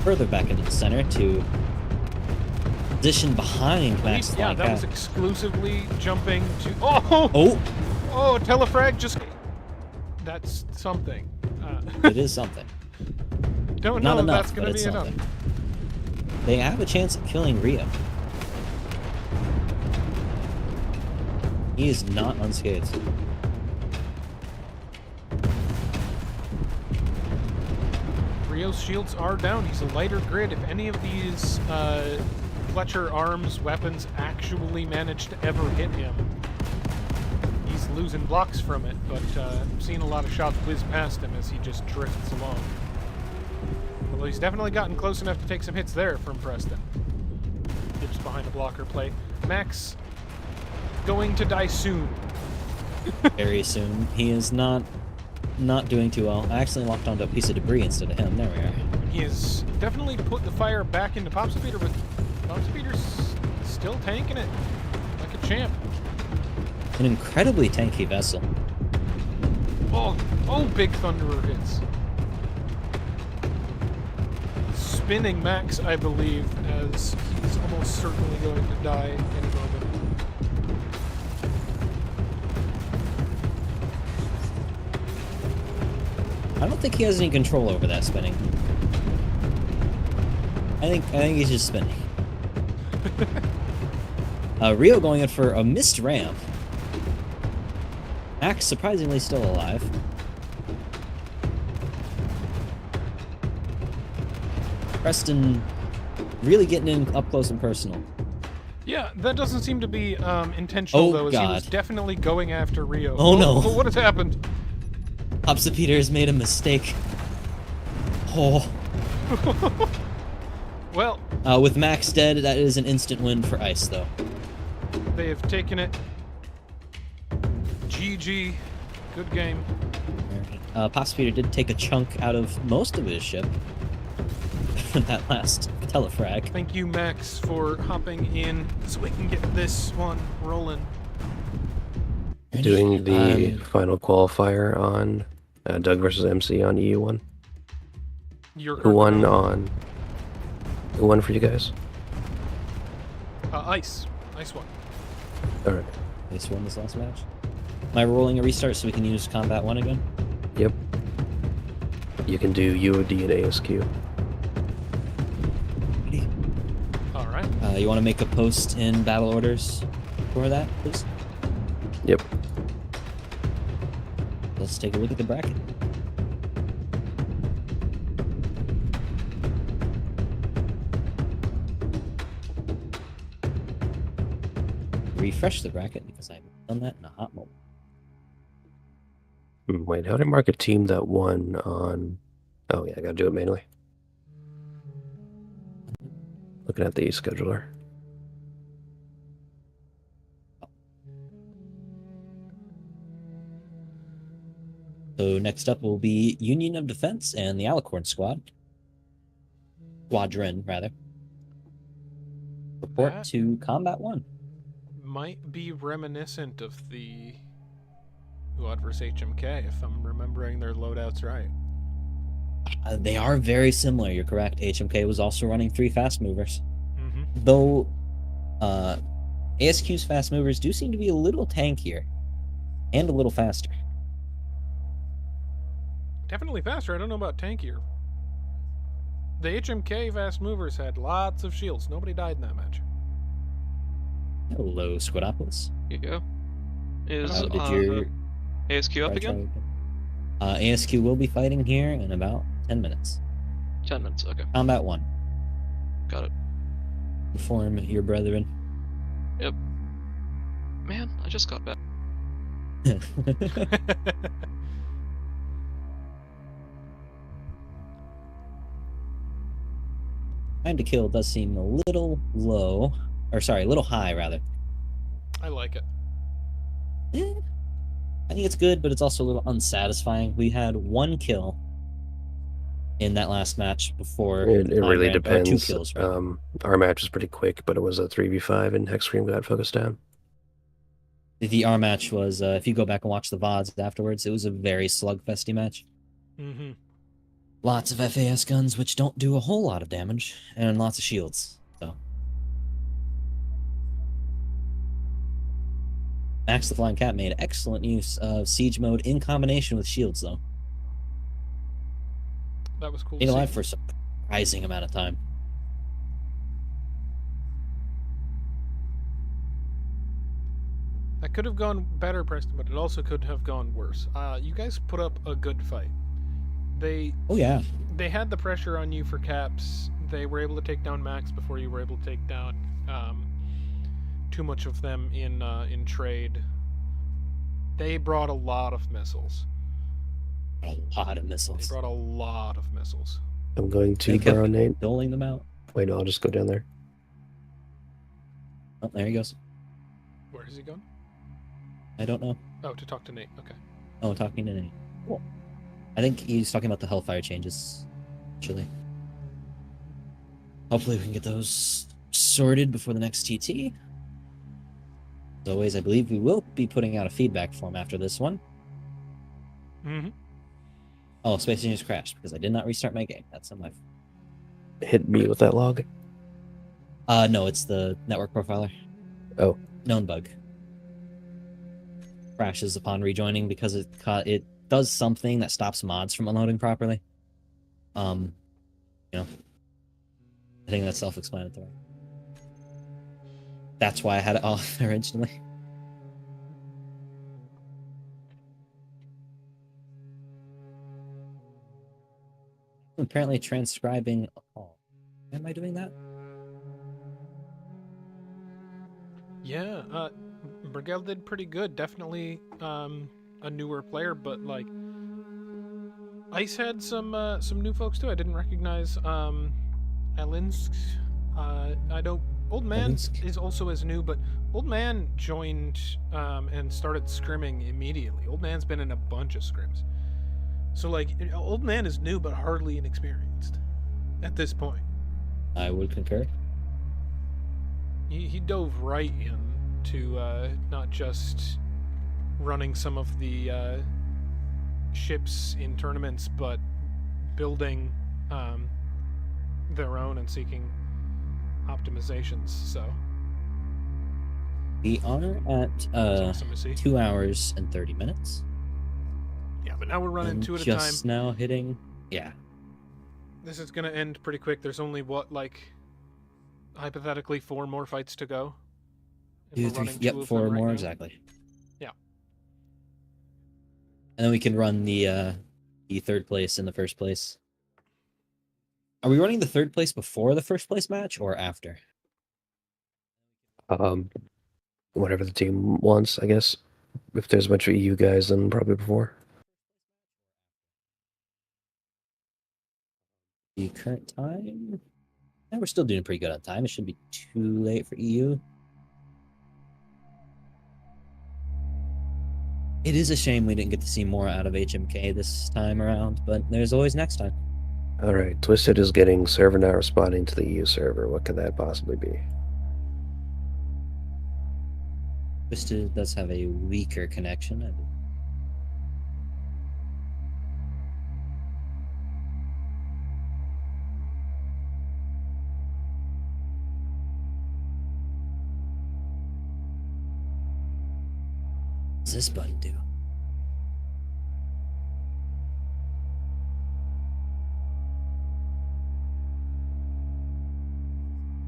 further back into the center to position behind Max the Yeah, Flying that was Cat. exclusively jumping to... Oh! Oh, Telefrag just... That's something. it is something. Don't Not know if enough, that's going but to it's be enough. something. They have a chance of killing Rio. He is not unscathed. Rio's shields are down. He's a lighter grid. If any of these Fletcher arms weapons actually manage to ever hit him, he's losing blocks from it, but I'm seeing a lot of shots whiz past him as he just drifts along. Although he's definitely gotten close enough to take some hits there from Preston. Dips behind a blocker play. Max going to die soon. Very soon. He is not doing too well. I accidentally locked onto a piece of debris instead of him. There we are. He's definitely put the fire back into Pop Speeder, but Pop Speeder's still tanking it like a champ. An incredibly tanky vessel. Oh, big Thunderer hits. Spinning Max, I believe, as he's almost certainly going to die any moment. I don't think he has any control over that spinning. I think he's just spinning. Rio going in for a missed ramp. Max surprisingly still alive. Preston really getting in up close and personal. Yeah, that doesn't seem to be intentional, though, as he was God. definitely going after Rio. Oh, no. What has happened? Peter has made a mistake. Oh. Well, With Max dead, that is an instant win for Ice, though. they have taken it. GG. Good game. Peter did take a chunk out of most of his ship. That last telefrag. Thank you, Max, for hopping in so we can get this one rolling. Doing the final qualifier on Doug versus MC on EU1. Who won for you guys? Ice. Ice one. Alright. Ice won this last match. Am I rolling a restart so we can use Combat 1 again? Yep. You can do UOD and ASQ. Alright. You want to make a post in battle orders for that, please? Yep. Let's take a look at the bracket. Refresh the bracket because I haven't done that in a hot moment. Wait, how did I mark a team that won on... Oh yeah, I gotta do it manually. Looking at the scheduler. So next up will be Union of Defense and the Alicorn Squadron, rather. Report That to Combat 1. might be reminiscent of the UOD vs HMK, if I'm remembering their loadouts right. They are very similar, you're correct. HMK was also running 3 fast movers. Mm-hmm. Though ASQ's fast movers do seem to be a little tankier and a little faster. Definitely faster. I don't know about tankier. The HMK fast movers had lots of shields. Nobody died in that match. Hello, Squadopolis. Yeah. Is Did your ASQ up again? ASQ will be fighting here in about 10 minutes. 10 minutes, okay. Combat 1. Got it. Inform your brethren. Yep. Man, I just got back. Time to kill does seem a little low. Or sorry, a little high, rather. I like it. I think it's good, but it's also a little unsatisfying. We had 1 kill in that last match before. It really or 2 depends. kills, rather. Our match was pretty quick, but it was a 3v5 and Hexcream got focused down. The R match was, if you go back and watch the VODs afterwards, it was a very slugfesty match. Mm-hmm. Lots of FAS guns, which don't do a whole lot of damage, and lots of shields. So, Max the Flying Cat made excellent use of siege mode in combination with shields, though. That was cool. Stayed alive for a surprising amount of time. That could have gone better, Preston, but it also could have gone worse. You guys put up a good fight. Oh yeah. They had the pressure on you for caps. They were able to take down Max before you were able to take down too much of them in trade. They brought a lot of missiles. A lot of missiles. They brought a lot of missiles. I'm going to They kept borrow Nate. doling them out. Wait, no, I'll just go down there. Oh, there he goes. Where is he going? I don't know. Oh, to talk to Nate. Okay. Oh, talking to Nate. Cool. I think he's talking about the Hellfire changes, actually. Hopefully we can get those sorted before the next TT. As always, I believe we will be putting out a feedback form after this one. Mm-hmm. Oh, Space Engineers crashed because I did not restart my game. That's on my... Hit me with that log. No, it's the network profiler. Oh. Known bug. Crashes upon rejoining because it does something that stops mods from unloading properly. You know, I think that's self-explanatory. That's why I had it off originally. Apparently transcribing a call. Am I doing that? Yeah, Brigel did pretty good. Definitely a newer player, but like Ice had some new folks too. I didn't recognize Alinsk. I know Old Man Alinsk. is also as new, but Old Man joined and started scrimming immediately. Old Man's been in a bunch of scrims. So like Old Man is new but hardly inexperienced at this point. I would concur. He dove right in to not just running some of the ships in tournaments, but building their own and seeking optimizations. So We are at awesome to see. 2 hours and 30 minutes. Yeah, but now we're running And two at a time. just now hitting... Yeah. This is gonna end pretty quick. There's only hypothetically 4 more fights to go. Two, three, yep, 4 more, exactly. Yeah. And then we can run the third place and the first place. Are we running the third place before the first place match or after? Whatever the team wants, I guess. If there's a bunch of EU guys, then probably before. The current time? Yeah, we're still doing pretty good on time. It shouldn't be too late for EU. It is a shame we didn't get to see more out of HMK this time around, but there's always next time. Alright, Twisted is getting server not responding to the EU server. What could that possibly be? Twisted does have a weaker connection, I believe. What does this button do?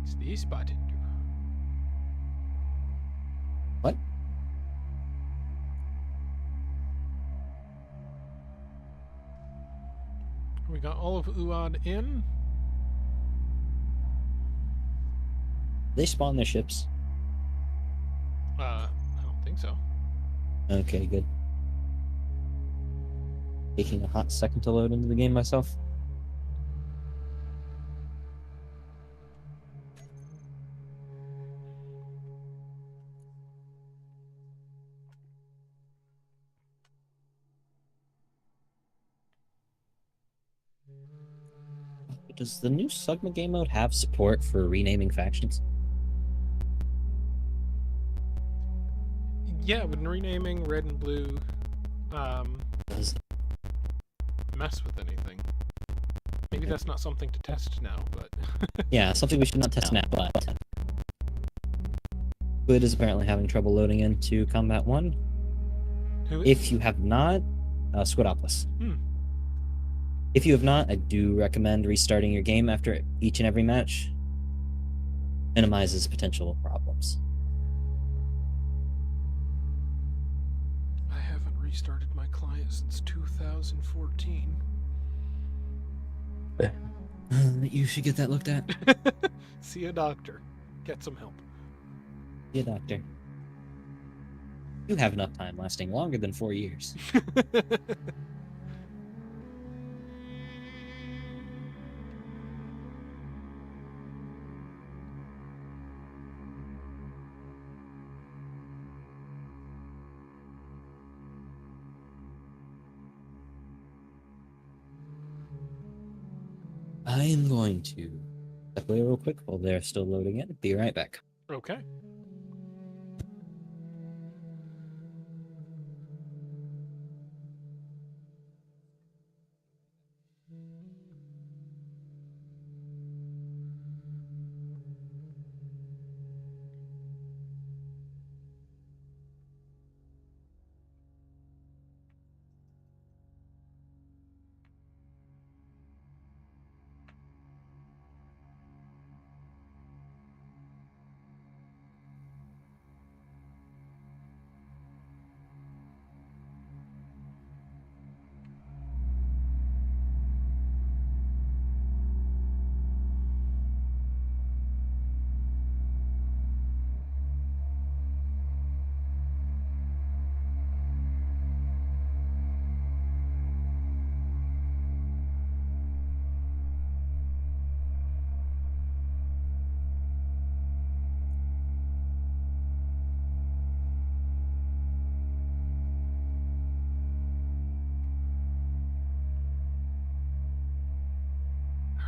What's this button do? What? We got all of UAD in. They spawn their ships. I don't think so. Okay, good. Taking a hot second to load into the game myself. Does the new Sugma game mode have support for renaming factions? Yeah, when renaming red and blue, Does mess with anything. Maybe that's not something to test now, but yeah, something we should not test now, but Squid is apparently having trouble loading into Combat 1. who is? If you have not, Squidopolis. If you have not, I do recommend restarting your game after each and every match. Minimizes potential problems. I haven't restarted my client since 2014. You should get that looked at. See a doctor. Get some help. See a doctor. You have enough time lasting longer than 4 years. I am going to Step away real quick while they're still loading it. Be right back. Okay.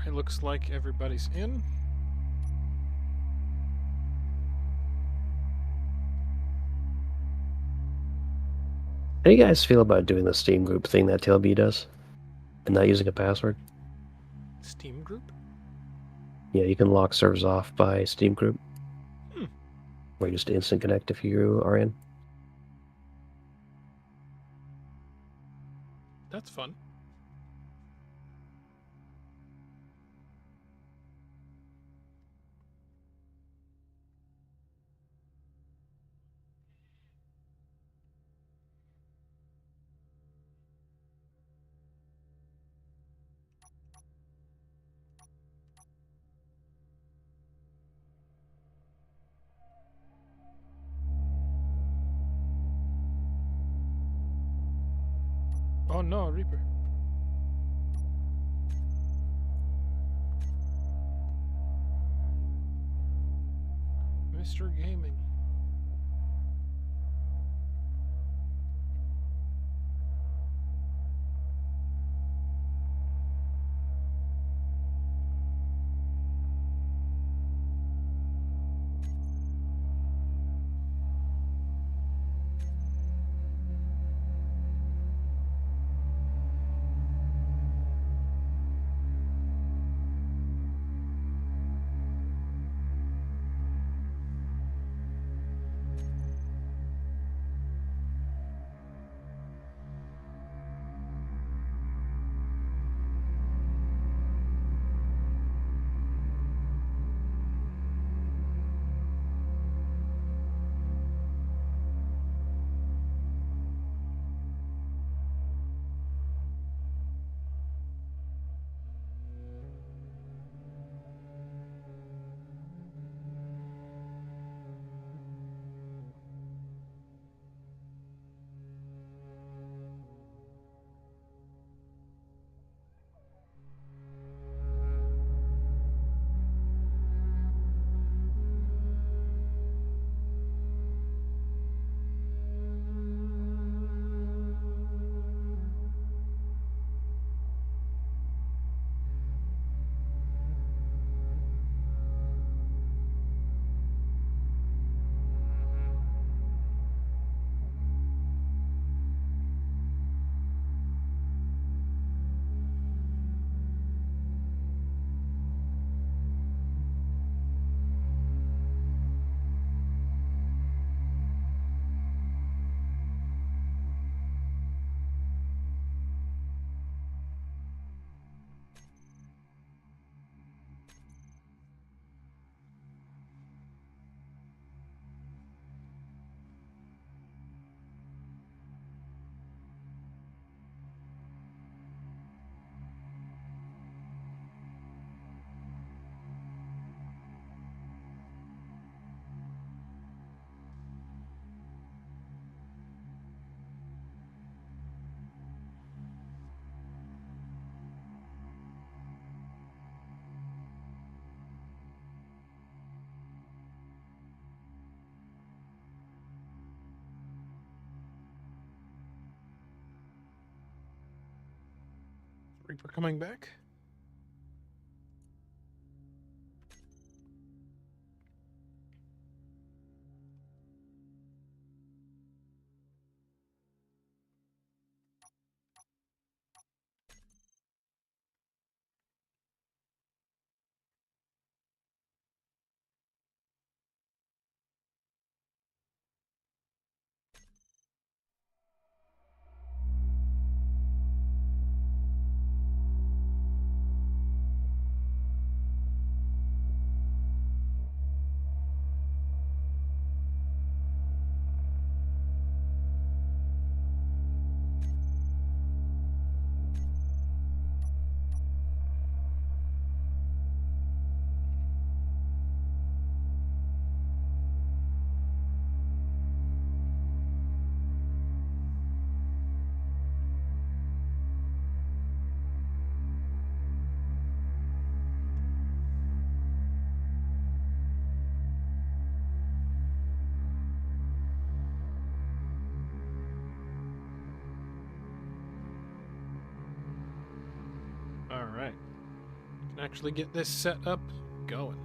It looks like everybody's in. How do you guys feel about doing the Steam group thing that TLB does? And not using a password? Steam group? Yeah, you can lock servers off by Steam group. Hmm. Or just instant connect if you are in. That's fun. Oh no, Reaper. Mr. Gaming. Reaper coming back. and actually get this set up going.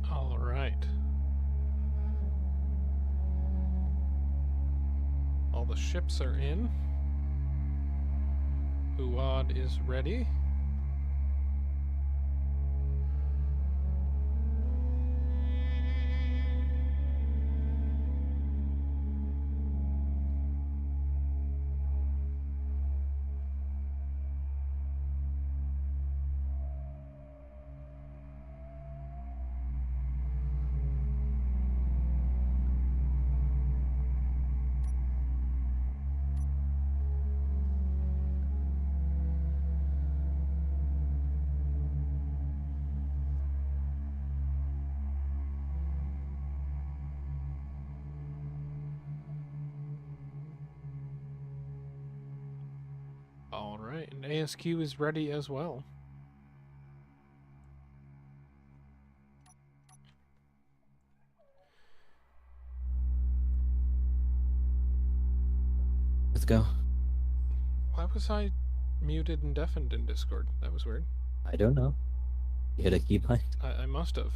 All right. All the ships are in. Uad is ready. All right, and ASQ is ready as well. Let's go. Why was I muted and deafened in Discord? That was weird. I don't know. You hit a key bind? I must have.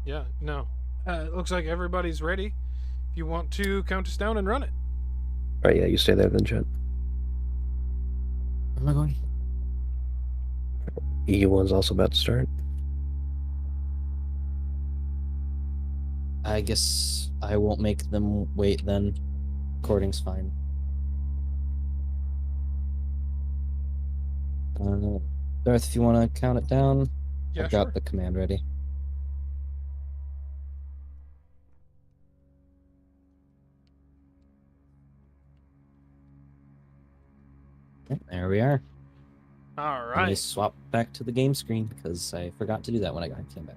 Yeah, no. It looks like everybody's ready. If you want to count us down and run it. All right, yeah, you stay there then, Jen. Where am I going? EU1's also about to start. I guess I won't make them wait then. Recording's fine. Darth, if you want to count it down, Yeah, I've got sure. the command ready. Okay, there we are. All Let me right. swap back to the game screen because I forgot to do that when I came back.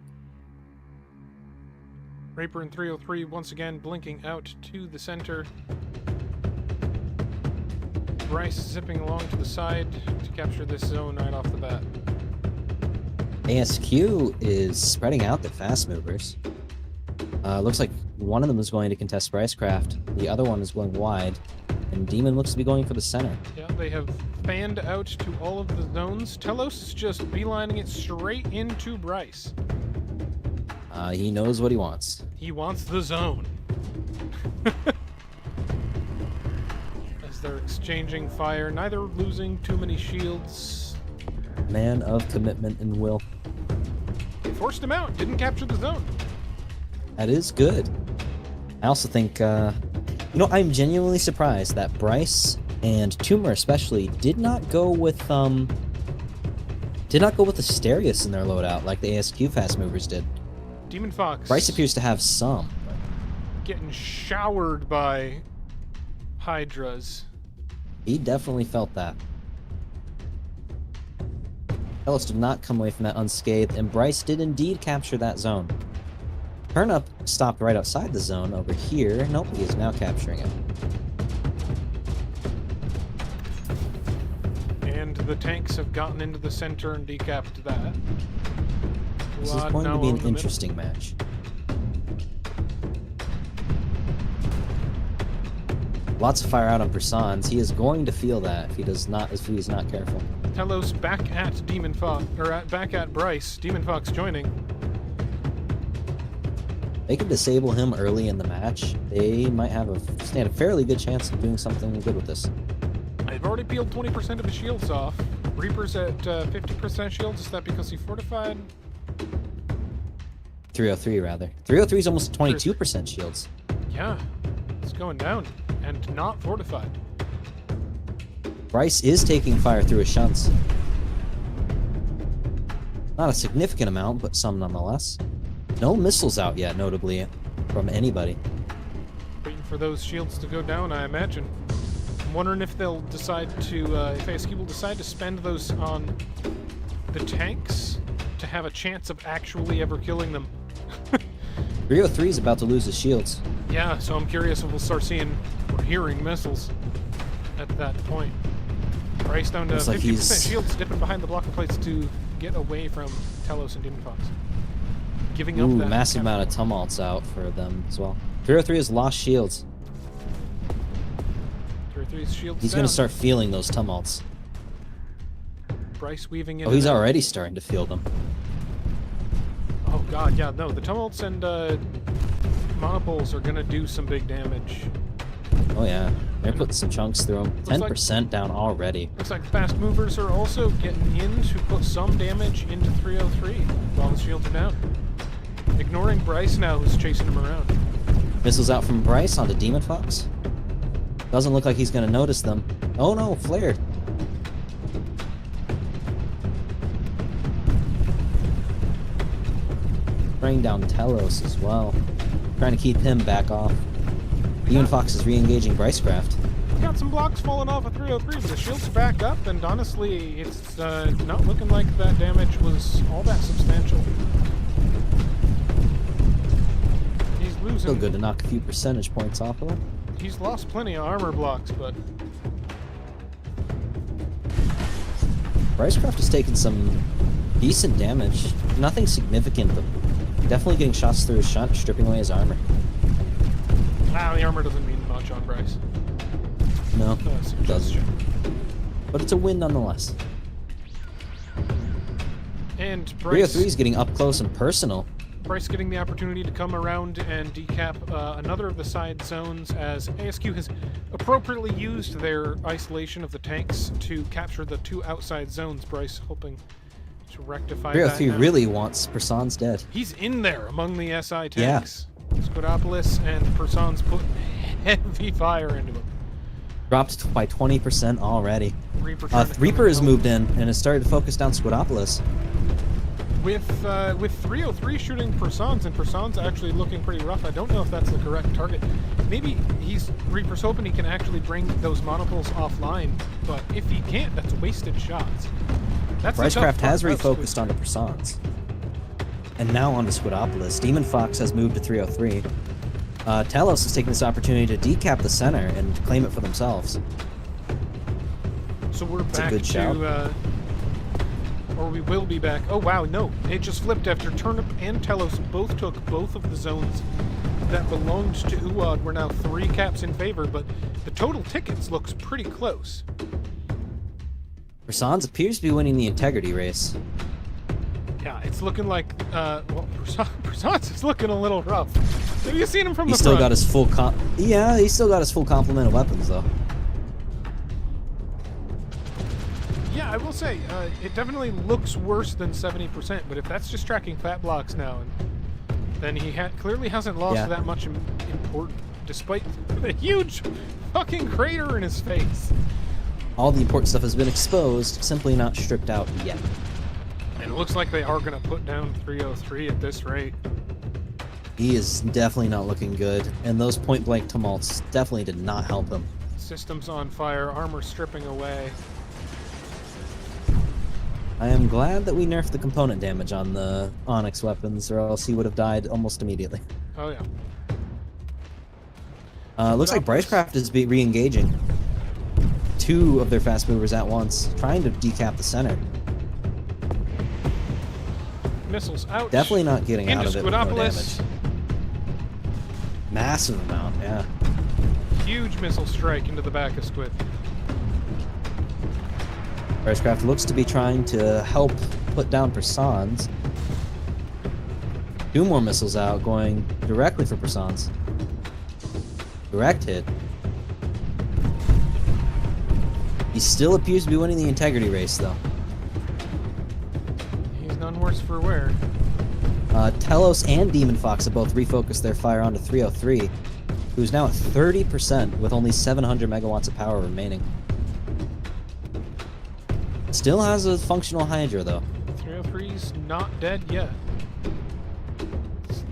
Raper and 303 once again blinking out to the center. Bryce zipping along to the side to capture this zone right off the bat. ASQ is spreading out the fast movers. Looks like one of them is going to contest Brycecraft, the other one is going wide, and Demon looks to be going for the center. Yeah, they have fanned out to all of the zones. Telos is just beelining it straight into Bryce. He knows what he wants. He wants the zone. As they're exchanging fire, neither losing too many shields. Man of commitment and will. They forced him out, didn't capture the zone. That is good. I also think, I'm genuinely surprised that Bryce and Tumor especially did not go with the Asterius in their loadout like the ASQ fast movers did. Demon Fox. Bryce appears to have some. Getting showered by Hydras. He definitely felt that. Telos did not come away from that unscathed, and Bryce did indeed capture that zone. Turnup stopped right outside the zone over here. Nope, he is now capturing it. And the tanks have gotten into the center and decapped that. This is Uad going to now be on an the interesting match. Lots of fire out on Persons. He is going to feel that if he's not careful. Telos back at Demon Fox, back at Bryce. Demon Fox joining. They could disable him early in the match. They might stand a fairly good chance of doing something good with this. I've already peeled 20% of his shields off. Reaper's at 50% shields. Is that because he fortified? 303 rather. 303 is almost 22% shields. Yeah, it's going down. and not fortified. Bryce is taking fire through his shunts. Not a significant amount, but some nonetheless. No missiles out yet, notably, from anybody. Waiting for those shields to go down, I imagine. I'm wondering if they'll decide to, if ASQ will decide to spend those on the tanks to have a chance of actually ever killing them. 303 is about to lose his shields. Yeah, so I'm curious if we'll start seeing or hearing missiles at that point. Bryce down to Looks like 50% he's- shields, dipping behind the block of plates to get away from Telos and Demon Fox. Giving up Ooh, that massive amount of tumults out for them as well. 303 has lost shields. 303's shields He's down. going to start feeling those tumults. Bryce weaving in. Oh, he's already starting to feel them. Oh god, yeah, no, the tumults and monopoles are gonna do some big damage. Oh yeah, they're putting some chunks through them. 10% down already. Looks like fast movers are also getting in to put some damage into 303 while the shields are down. Ignoring Bryce now, who's chasing him around. Missiles out from Bryce onto Demon Fox. Doesn't look like he's going to notice them. Oh no, flared. Bring down Telos as well. Trying to keep him back off. Demon Fox is re-engaging Brycecraft. Got some blocks falling off of 303, but the shields are back up, and honestly, it's not looking like that damage was all that substantial. He's losing. Still good to knock a few percentage points off of him. He's lost plenty of armor blocks, but Brycecraft is taking some decent damage. Nothing significant, but definitely getting shots through his shunt, stripping away his armor. wow, the armor doesn't mean much on Bryce. No, It it doesn't. But it's a win nonetheless. And Bryce 303 is getting up close and personal. Bryce getting the opportunity to come around and decap another of the side zones as ASQ has appropriately used their isolation of the tanks to capture the two outside zones. Bryce hoping to rectify that. 303 now. really wants Person's dead. He's in there among the SI tanks. Yeah. Squidopolis and Person's put heavy fire into him. Dropped by 20% already. Reaper, trying to Reaper come has in. moved in and has started to focus down Squidopolis. With 303 shooting Persons, and Persons actually looking pretty rough. I don't know if that's the correct target. Maybe Reaper's hoping he can actually bring those monopoles offline, but if he can't, that's wasted shots. That's Brycecraft has refocused onto Persons. And now onto Squidopolis. Demon Fox has moved to 303. Telos is taking this opportunity to decap the center and claim it for themselves. So we're It's back a good shout. or we will be back. Oh wow, no, it just flipped after Turnip and Telos both took both of the zones that belonged to Uad. We're now 3 caps in favor, but the total tickets looks pretty close. Persons appears to be winning the integrity race. Yeah, it's looking like, well, Persons is looking a little rough. Have you seen him from He's the still front? got his full yeah, he's still got his full complement of weapons though. Yeah, I will say, it definitely looks worse than 70%, but if that's just tracking fat blocks now, then he clearly hasn't lost that much important, despite the huge fucking crater in his face. All the important stuff has been exposed, simply not stripped out yet. And it looks like they are going to put down 303 at this rate. He is definitely not looking good, and those point-blank tumults definitely did not help him. Systems on fire, armor stripping away. I am glad that we nerfed the component damage on the Onyx weapons, or else he would have died almost immediately. Oh yeah. Looks like Brycecraft is re-engaging 2 of their fast movers at once, trying to decap the center. Missiles out. Definitely not getting into out of it with no Squidopolis. damage. Massive amount, yeah. Huge missile strike into the back of Squid. Brycecraft looks to be trying to help put down Persons. 2 more missiles out, going directly for Persons. Direct hit. He still appears to be winning the integrity race, though. He's none worse for wear. Telos and Demon Fox have both refocused their fire onto 303. who's now at 30% with only 700 megawatts of power remaining. Still has a functional Hydra, though. 303's not dead yet.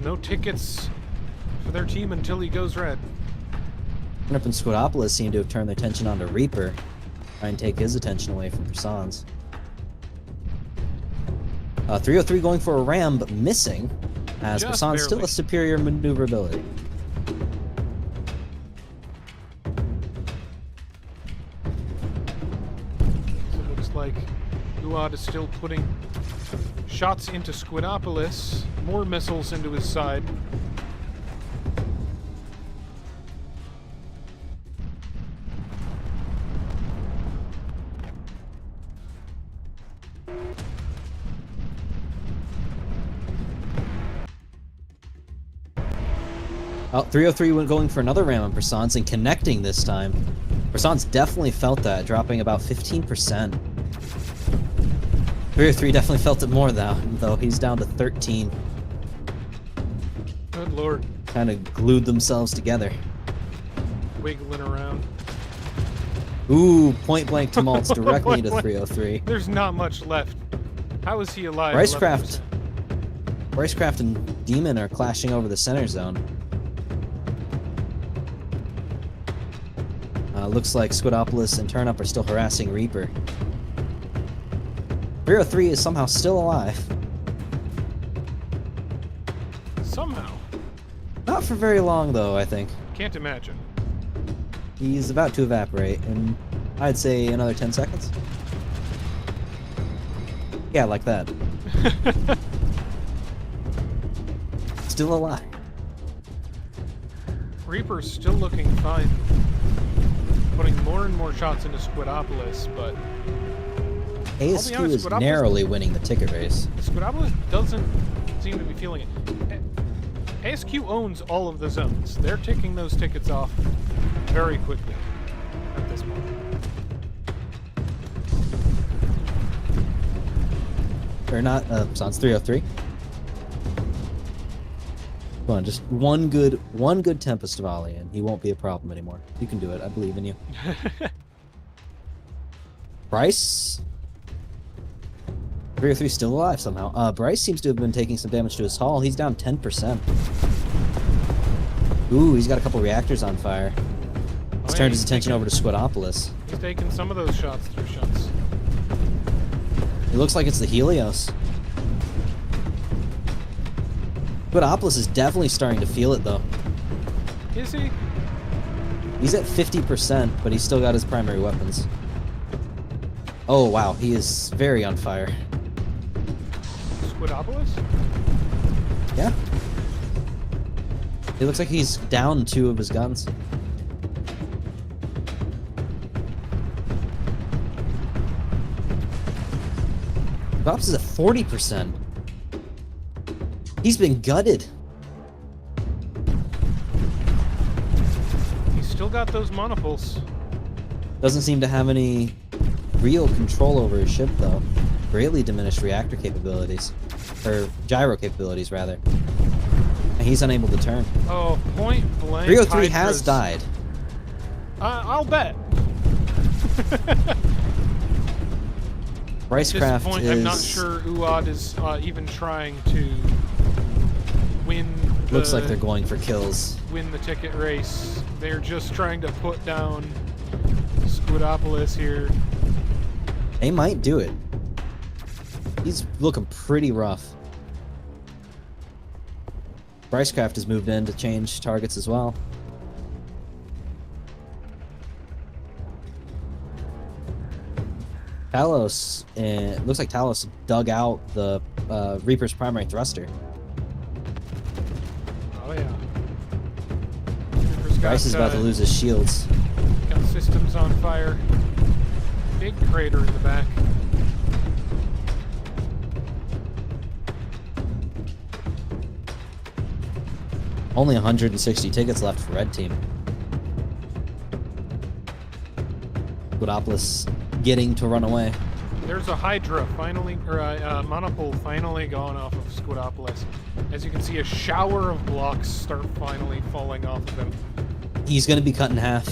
No tickets for their team until he goes red. Turnip and Squidopolis seem to have turned their attention onto Reaper, try and take his attention away from Persons. 303 going for a ram, but missing, as Just Persons still barely. has superior maneuverability. So it looks like Uad is still putting shots into Squidopolis, more missiles into his side. Oh, 303 went going for another ram on Persons and connecting this time. Persons definitely felt that, dropping about 15%. 303 definitely felt it more though. He's down to 13. Good lord. Kind of glued themselves together. Wiggling around. Ooh, point blank tumults directly into 303. There's not much left. How is he alive? Ricecraft. 11%? Ricecraft and Demon are clashing over the center zone. Looks like Squidopolis and Turnip are still harassing Reaper. 303 is somehow still alive. Somehow. Not for very long, though, I think. Can't imagine. He's about to evaporate in, I'd say, another 10 seconds. Yeah, like that. Still alive. Reaper's still looking fine. Putting more and more shots into Squidopolis, but ASQ honest, is Squidopolis- narrowly winning the ticket race. Squidopolis doesn't seem to be feeling it. ASQ owns all of the zones. They're ticking those tickets off very quickly at this point. Or not, Sans 303. Come on, just one good Tempest volley, and he won't be a problem anymore. You can do it. I believe in you. Bryce? 303 still alive somehow. Bryce seems to have been taking some damage to his hull. He's down 10%. Ooh, he's got a couple reactors on fire. He's turned his attention over to Squidopolis. He's taking some of those shots through shots. It looks like it's the Helios. Squidopolis is definitely starting to feel it, though. Is he? He's at 50%, but he's still got his primary weapons. Oh, wow. He is very on fire. Squidopolis? Yeah. It looks like he's down 2 of his guns. Squidopolis is at 40%. He's been gutted. He's still got those monopulse. Doesn't seem to have any real control over his ship, though. Greatly diminished reactor capabilities. Or gyro capabilities, rather. And he's unable to turn. Oh, point blank. 303 has Hydras. died. I'll bet. Brycecraft At this point, is... I'm not sure Uad is even trying to win. Looks like they're going for kills. Win the ticket race. They're just trying to put down Squidopolis here. They might do it. He's looking pretty rough. Brycecraft has moved in to change targets as well. Talos, it looks like Talos dug out the Reaper's primary thruster. Oh yeah. Reaper's Bryce is about to lose his shields. Got systems on fire. Big crater in the back. Only 160 tickets left for Red Team. Squidopolis getting to run away. There's a Hydra finally, or a monopole finally gone off of Squidopolis. As you can see, a shower of blocks start finally falling off of him. He's gonna be cut in half.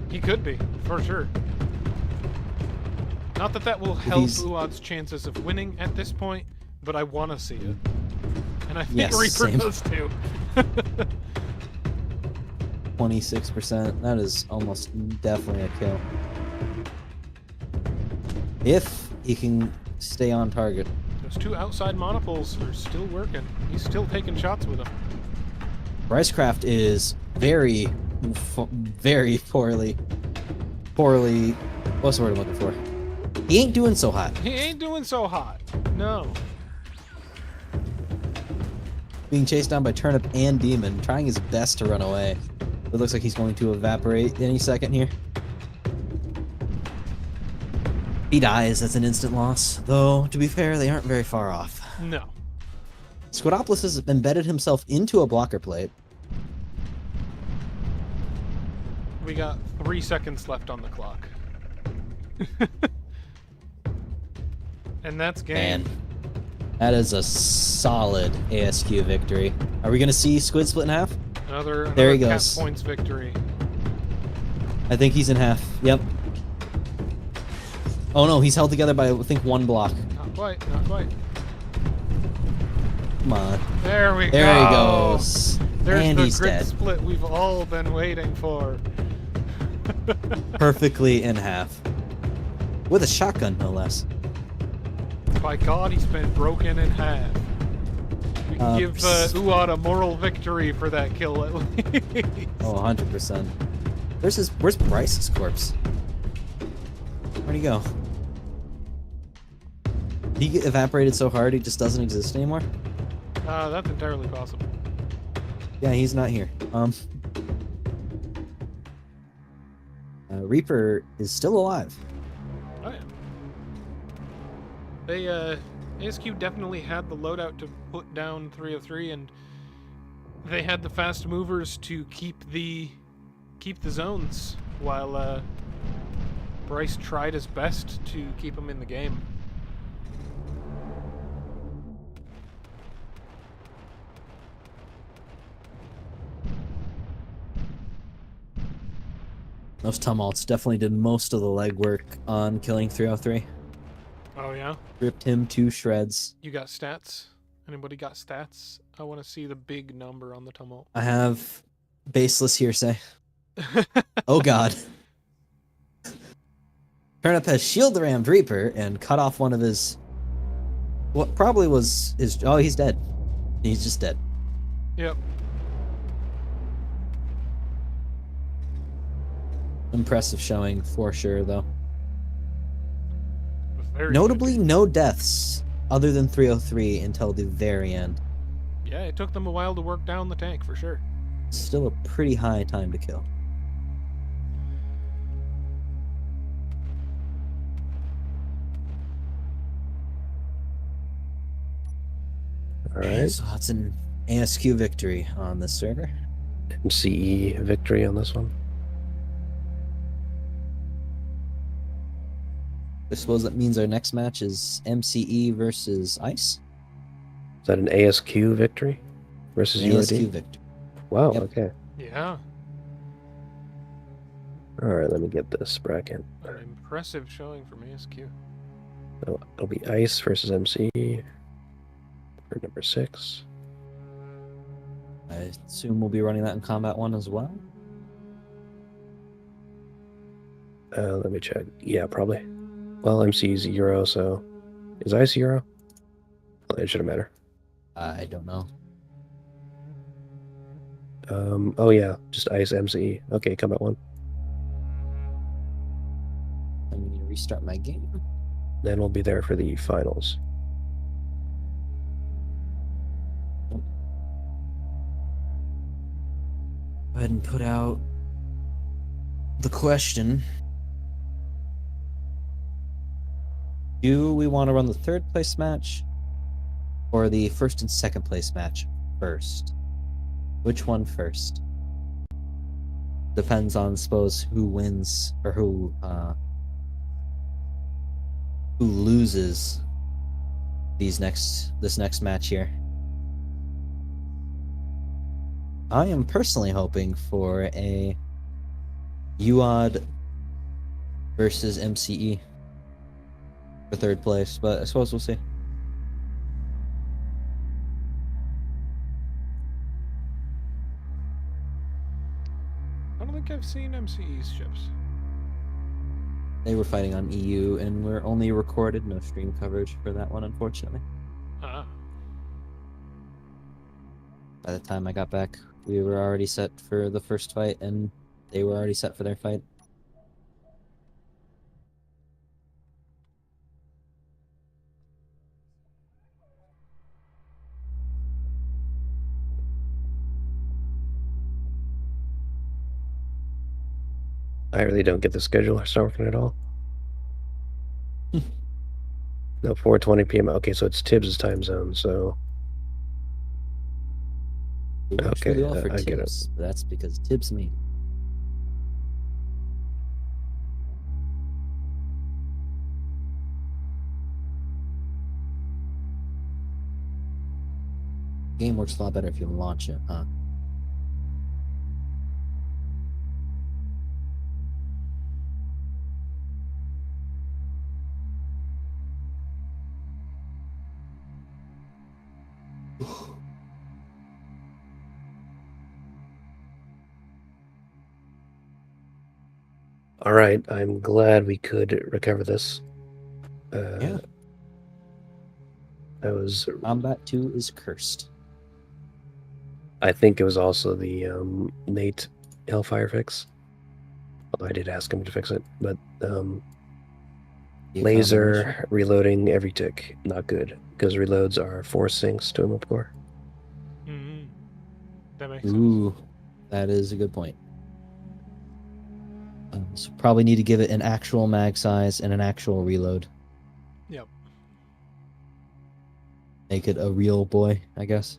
He could be, for sure. Not that that will help Uad's chances of winning at this point, but I want to see it. And I think Yes, Reaper same. does too. 26%. That is almost definitely a kill. If he can stay on target. Those two outside monopoles are still working. He's still taking shots with them. Brycecraft is very poorly. What's the word I'm looking for? He ain't doing so hot. He ain't doing so hot. No. Being chased down by Turnip and Demon, trying his best to run away. It looks like he's going to evaporate any second here. He dies, that's an instant loss. Though, to be fair, they aren't very far off. No. Squidopoulos has embedded himself into a blocker plate. We got 3 seconds left on the clock. And that's game. Man, that is a solid ASQ victory. Are we going to see Squid split in half? Another There he cap goes. points victory. I think he's in half. Yep. Oh no, he's held together by, I think, one block. Not quite, not quite. Come on. There we go. There he goes. There's And the he's grid dead. split we've all been waiting for. Perfectly in half. With a shotgun, no less. By God, he's been broken in half. We can give Uad a moral victory for that kill at least. Oh, 100%. Where's Bryce's corpse? Where'd he go? He get evaporated so hard he just doesn't exist anymore? That's entirely possible. Yeah, he's not here. Reaper is still alive. Oh yeah. They ASQ definitely had the loadout to put down 303, and they had the fast movers to keep the zones while Bryce tried his best to keep him in the game. Those tumults definitely did most of the legwork on killing 303. Oh yeah? Ripped him to shreds. You got stats? Anybody got stats? I want to see the big number on the tumult. I have baseless hearsay. Oh god. Turnip has shield rammed Reaper and cut off one of his... What probably was his... Oh, he's dead. He's just dead. Yep. Impressive showing for sure, though. Very Notably, good. no deaths other than 303 until the very end. Yeah, it took them a while to work down the tank, for sure. Still a pretty high time to kill. Alright. So that's an ASQ victory on this server. MCE victory on this one. I suppose that means our next match is MCE versus Ice. Is that an ASQ victory versus ASQ UAD? victory. Wow, Yep. okay. Yeah. Alright, let me get this bracket. An impressive showing from ASQ. So it'll be Ice versus MC for number 6. I assume we'll be running that in Combat 1 as well. Let me check. Yeah, probably. Well, MC's Euro, so... Is Ice Euro? Well, it shouldn't matter. I don't know. Oh yeah, just Ice MCE. Okay, Combat 1. I'm going to restart my game. Then we'll be there for the finals. Go ahead and put out the question. Do we want to run the third place match or the first and second place match first? Which one first? Depends on, suppose, who wins or who loses this next match here. I am personally hoping for a UOD versus MCE for third place, but I suppose we'll see. I don't think I've seen MCE's ships. They were fighting on EU, and we're only recorded, no stream coverage for that one, unfortunately. Ah. By the time I got back, we were already set for the first fight, and they were already set for their fight. I really don't get the schedule. I start working at all. No, 4:20 p.m. Okay, so it's Tibbs' time zone. So It works okay, really well for I get it. Tibbs, but that's because Tibbs me. Game works a lot better if you launch it, huh? All right, I'm glad we could recover this. Yeah. That was. Combat 2 is cursed. I think it was also the Nate Hellfire fix. Although I did ask him to fix it, but The laser combination. reloading every tick, not good, because reloads are 4 sinks to a mop core. Mm-hmm. That makes sense. Ooh, that is a good point. So probably need to give it an actual mag size and an actual reload. Yep. Make it a real boy, I guess.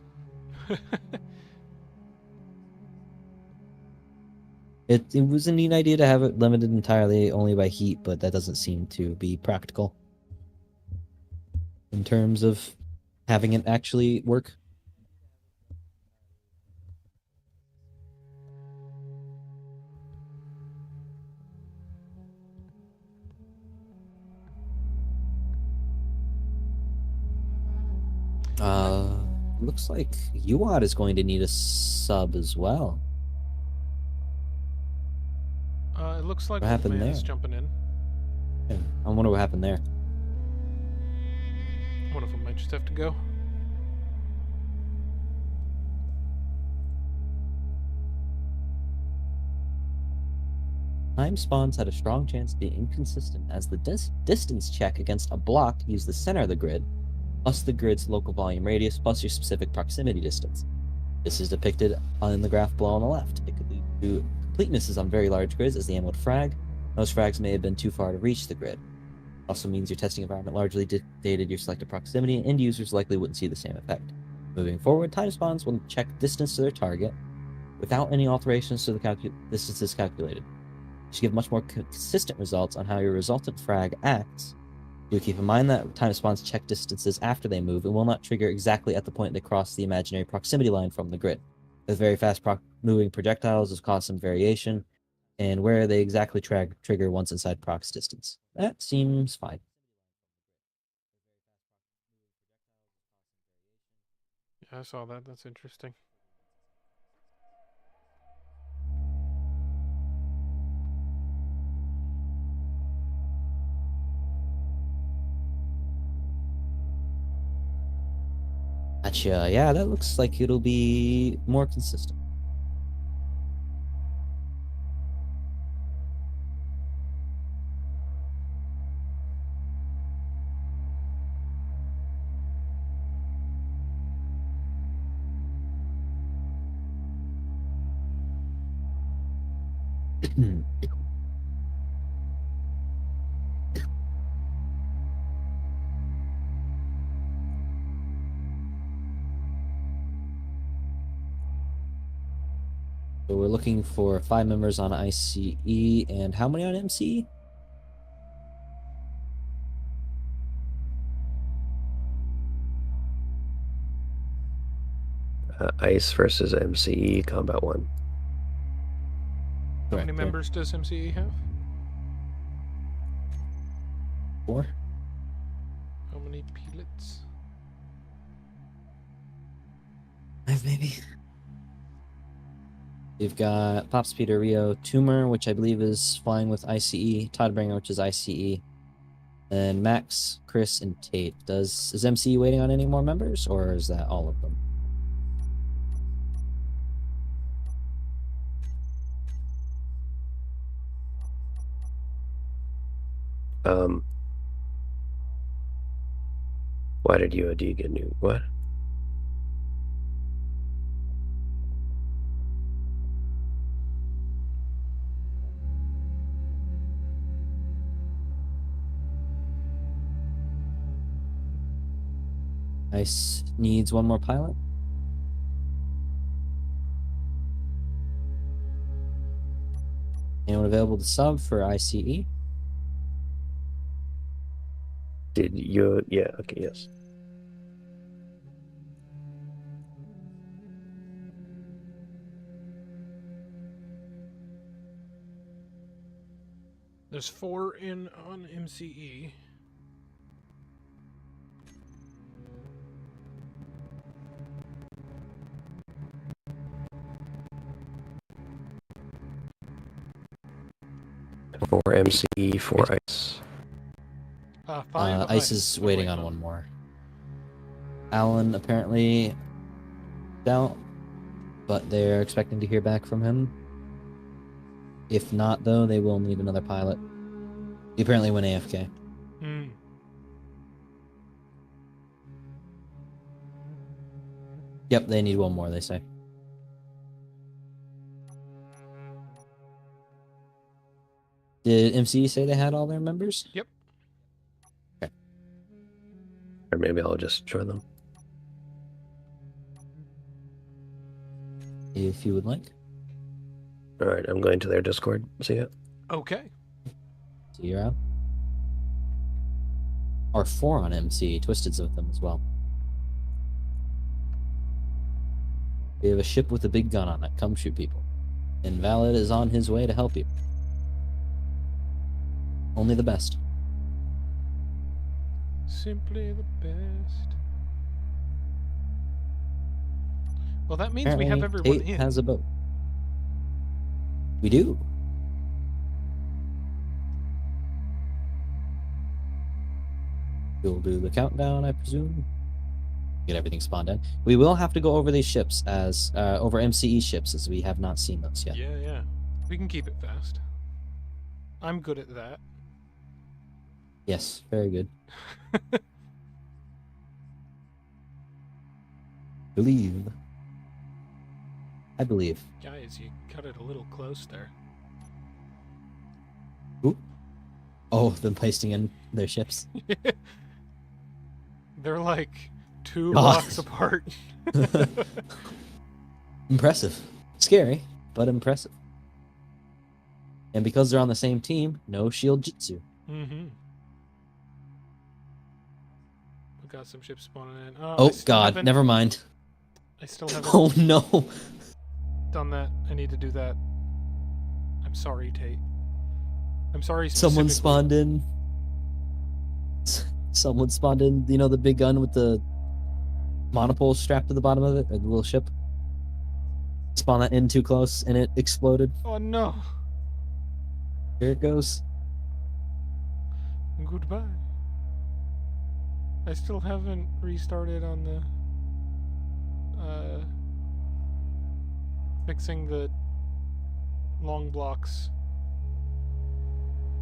It was a neat idea to have it limited entirely only by heat, but that doesn't seem to be practical in terms of having it actually work. Looks like UOD is going to need a sub as well. It looks like What happened man is there? jumping in. Yeah, I wonder what happened there. One of them might just have to go. Time spawns had a strong chance of being inconsistent as the distance check against a block used the center of the grid, plus the grid's local volume radius, plus your specific proximity distance. This is depicted on the graph below on the left. It could lead to completenesses on very large grids as the aim would frag. Those frags may have been too far to reach the grid. Also means your testing environment largely dictated your selected proximity, and end users likely wouldn't see the same effect. Moving forward, time spawns will check distance to their target without any alterations to the distances calculated. To give much more consistent results on how your resultant frag acts, do keep in mind that time spawns check distances after they move and will not trigger exactly at the point they cross the imaginary proximity line from the grid. With very fast moving projectiles, this causes some variation, and where they exactly trigger once inside prox distance. That seems fine. Yeah, I saw that. That's interesting. Gotcha. Yeah, that looks like it'll be more consistent. So we're looking for 5 members on ICE and how many on MCE? Ice versus MCE, Combat 1. How many Correct, yeah. members does MCE have? 4. How many pilots? 5 maybe. You've got Pops Peter Rio Tumor, which I believe is flying with ICE, Toddbringer, which is ICE, and Max, Chris, and Tate. Is MCE waiting on any more members, or is that all of them? Why did UOD get new? What? ICE needs one more pilot. Anyone available to sub for ICE? Did you? Yeah. Okay. Yes. There's 4 in on MCE. For MCE, for Ice. 5 ICE is waiting on one more. Alan apparently out, but they're expecting to hear back from him. If not, though, they will need another pilot. He apparently went AFK. Hmm. Yep, they need one more, they say. Did MCE say they had all their members? Yep. Okay. Or maybe I'll just join them. If you would like. All right, I'm going to their Discord. See ya. Okay. See you out. Or 4 on MC. Twisted's with them as well. We have a ship with a big gun on it. Come shoot people. Invalid is on his way to help you. Only the best. Simply the best. Well, that means Apparently, we have everyone Tate in. has a boat. We do. We'll do the countdown, I presume. Get everything spawned in. We will have to go over these ships as over MCE ships, as we have not seen those yet. Yeah, yeah. We can keep it fast. I'm good at that. Yes, very good. Believe. I believe. Guys, you cut it a little close there. Ooh. Oh, them pasting in their ships. They're like 2 God. blocks apart. Impressive. Scary, but impressive. And because they're on the same team, no shield jitsu. Mm-hmm. We got some ships spawning in. Oh, God, never mind. I still haven't Oh, no. done that. I need to do that. I'm sorry, Tate. I'm sorry. Someone specifically. spawned in. Someone spawned in, you know, the big gun with the monopole strapped to the bottom of it, or the little ship. Spawned that in too close, and it exploded. Oh no! Here it goes. Goodbye. I still haven't restarted on the fixing the long blocks.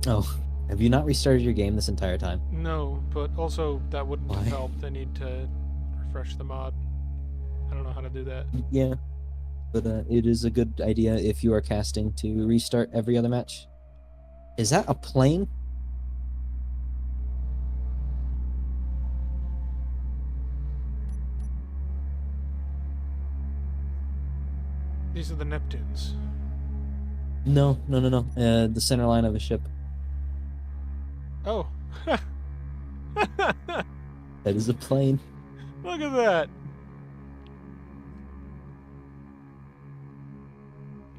Oh, have you not restarted your game this entire time? No, but also that wouldn't Why? have helped. I need to refresh the mod. I don't know how to do that. Yeah, but it is a good idea if you are casting to restart every other match. Is that a plane? These are the Neptunes. No. The center line of a ship. Oh. That is a plane. Look at that.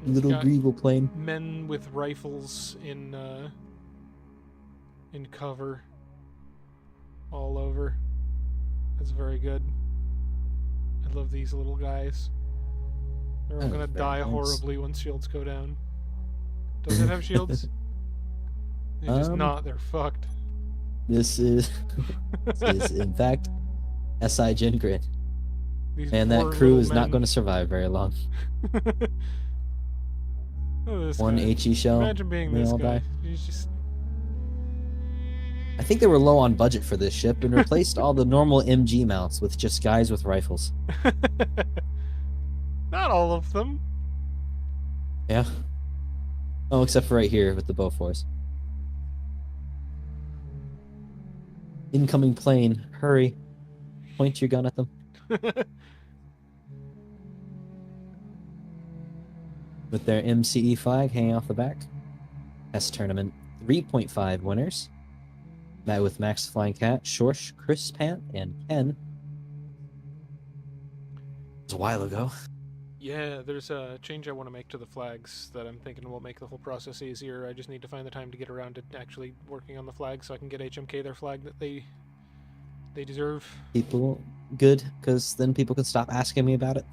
Little got Grievel plane. men with rifles in cover all over. That's very good. I love these little guys. They're all Oh, gonna very die nice. horribly when shields go down. Does it have shields? They're just not. They're fucked. This is in fact SI Gen Grid. These And that poor crew little is not men. going to survive very long. Oh, this One guy. HE shell. Imagine being they this all guy. die. He's just. I think they were low on budget for this ship and replaced all the normal MG mounts with just guys with rifles. Not all of them. Yeah. Oh, except for right here with the Bofors. Incoming plane. Hurry. Point your gun at them. With their MCE flag hanging off the back. Test tournament 3.5 winners. Met with Max Flying Cat, Shorsh, Chris Pant, and Ken. It was a while ago. Yeah, there's a change I want to make to the flags that I'm thinking will make the whole process easier. I just need to find the time to get around to actually working on the flag so I can get HMK their flag that they deserve. People, good, because then people could stop asking me about it.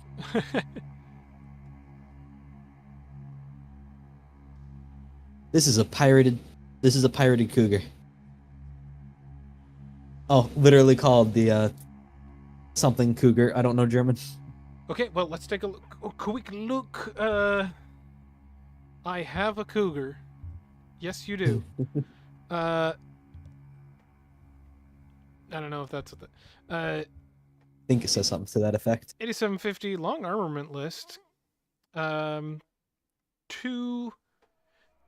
This is a pirated cougar. Oh, literally called the something cougar. I don't know German. Okay, well, let's take a quick look. I have a cougar. Yes, you do. I don't know if that's what I think it says something to that effect. 8750 long armament list. 2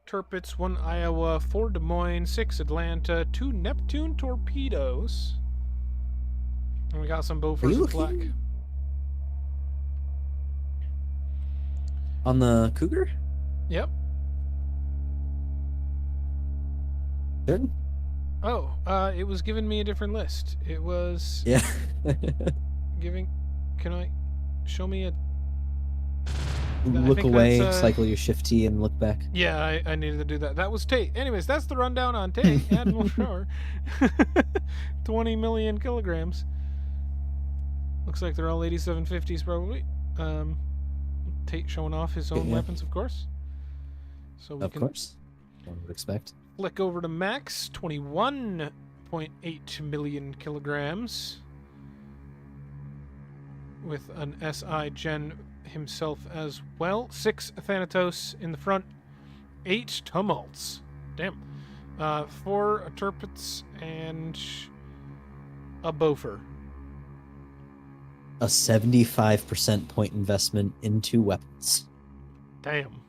Tirpitz, 1 Iowa, 4 Des Moines, 6 Atlanta, 2 Neptune torpedoes. And we got some Bofors and flak. On the cougar? Yep. Certain? Oh, it was giving me a different list. It was Yeah. giving. Can I show me a? Look away, that's, cycle your shift T, and look back. Yeah, I needed to do that. That was Tate. Anyways, that's the rundown on Tate. Admiral Shower. 20 million kilograms. Looks like they're all 8750s probably. Tate showing off his own weapons, of course. So we Of can course. One would expect. flick over to Max, 21.8 million kilograms. With an SI Gen himself as well. 6 Thanatos in the front. 8 Tumults. Damn. 4 Tirpitz and a Bofer. A 75% point investment into weapons. Damn.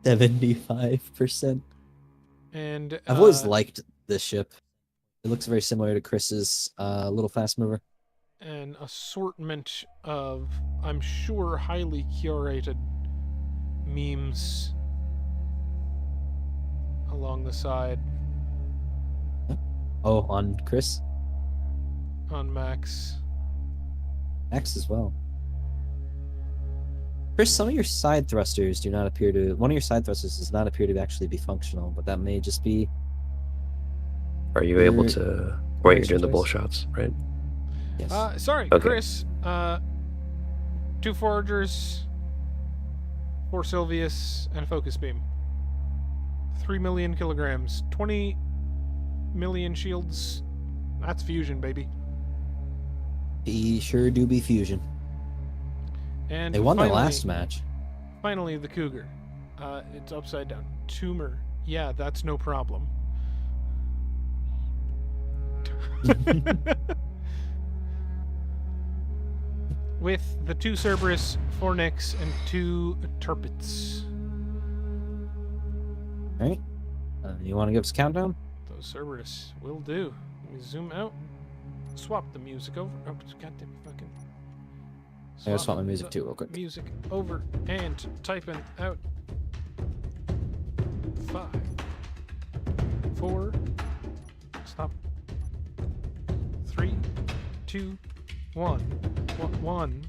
75%. And I've always liked this ship. It looks very similar to Chris's little fast mover. an assortment of, I'm sure, highly curated memes along the side. Oh, on Chris? On Max. Max as well. Chris, some of your side thrusters do not appear to... One of your side thrusters does not appear to actually be functional, but that may just be... Are you able to... Wait, you're doing the bull shots, right? Yes. Sorry, Okay. Chris. 2 Foragers, 4 Sylvius, and a Focus Beam. 3 million kilograms. 20 million shields. That's fusion, baby. He sure do be fusion. And They won their finally- last match. Finally, the Cougar. It's upside down. Tumor. Yeah, that's no problem. With the 2 Cerberus, 4 Nyx, and 2 Tirpitz. Alright. You want to give us a countdown? Those Cerberus will do. Let me zoom out. Swap the music over. Oh, goddamn fucking. I gotta swap my music the too, real quick. Music over and typing out. 5, 4. Stop. 3, 2, 1. 1.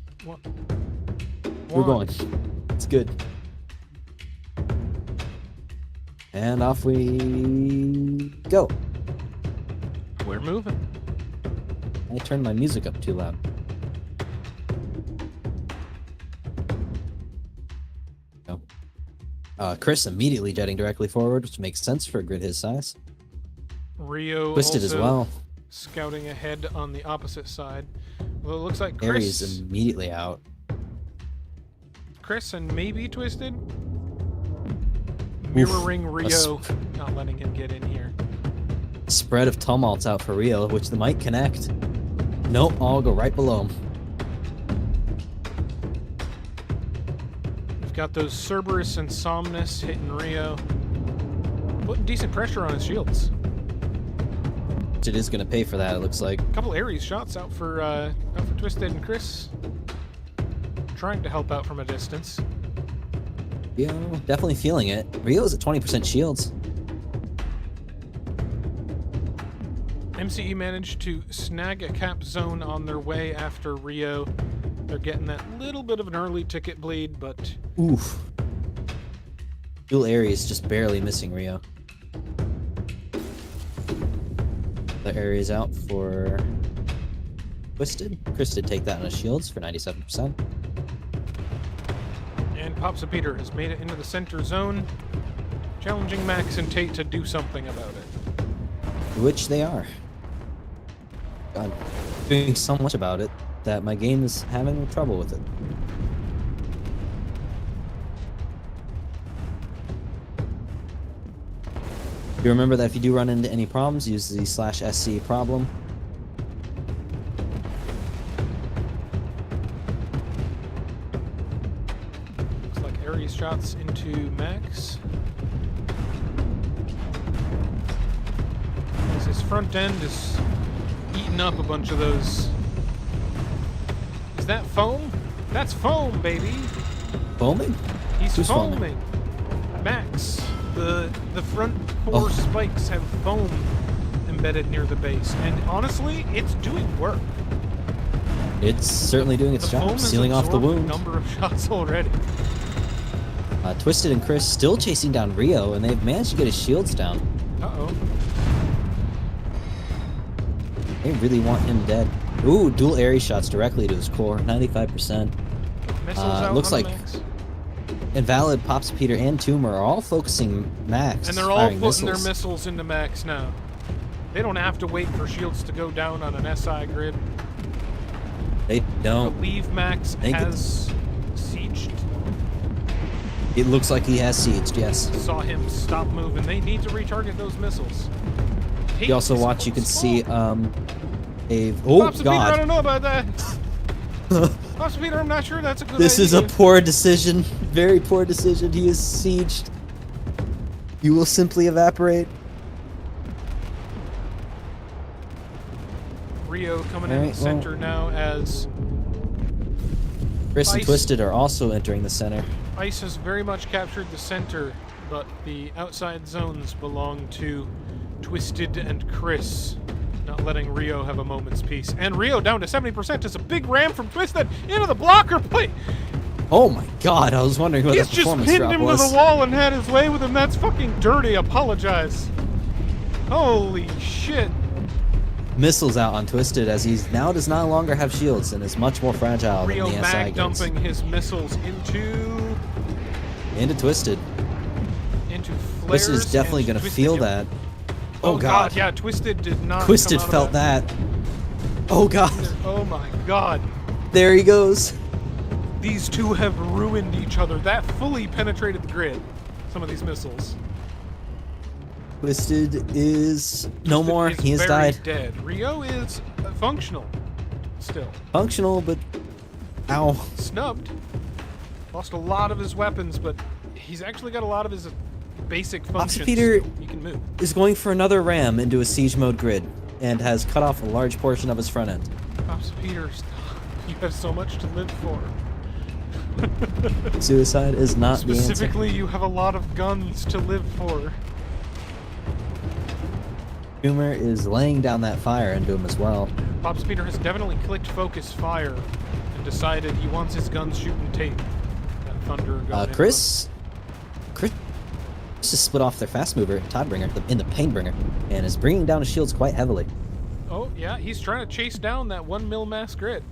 We're going. It's good. And off we go. We're moving. I turned my music up too loud. Chris immediately jetting directly forward, which makes sense for a grid his size. Rio Twisted also as well. scouting ahead on the opposite side. Well, it looks like Aries Chris, immediately out. Chris and maybe Twisted mirroring Rio, not letting him get in here. Spread of tumults out for Rio, which they might connect. Nope, I'll go right below him. We've got those Cerberus and Somnus hitting Rio, putting decent pressure on his shields. It is going to pay for that, it looks like. A couple Ares shots out for Twisted and Chris, trying to help out from a distance. Rio definitely feeling it. Rio's at 20% shields. MCE managed to snag a cap zone on their way after Rio. They're getting that little bit of an early ticket bleed, but... Oof. Dual Aries just barely missing Rio. The Aries out for Twisted. Chris did take that on his shields for 97%. And Pops and Peter has made it into the center zone, challenging Max and Tate to do something about it. Which they are. God, doing so much about it that my game is having trouble with it. You remember that if you do run into any problems, use the /SC problem. Looks like Ares shots into Max. As his front end is eating up a bunch of those. Is that foam? That's foam, baby! Foaming? He's Who's foaming. Max, the front four spikes have foam embedded near the base, and honestly, it's doing work. It's certainly doing its The foam job, has sealing off the absorbed a wound. number of shots already. Twisted and Chris still chasing down Rio, and they've managed to get his shields down. Uh-oh. They really want him dead. Ooh, dual Aries shots directly to his core, 95%. Missiles out looks on like Max. Invalid, Pops, Peter, and Tumor are all focusing Max. And they're all firing putting missiles. their missiles into Max now. They don't have to wait for shields to go down on an SI grid. They I don't. believe Max Think has sieged. It looks like he has sieged, yes. Saw him stop moving. They need to retarget those missiles. You also Tate watch, is you can close. see, oh Pops and Peter, I god. don't know about that. Pops and Peter, I'm not sure that's a good This idea. is a poor decision. Very poor decision. He is sieged. You will simply evaporate. Rio coming in Alright, the center now as Chris and Ice. Twisted are also entering the center. Ice has very much captured the center, but the outside zones belong to Twisted and Chris, not letting Rio have a moment's peace. And Rio down to 70% is a big ram from Twisted into the blocker plate. Oh my god, I was wondering what He's that just performance pinned drop him was. to the wall and had his way with him. That's fucking dirty. Apologize. Holy shit. Missiles out on Twisted as he now does no longer have shields and is much more fragile Rio than the SI mag gets. dumping his missiles into Twisted. flares. Twisted is definitely and going to Twisted- feel yep. that. Oh god, yeah, Twisted did not. Twisted come out felt of that. Oh god. Oh my god. There he goes. These two have ruined each other. That fully penetrated the grid. Some of these missiles. Twisted is no more. He has very died. Dead. Rio is functional. Still. Functional, but ow. Snubbed. Lost a lot of his weapons, but he's actually got a lot of his basic functions. Peter He can move. is going for another ram into a siege mode grid and has cut off a large portion of his front end. Pops Peter, stop. You have so much to live for. Suicide is not the answer. Specifically, you have a lot of guns to live for. Humor is laying down that fire into him as well. Pops Peter has definitely clicked focus fire and decided he wants his guns shooting Tate. That thunder going into him. Chris Chris has split off their fast mover, Toddbringer, in the Painbringer, and is bringing down his shields quite heavily. Oh, yeah, he's trying to chase down that 1 mil mass grid.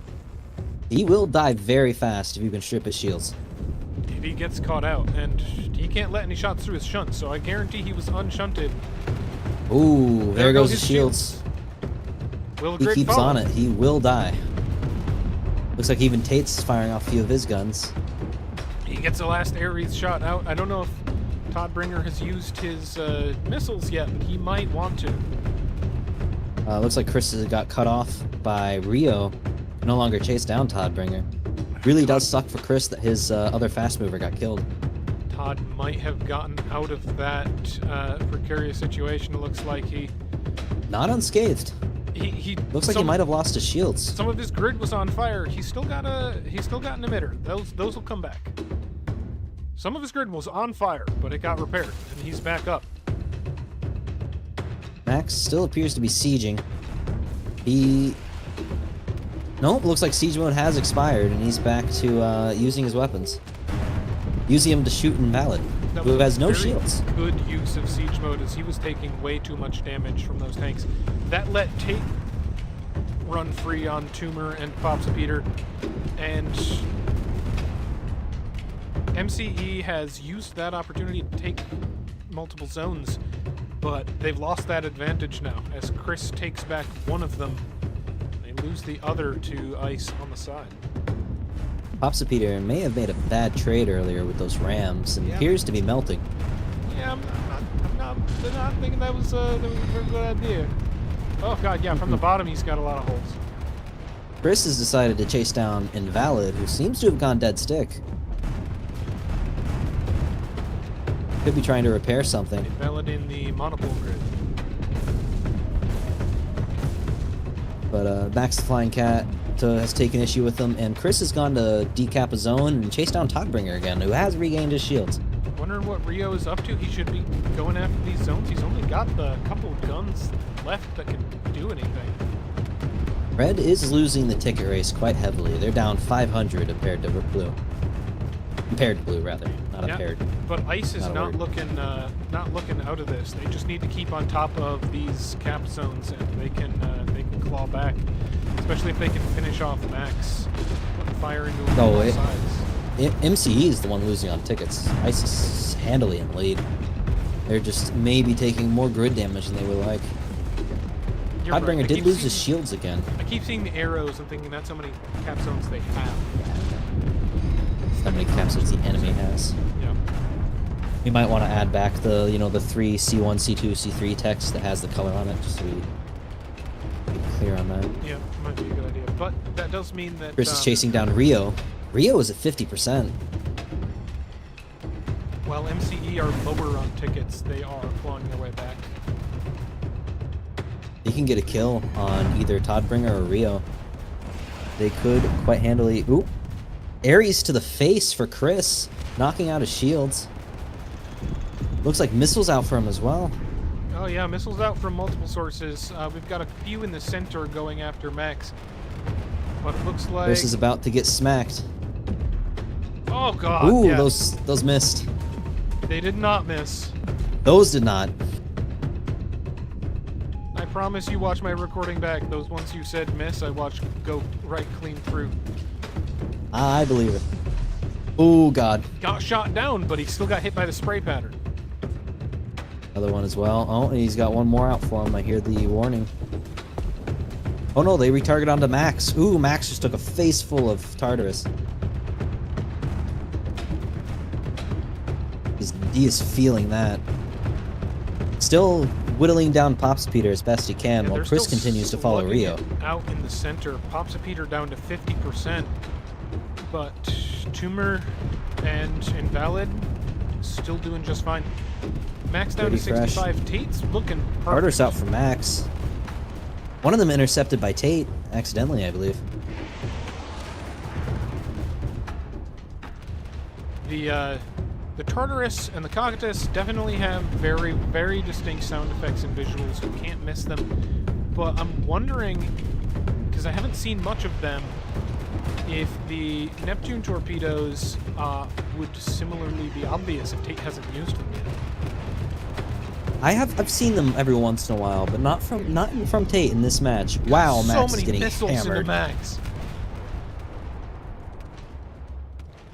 He will die very fast if you can strip his shields. If he gets caught out, and he can't let any shots through his shunt, so I guarantee he was unshunted. Ooh, there go goes his his shields. Will He Grid keeps follow? on it. He will die. Looks like even Tate's firing off a few of his guns. He gets the last Ares shot out. I don't know if Toddbringer has used his missiles yet, but he might want to. Looks like Chris has got cut off by Rio. No longer chase down Toddbringer. Really does suck for Chris that his other fast mover got killed. Todd might have gotten out of that precarious situation. It looks like he Not unscathed. Looks like he might have lost his shields. Some of his grid was on fire. He's still got an emitter. Those will come back. Some of his grid was on fire, but it got repaired, and he's back up. Max still appears to be sieging. Nope, looks like siege mode has expired, and he's back to using his weapons. Using them to shoot Invalid, who has no shields. Good use of siege mode, as he was taking way too much damage from those tanks. That let Tate run free on Tumor and Popsipeter, and MCE has used that opportunity to take multiple zones, but they've lost that advantage now, as Chris takes back one of them. They lose the other to ice on the side. Popsipeter may have made a bad trade earlier with those rams, and appears to be melting. Yeah, I'm not thinking that was a very good idea. Oh god, yeah, from the bottom he's got a lot of holes. Chris has decided to chase down Invalid, who seems to have gone dead stick. Could be trying to repair something. Invalid in the monopole grid. But Max the Flying Cat has taken issue with them, and Chris has gone to decap a zone and chase down Toddbringer again, who has regained his shields. Wondering what Rio is up to. He should be going after these zones. He's only got the couple of guns left that can do anything. Red is losing the ticket race quite heavily. They're down 500 compared to blue. Compared to blue, rather, not impaired. But ice is Not a not word. looking out of this. They just need to keep on top of these cap zones, and they can claw back. Especially if they can finish off Max, putting fire into him on both sides. MCE is the one losing on tickets. Ice is handily in lead. They're just maybe taking more grid damage than they would like. You're right. Toddbringer I did keep lose seeing- his shields again. I keep seeing the arrows and thinking that's how many cap zones they have. How many capsules the enemy has. Yeah. You might want to add back the, the 3 C1, C2, C3 text that has the color on it, just so we be clear on that. Yeah, might be a good idea. But that does mean that Chris is chasing down Rio. Rio is at 50%. while MCE are lower on tickets, they are clawing their way back. He can get a kill on either Toddbringer or Rio. They could quite handily... Ooh! Ares to the face for Chris, knocking out his shields. Looks like missiles out for him as well. Oh yeah, missiles out from multiple sources. We've got a few in the center going after Max. But it looks like... Chris is about to get smacked. Oh god, Ooh, yeah. those missed. They did not miss. Those did not. I promise you watch my recording back. Those ones you said miss, I watched go right clean through. I believe it. Oh god. Got shot down, but he still got hit by the spray pattern. Another one as well. Oh, and he's got one more out for him. I hear the warning. Oh no, they retarget onto Max. Ooh, Max just took a face full of Tartarus. He is feeling that. Still whittling down Popsipeter as best he can, Yeah, while they're Chris still continues to follow slugging Rio. it out in the center. Popsipeter down to 50%. But Tumor and Invalid still doing just fine. Max down to Pretty fresh. 65. Tate's looking perfect. Tartarus out for Max. One of them intercepted by Tate, accidentally, I believe. The Tartarus and the Cocytus definitely have very, very distinct sound effects and visuals. You can't miss them. But I'm wondering, because I haven't seen much of them, if the Neptune torpedoes would similarly be obvious if Tate hasn't used them yet. I've seen them every once in a while, but not from Tate in this match. Wow, so Max many is getting missiles hammered. into Max.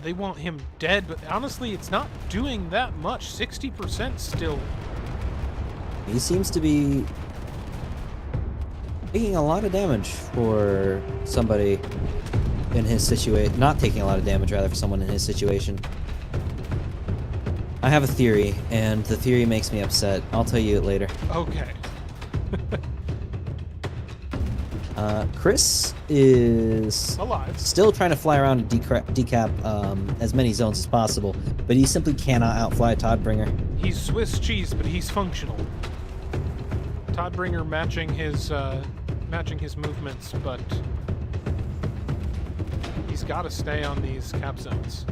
They want him dead, but honestly, it's not doing that much. 60% still. He seems to be taking a lot of damage for somebody in his situation. Not taking a lot of damage, rather, for someone in his situation. I have a theory, and the theory makes me upset. I'll tell you it later. Okay. Chris is Alive. still trying to fly around and decap as many zones as possible, but he simply cannot outfly Toddbringer. He's Swiss cheese, but he's functional. Toddbringer matching his movements, but he's got to stay on these cap zones.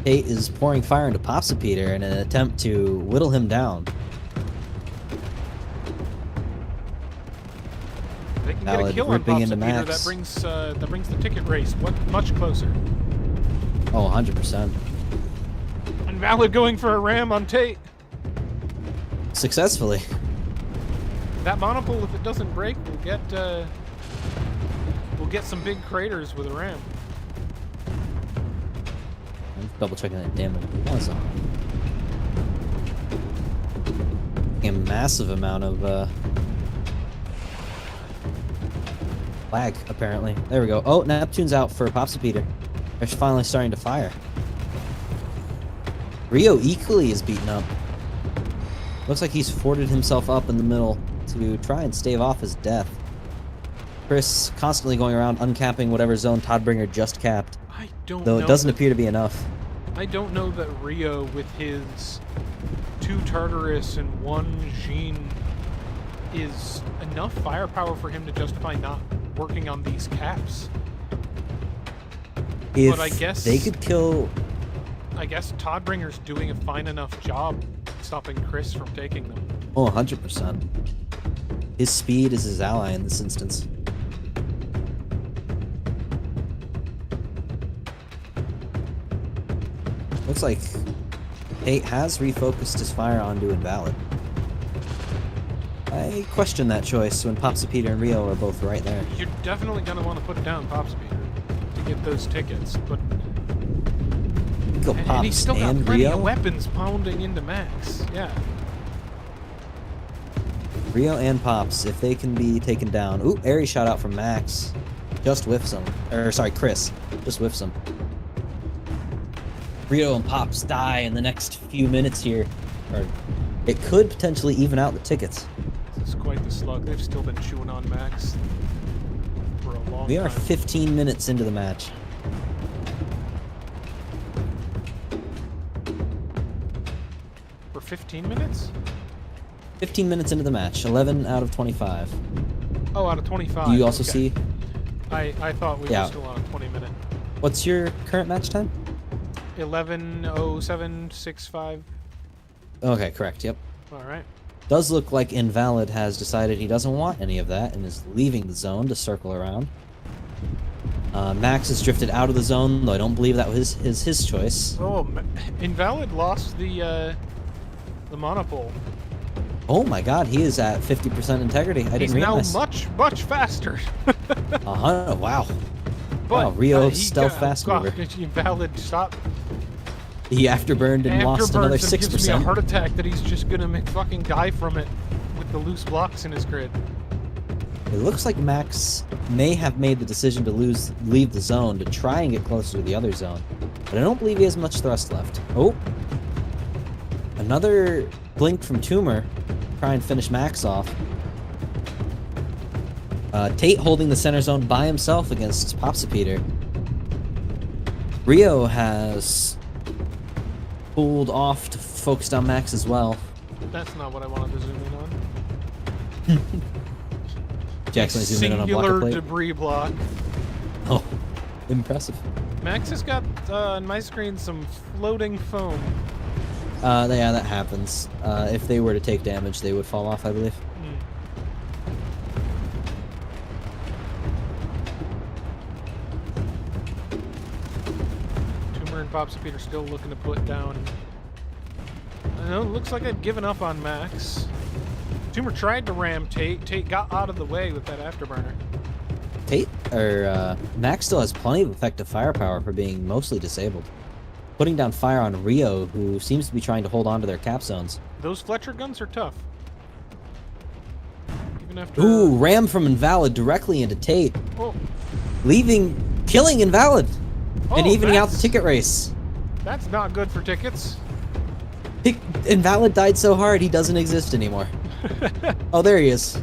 Tate is pouring fire into Popsipeter in an attempt to whittle him down. They can get a Valid kill on ripping into Popsipeter. Max. That brings the ticket race much closer. Oh, 100%. And Valid going for a ram on Tate. Successfully. That monopole, if it doesn't break, will get some big craters with a ram. I'm double checking that damage. Awesome. A massive amount of lag, apparently. There we go. Oh, Neptune's out for Popsipeter. They're finally starting to fire. Rio equally is beaten up. Looks like he's forted himself up in the middle to try and stave off his death. Chris constantly going around uncapping whatever zone Toddbringer just capped. I don't Though know. it doesn't appear to be enough. I don't know that Rio, with his 2 Tartarus and 1 Jean, is enough firepower for him to justify not working on these caps. If But I guess they could kill... I guess Toddbringer's doing a fine enough job stopping Chris from taking them. Oh, 100%. His speed is his ally in this instance. Looks like Tate has refocused his fire onto Invalid. I question that choice when Popsipeter and Rio are both right there. You're definitely going to want to put down Popsipeter to get those tickets, but... Go And he's Pops still got and plenty of Rio. weapons pounding into Max. Yeah. Rio and Pops, if they can be taken down. Ooh, airy shot out from Max. Just whiffs him. Or, sorry, Chris. Just whiffs him. Rio and Pops die in the next few minutes here. Or it could potentially even out the tickets. This is quite the slug. They've still been chewing on Max for a long We are time. 15 minutes into the match. For 15 minutes? 15 minutes into the match. 11 out of 25. Oh, out of 25. Do you also okay. see... I thought we Yeah. were still on a 20-minute. What's your current match time? 11:07:65. Okay, correct. Yep. All right. Does look like Invalid has decided he doesn't want any of that and is leaving the zone to circle around. Max has drifted out of the zone, though I don't believe that was his choice. Oh, Invalid lost the monopole. Oh my god, he is at 50% integrity. I didn't realize. He's now much faster. Wow. But, wow, Rio he stealth got- fast God, mover. Invalid, stop. He afterburned and lost another Afterburns and gives me a 6%. heart attack that he's just gonna fucking die from it with the loose blocks in his grid. It looks like Max may have made the decision to leave the zone to try and get closer to the other zone. But I don't believe he has much thrust left. Oh. Another blink from Tumor. Try and finish Max off. Tate holding the center zone by himself against Popsipeter. Rio has pulled off to focus on Max as well. That's not what I wanted to zoom in on. Jackson is zooming in on Singular blocker plate. debris block. Oh, impressive. Max has got on my screen some floating foam. Yeah, that happens. If they were to take damage, they would fall off, I believe. Tumor and Popsipeter still looking to put down No, it looks like I've given up on Max. Tumor tried to ram Tate. Tate got out of the way with that afterburner. Max still has plenty of effective firepower for being mostly disabled. Putting down fire on Rio, who seems to be trying to hold on to their cap zones. Those Fletcher guns are tough. Even after... Ooh, ram from Invalid directly into Tate. Oh. Killing Invalid! And Oh, evening out the ticket race. That's not good for tickets. Invalid died so hard he doesn't exist anymore. Oh, there he is.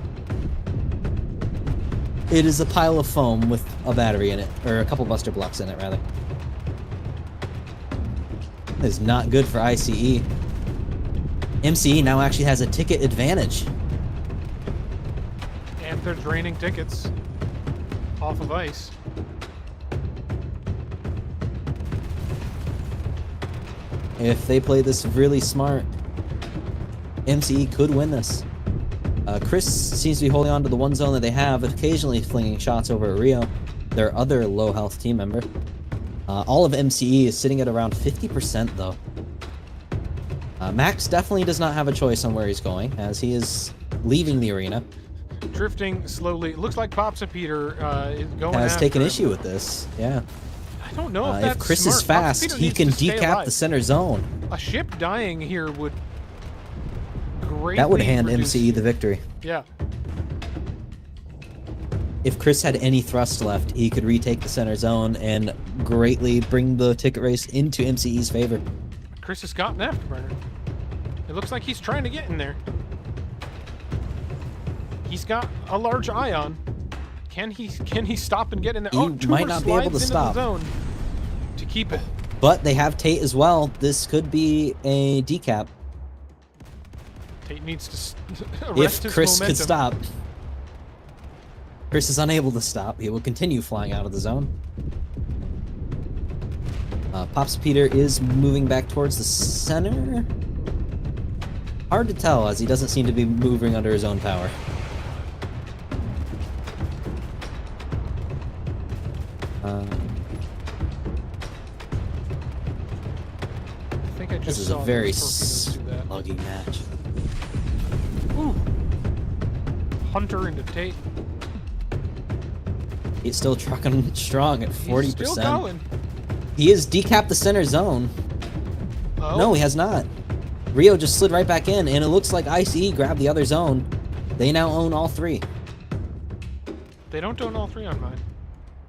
It is a pile of foam with a battery in it, or a couple buster blocks in it, rather. That is not good for ICE. MCE now actually has a ticket advantage. And they're draining tickets off of ice. If they play this really smart, MCE could win this. Chris seems to be holding on to the one zone that they have, occasionally flinging shots over at Rio, their other low health team member. All of MCE is sitting at around 50% though. Max definitely does not have a choice on where he's going, as he is leaving the arena. Drifting slowly. It looks like Popsa Peter is going Has after taken him. issue with this, yeah. I don't know if that's If Chris smart. is fast, Popsa Peter he needs can to stay decap alive. the center zone. A ship dying here would greatly That would hand reduce... MCE the victory. Yeah. If Chris had any thrust left, he could retake the center zone and greatly bring the ticket race into MCE's favor. Chris has got an afterburner. It looks like he's trying to get in there. He's got a large ion. Can he stop and get in there? He might not be able to stop. The zone to keep it. But they have Tate as well. This could be a decap. Tate needs to If arrest his Chris momentum. could stop. Chris is unable to stop. He will continue flying out of the zone. Pops Peter is moving back towards the center. Hard to tell, as he doesn't seem to be moving under his own power. I think I just This is saw a very those torpedoes do that. sluggy match. Ooh. Hunter into Tate. He's still trucking strong at 40%. He's still going. He has decapped the center zone. Oh. No, he has not. Rio just slid right back in, and it looks like ICE grabbed the other zone. They now own all three. They don't own all three on mine.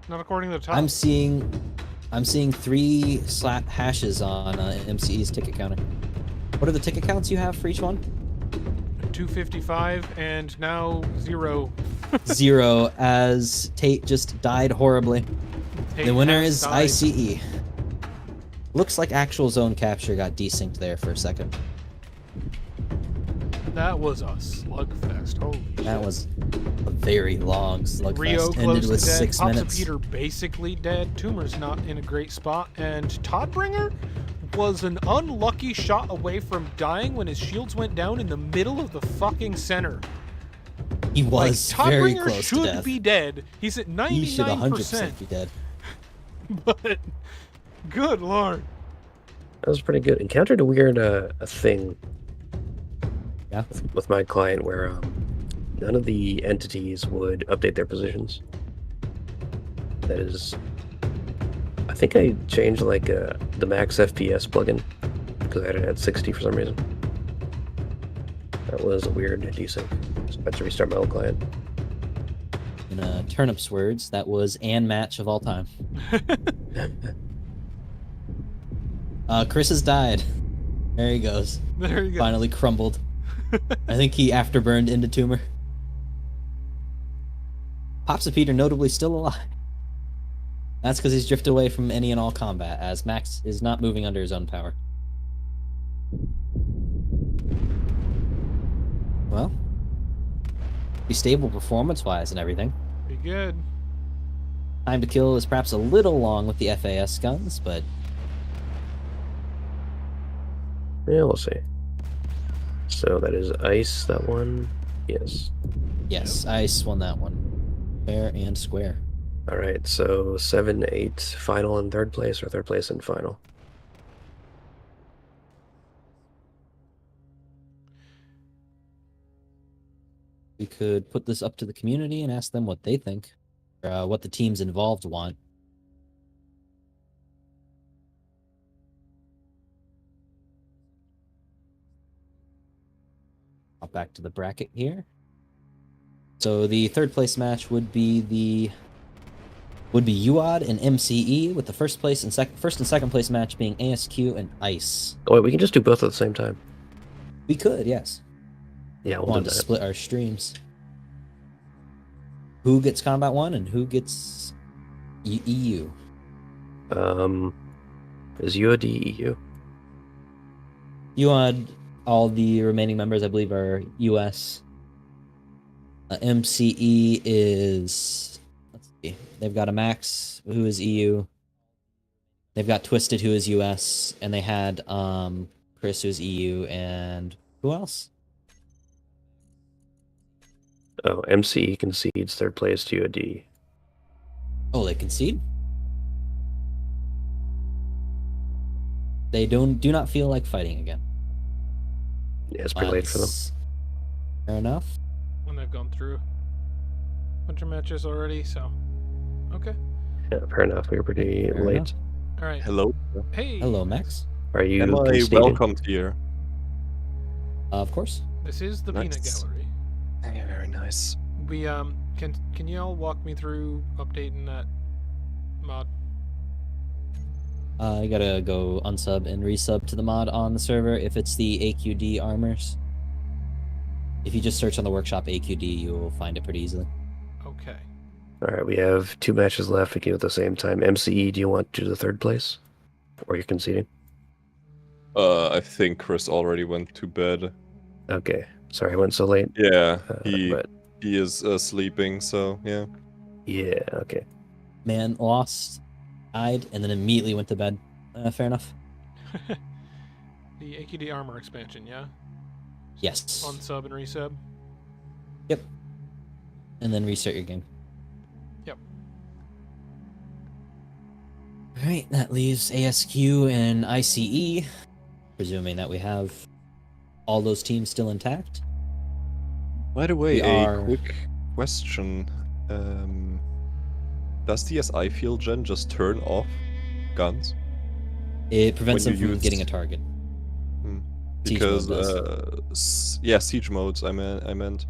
Not according to the top. I'm seeing 3 slap hashes on MCE's ticket counter. What are the ticket counts you have for each one? 255 and now 0. 0, as Tate just died horribly. Tate The winner has is died. ICE. Looks like actual zone capture got desynced there for a second. That was a slugfest. Holy shit. That was a very long slugfest. Rio Ended close with to dead. 6 Popsa minutes. Peter basically dead. Tumor's not in a great spot. And Toddbringer was an unlucky shot away from dying when his shields went down in the middle of the fucking center. He was very Toddbringer close to should death. be dead. He's at 99%. He should 100% be dead. But good lord. That was pretty good. Encountered a weird a thing Yeah. with my client where none of the entities would update their positions. That is, I think I changed like the max FPS plugin because I had it at 60 for some reason. That was a weird desync. So I had to restart my old client. In Turnip's words, that was an match of all time. Chris has died. There he goes. There you go. Finally crumbled. I think he afterburned into tumor. Popsa Peter notably still alive. That's because he's drifted away from any and all combat, as Max is not moving under his own power. Well, be stable performance-wise and everything. Pretty good. Time to kill is perhaps a little long with the FAS guns, but Yeah, we'll see. So that is ice, that one. Yes. yes, ICE won that one. Fair and square. All right, so 7, 8, final and third place, or third place and final? we could put this up to the community and ask them what they think, or what the teams involved want. Hop back to the bracket here. So the third place match would be UOD and MCE, with the first and second place match being ASQ and ICE. Oh, wait, we can just do both at the same time. We could, yes. Yeah, we'll Want do to that. split our streams. Who gets Combat 1 and who gets EU? Is UOD EU? UOD, all the remaining members, I believe, are US. MCE is... Let's see. They've got a Max, who is EU. They've got Twisted, who is US. And they had Chris, who is EU. And who else? Oh, MCE concedes third place to UOD. Oh, they concede? They do not feel like fighting again. Yeah, it's pretty late for them. Fair enough. When they've gone through a bunch of matches already, so okay. Yeah, fair enough. We were pretty Fair late. enough. All right. Hello. Hey. Hello, Max. Are you Am I conceding? welcomed here? Of course. This is the Nice. peanut gallery. Yeah, very nice. We can you all walk me through updating that mod? You gotta go unsub and resub to the mod on the server if it's the AQD armors. If you just search on the workshop AQD, you will find it pretty easily. Okay. All right, we have 2 matches left. We can do it at the same time. MCE, do you want to do the third place? Or you're conceding? I think Chris already went to bed. Okay. Sorry I went so late. Yeah, But he is sleeping, so yeah. yeah, okay. Man lost, died, and then immediately went to bed. Fair enough. The AQD armor expansion, yeah? Yes. On sub and resub? Yep. And then restart your game. Yep. Alright, that leaves ASQ and ICE, presuming that we have all those teams still intact. By the way, We are- quick question. Does the SI field gen just turn off guns? It prevents When them you from use- getting a target. Siege Because mode yeah, siege modes. I meant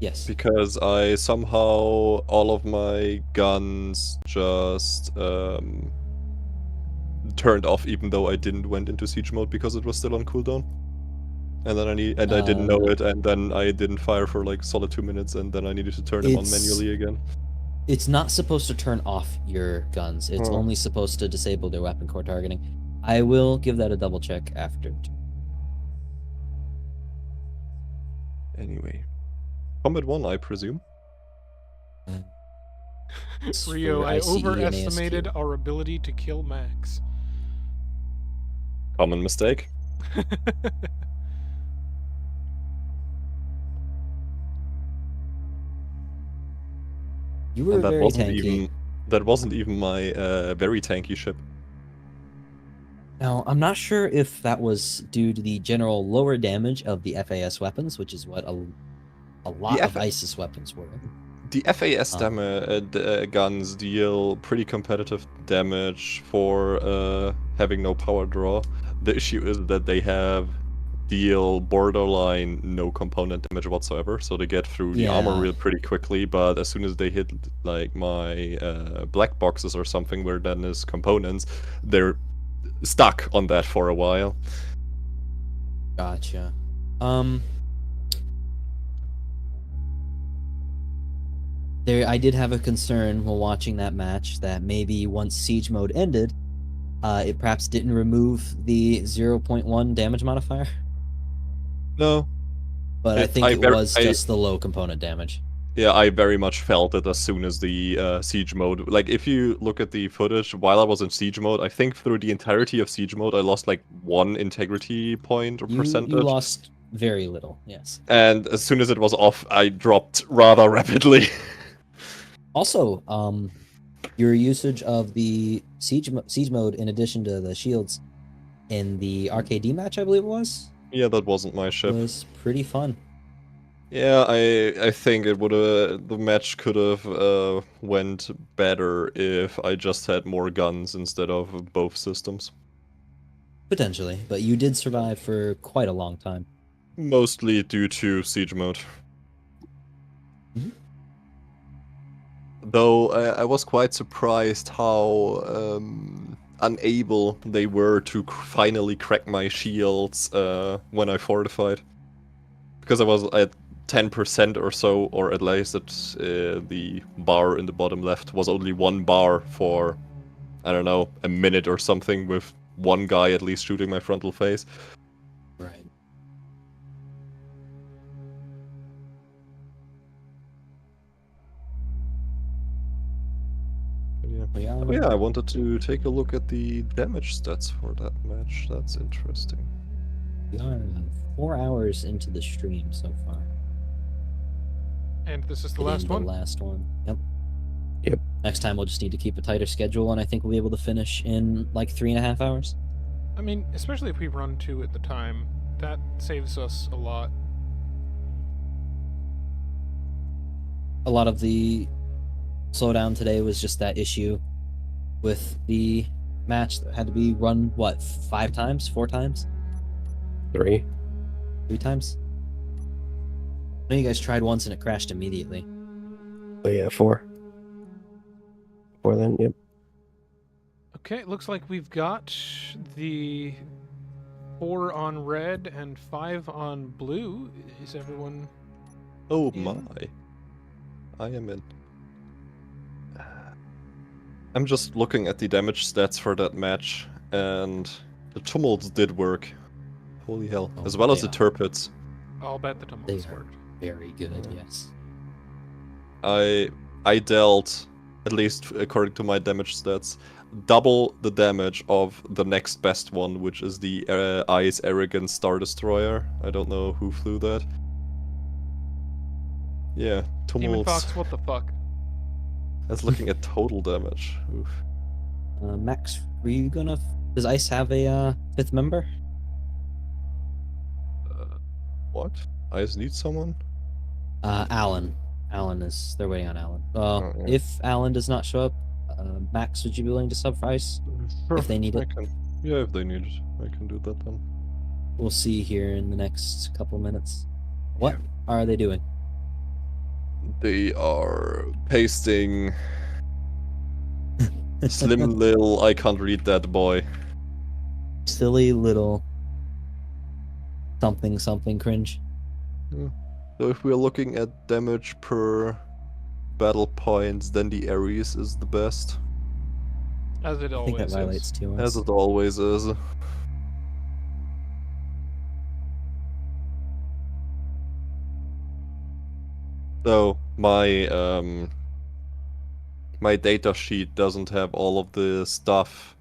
Yes. because I somehow all of my guns just turned off, even though I didn't went into siege mode because it was still on cooldown. And then I didn't know it, and then I didn't fire for like solid 2 minutes, and then I needed to turn them on It's- manually again. It's not supposed to turn off your guns. It's Oh. only supposed to disable their weapon core targeting. I will give that a double check after. Anyway, Combat 1, I presume. It's Rio, for I ICE and overestimated ASQ. our ability to kill Max. Common mistake. You were And that very wasn't tanky. even my very tanky ship. Now, I'm not sure if that was due to the general lower damage of the FAS weapons, which is what a lot The of ISIS weapons were. The FAS Oh. guns deal pretty competitive damage for having no power draw. The issue is that they deal borderline no component damage whatsoever, so they get through the armor Yeah. real pretty quickly, but as soon as they hit like my black boxes or something where then is components, they're stuck on that for a while. Gotcha. I did have a concern while watching that match that maybe once siege mode ended, it perhaps didn't remove the 0.1 damage modifier. No. But I think it was I- just the low component damage. Yeah, I very much felt it as soon as the siege mode. Like, if you look at the footage while I was in siege mode, I think through the entirety of siege mode, I lost like 1 integrity point or percentage. You lost very little, yes. And as soon as it was off, I dropped rather rapidly. Also, your usage of the siege mode in addition to the shields in the RKD match, I believe it was Yeah, that wasn't my ship. pretty fun. Yeah, I think it would the match could have went better if I just had more guns instead of both systems. Potentially, but you did survive for quite a long time. Mostly due to siege mode. Mhm. Though I was quite surprised how unable they were to finally crack my shields when I fortified. Because I was at 10% or so, or at least at the bar in the bottom left was only one bar for, I don't know, a minute or something with one guy at least shooting my frontal face. Right. Yeah. Yeah. Oh yeah, I wanted to take a look at the damage stats for that match. That's interesting. We are 4 hours into the stream so far. And this is the Hitting last the one. last one. Yep. Yep. Next time we'll just need to keep a tighter schedule, and I think we'll be able to finish in like 3.5 hours. I mean, especially if we run 2 at the time, that saves us a lot. A lot of the slowdown today was just that issue with the match that had to be run, what, 5 times? 4 times? 3. 3 times? I know you guys tried once and it crashed immediately. Oh yeah, 4. 4 then, yep. Okay, it looks like we've got the 4 on red and 5 on blue. Is everyone... Oh in? my. I am in. I'm just looking at the damage stats for that match, and the tumults did work. Holy hell. Oh, As well as they the are. turpits. I'll bet the They tumults are worked. very good, Yeah. yes. I dealt, at least according to my damage stats, double the damage of the next best one, which is the Ice Arrogant Star Destroyer. I don't know who flew that. Yeah, Demon tumults. Fox, what the fuck? That's looking at total damage. Oof. Max, were you gonna... Does ICE have a 5th member? What? Ice needs someone? Alan. Alan is... They're waiting on Alan. Oh, yeah. If Alan does not show up, Max, would you be willing to sub for ICE? Sure, If they need I it? can. Yeah, if they need it, I can do that then. We'll see here in the next couple minutes. What are they doing? They are pasting Slim Lil, I can't read that boy. Silly little something something cringe. So if we're looking at damage per battle points, then the Ares is the best. As it I think that always violates is. 2 As it always is. So my data sheet doesn't have all of the stuff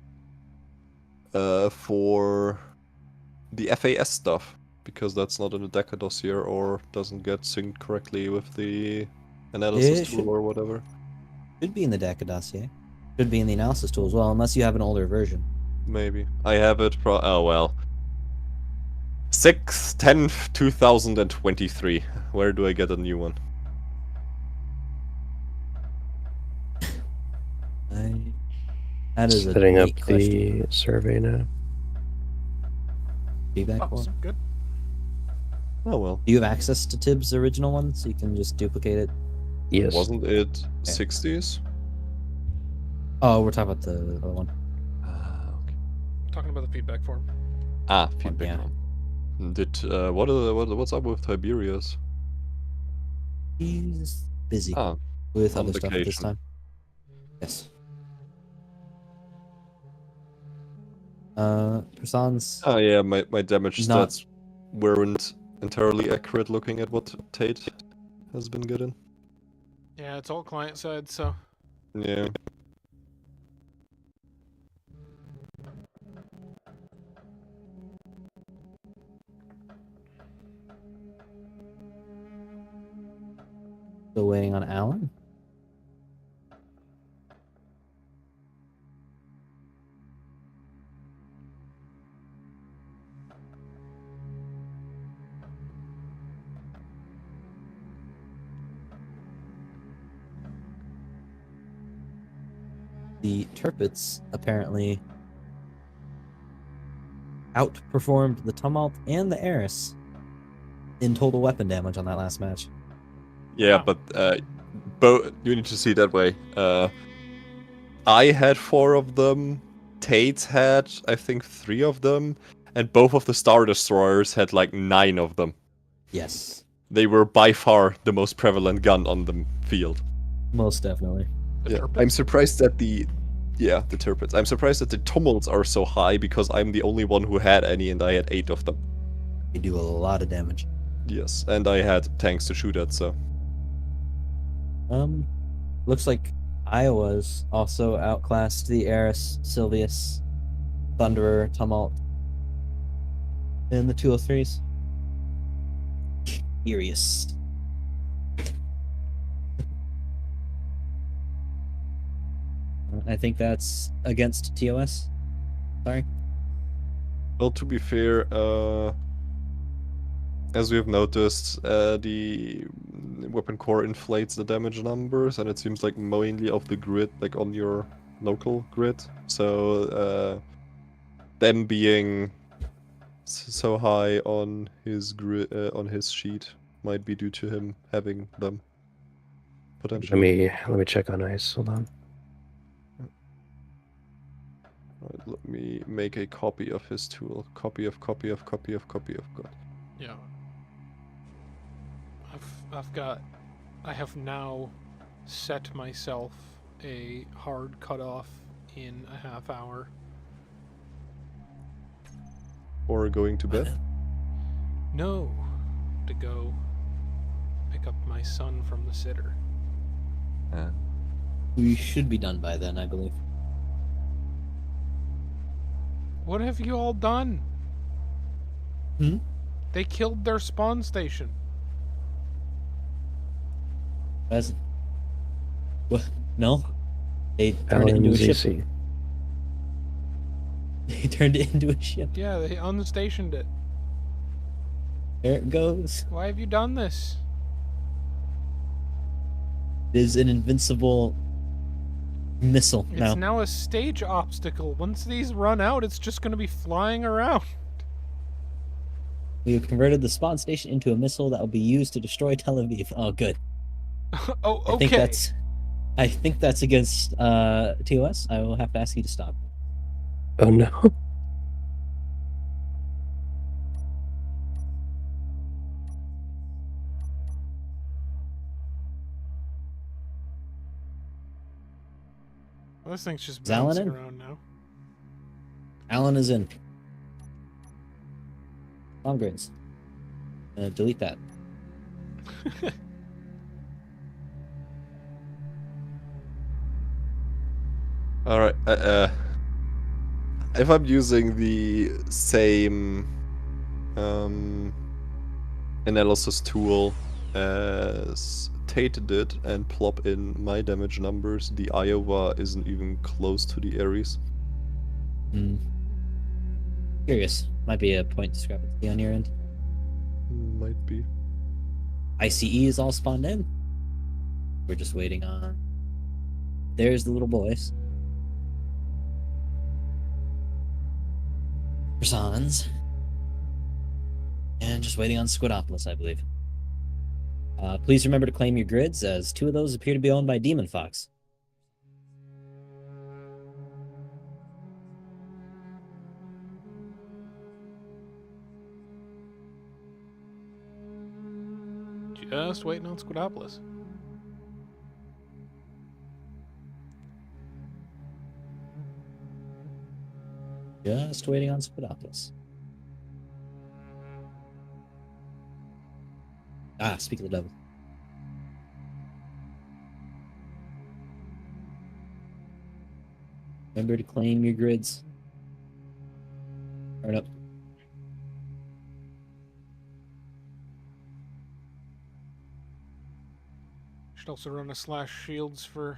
for the FAS stuff, because that's not in the Deca dossier or doesn't get synced correctly with the analysis It tool should- or whatever. Should be in the DECA dossier. Should be in the analysis tool as well, unless you have an older version. Maybe. I have it oh well. 6/10/2023. Where do I get a new one? That is a Setting up great question. the survey now. Feedback Oh, form. good. Oh well. Do you have access to Tibbs' original one, so you can just duplicate it? Yes. Wasn't it 60s? Oh, we're talking about the other one. Okay. Talking about the feedback form. Feedback yeah. form. Did what's up with Tiberius? He's busy Ah, with on other stuff at this vacation. time. Yes. Prasan's Oh yeah, my damage Not- stats weren't entirely accurate looking at what Tate has been getting. Yeah, it's all client side, so... Yeah. still waiting on Alan. the Turpits apparently outperformed the Tumult and the Eris in total weapon damage on that last match. Yeah, Wow. but both you need to see it that way. I had 4 of them. Tates had, I think, 3 of them, and both of the Star Destroyers had like 9 of them. Yes, They were by far the most prevalent gun on the field. most definitely. The Yeah, Turpits? I'm surprised that the Turpits. I'm surprised that the Tumults are so high because I'm the only one who had any, and I had 8 of them. They do a lot of damage. Yes, and I had tanks to shoot at, so. Looks like Iowa's also outclassed the Eris, Sylvius, Thunderer, Tumult, and the 203s. Curious. I think that's against TOS. Sorry. Well, to be fair, as we have noticed, the weapon core inflates the damage numbers, and it seems like mainly of the grid, like on your local grid. So, them being so high on his grid, on his sheet, might be due to him having them potentially. Let me check on ice. Hold on. Right, let me make a copy of his tool. Copy of. God. Yeah. I have now set myself a hard cutoff in a half hour. Or going to bed. No, to go pick up my son from the sitter. We should be done by then, I believe. What have you all done? Hmm? They killed their spawn station. As what? No, they turned it into a ship. LNZC. They turned it into a ship. Yeah, they unstationed it. There it goes. Why have you done this? It is an invincible missile It's now. now a stage obstacle. Once these run out, it's just going to be flying around. We have converted the spawn station into a missile that will be used to destroy Tel Aviv. Oh, good. Oh, okay. I think that's against TOS. I will have to ask you to stop. Oh no. Well, this thing's just Is Alan bouncing in? around now. Alan is in. Long grins. Delete that. All right. If I'm using the same analysis tool as Tate did and plop in my damage numbers, the Iowa isn't even close to the Ares. Curious. Might be a point discrepancy on your end. Might be. ICE is all spawned in. We're just waiting on. There's the little boys. Persons. And just waiting on Squidopolis, I believe. Please remember to claim your grids, as 2 of those appear to be owned by Demon Fox. Just waiting on Squidopolis. Just waiting on Squidopolis. Ah, speak of the devil. Remember to claim your grids. Turn up. Should also run a slash shields for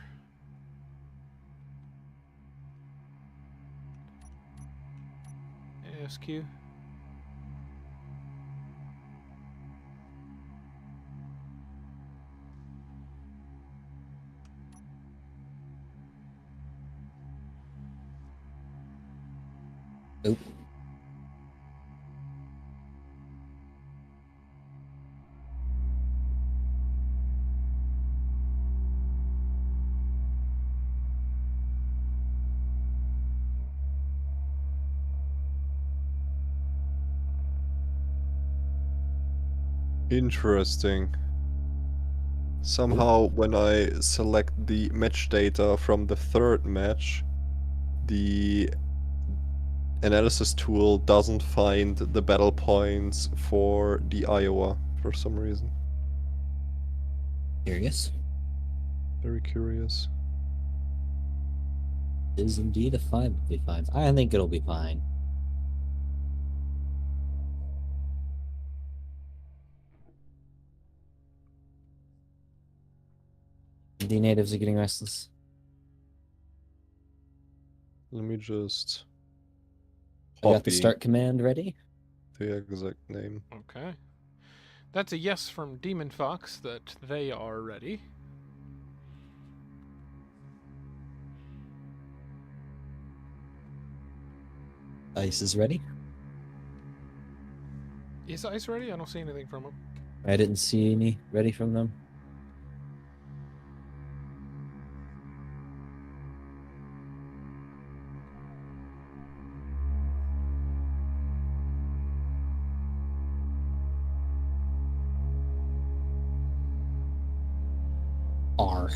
ASQ. Oop. Interesting. Somehow, when I select the match data from the third match, the analysis tool doesn't find the battle points for the Iowa for some reason. Curious. Very curious. Is indeed a 5v5. I think it'll be fine. The natives are getting restless. Let me just I got the copy start command ready. the exact name. Okay. That's a yes from Demon Fox that they are ready. Ice is ready. Is Ice ready? I don't see anything from him. I didn't see any ready from them. R.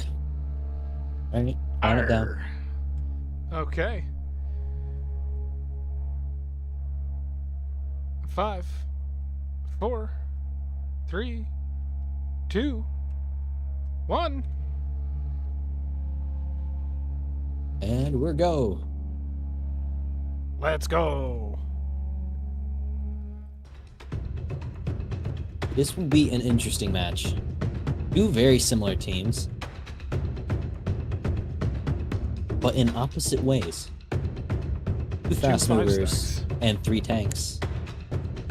Alright, count it down. Okay. 5, 4, 3, 2, 1. And we're go. Let's go. This will be an interesting match. Two very similar teams, but in opposite ways. Two fast five movers stacks. and 3 tanks,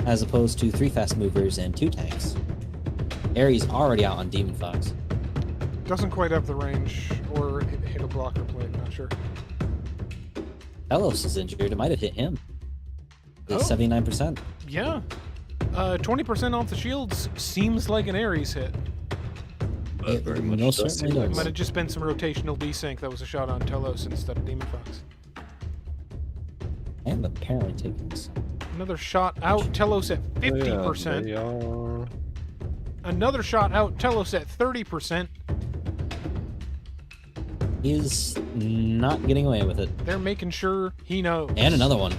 as opposed to 3 fast movers and 2 tanks. Ares already out on Demon Fox. Doesn't quite have the range or hit a blocker plate, not sure. Telos is injured. It might have hit him. It's Oh. 79%. Yeah. 20% off the shields seems like an Ares hit. It very much most does certainly seem like does. Might have just been some rotational desync that was a shot on Telos instead of Demon Fox. And apparently taking this. Another shot out, Telos at 50%. Yeah, they are. Another shot out, Telos at 30%. He's not getting away with it. They're making sure he knows. And another one.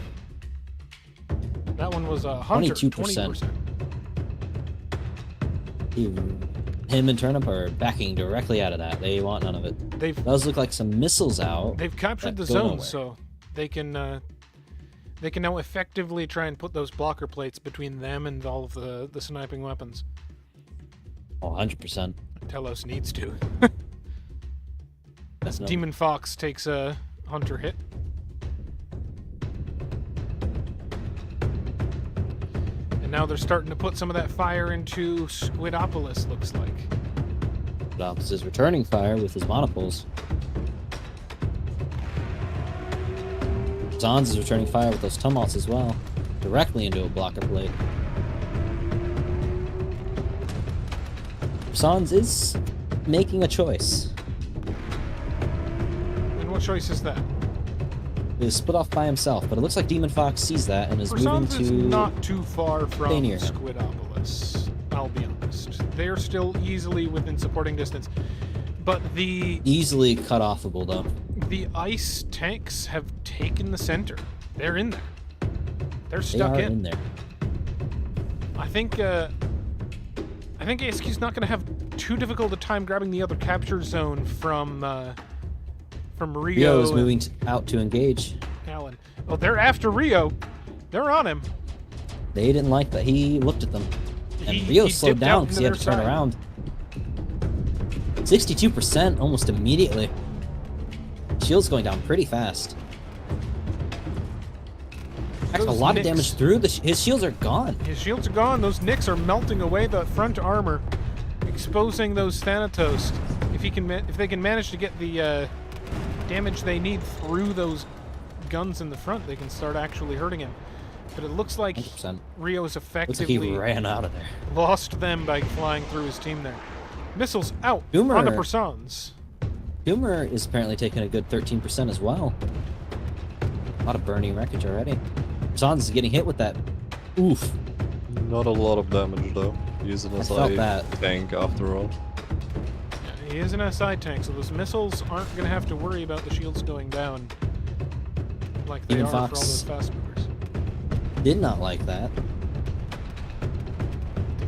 That one was a Hunter. 22%. 20%. Him and Turnip are backing directly out of that. They want none of it. They've Does look like some missiles out. they've captured that the go zone, nowhere. so they can now effectively try and put those blocker plates between them and all of the sniping weapons. Oh, 100%. Telos needs to. That's no. Demon Fox takes a Hunter hit. And now they're starting to put some of that fire into Squidopolis, looks like. Ops is returning fire with his monopoles. Zons is returning fire with those tumults as well. Directly into a blocker plate. Zons is making a choice. And what choice is that? He is split off by himself, but it looks like Demon Fox sees that and is moving Persons is to... not too far from stay near him. Squidopolis, I'll be honest. They're still easily within supporting distance. But the Easily cut offable, though. ice tanks have taken the center. They're in there. They're They stuck are in there. I think ASQ's not going to have too difficult a time grabbing the other capture zone from Rio. Rio is and moving out to engage. Allen. Oh, they're after Rio. They're on him. They didn't like that. He looked at them. And He- Rio he slowed dipped out down because he had into to turn their side. around. 62% almost immediately. Shield's going down pretty fast. Actually, a Those lot nicks- of damage through the... his shields are gone. His shields are gone. Those nicks are melting away the front armor, exposing those Thanatos. If they can manage to get the damage they need through those guns in the front, they can start actually hurting him. But it looks like 100%. Rio's Looks like effectively he ran out of there. lost them by flying through his team there. Missiles out Boomer. on the Persons. Humor is apparently taking a good 13% as well. A lot of burning wreckage already. Zons is getting hit with that. Oof. Not a lot of damage though. He's an felt SI that. tank after all. Yeah, he is an SI tank, so those missiles aren't going to have to worry about the shields going down like they Even are for all Fox. those fast movers. Did not like that. Demon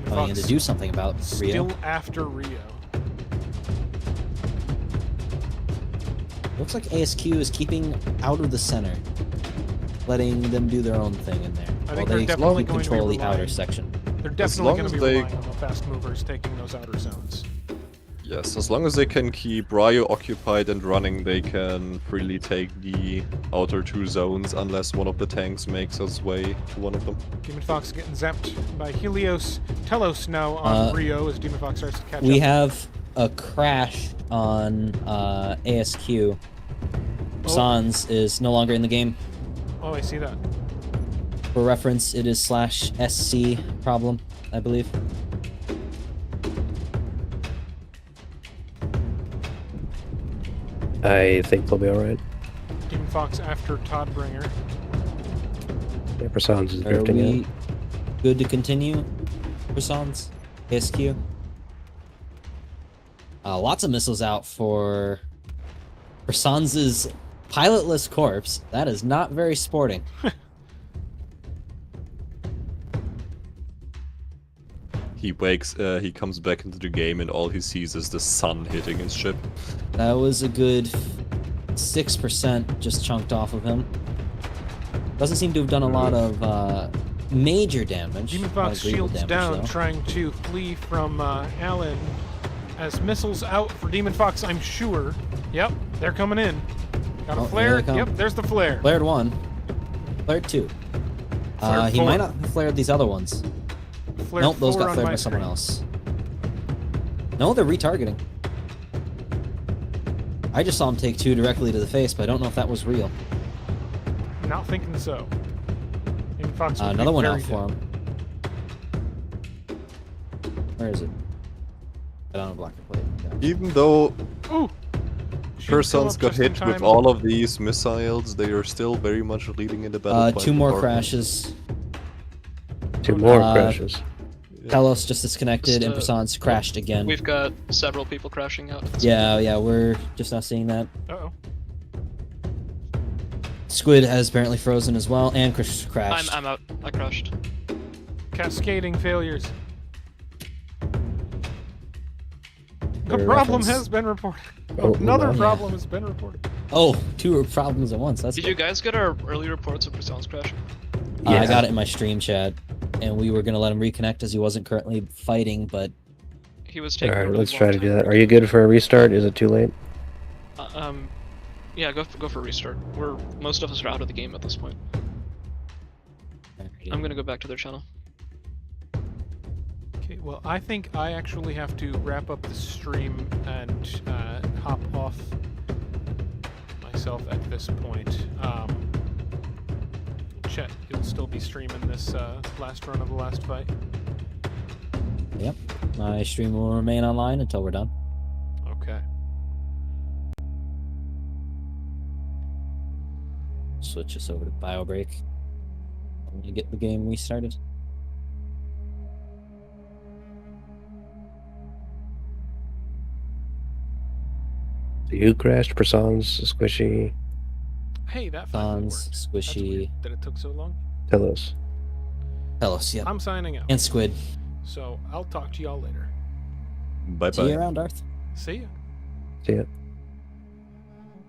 But he had Fox to do something about Rio. still after Rio. Looks like ASQ is keeping out of the center, letting them do their own thing in there. I While think they they're definitely slowly going to be control the outer relying- section. They're As definitely long going to as be they- relying on the fast movers taking those outer zones. Yes, as long as they can keep Ryo occupied and running, they can freely take the outer 2 zones unless one of the tanks makes its way to one of them. Demon Fox getting zapped by Helios. Telos now on Rio as Demon Fox starts to catch We up. have a crash on ASQ. Sans is no longer in the game. Oh, I see that. For reference, it is /SC problem, I believe. I think they'll be alright. Demon Fox after Toddbringer. Yeah, Persons is Are drifting we out. good to continue for Sans? ASQ? Lots of missiles out for Sans' pilotless corpse. That is not very sporting. He comes back into the game and all he sees is the sun hitting his ship. That was a good 6% just chunked off of him. Doesn't seem to have done a lot of major damage. Demon A lot Fox of grievous shields damage, down, though. trying to flee from Allen. As missiles out for Demon Fox, I'm sure. Yep, they're coming in. Got a Oh, here flare. they come. Yep, there's the flare. Flared one. Flared two. Flared He four. might not have flared these other ones. Flared Nope, those 4 got on flared my by someone screen. else. No, they're retargeting. I just saw him take 2 directly to the face, but I don't know if that was real. Not thinking so. Demon Fox would be Another one very out for him. Where is it? I don't know, black and plate. Yeah. Even though dead. Ooh! Shields come Persons up got just in hit with time. all of these missiles, they are still very much leading in the battle. 2 more crashes. 2 more Uh, crashes. Telos just disconnected, and Just, Persons crashed again. We've got several people crashing out. Yeah, we're just now seeing that. Uh-oh. Squid has apparently frozen as well, and crashed. I'm out. I crashed. Cascading failures. A For problem reference. has been reported. Oh, Another no. problem has been reported. Oh, 2 problems at once. That's Did good. you guys get our early reports of Persons crashing? I got it in my stream chat, and we were gonna let him reconnect as he wasn't currently fighting, but He was taking. a Alright, really let's long try to time. do that. Are you good for a restart? Is it too late? Yeah, go for a restart. Most of us are out of the game at this point. I'm gonna go back to their channel. Okay, well, I think I actually have to wrap up the stream and hop off myself at this point. Chet, you'll still be streaming this last run of the last fight. Yep, my stream will remain online until we're done. Okay. Switch us over to bio break. I'm gonna get the game restarted. So you crashed, Persons, Squishy, Hey, that finally Sans, worked. That's Squishy, weird that it took so long. Telos. Telos, yep, I'm signing out. and Squid. So I'll talk to y'all later. Bye See you bye. around, Darth. See ya. See ya.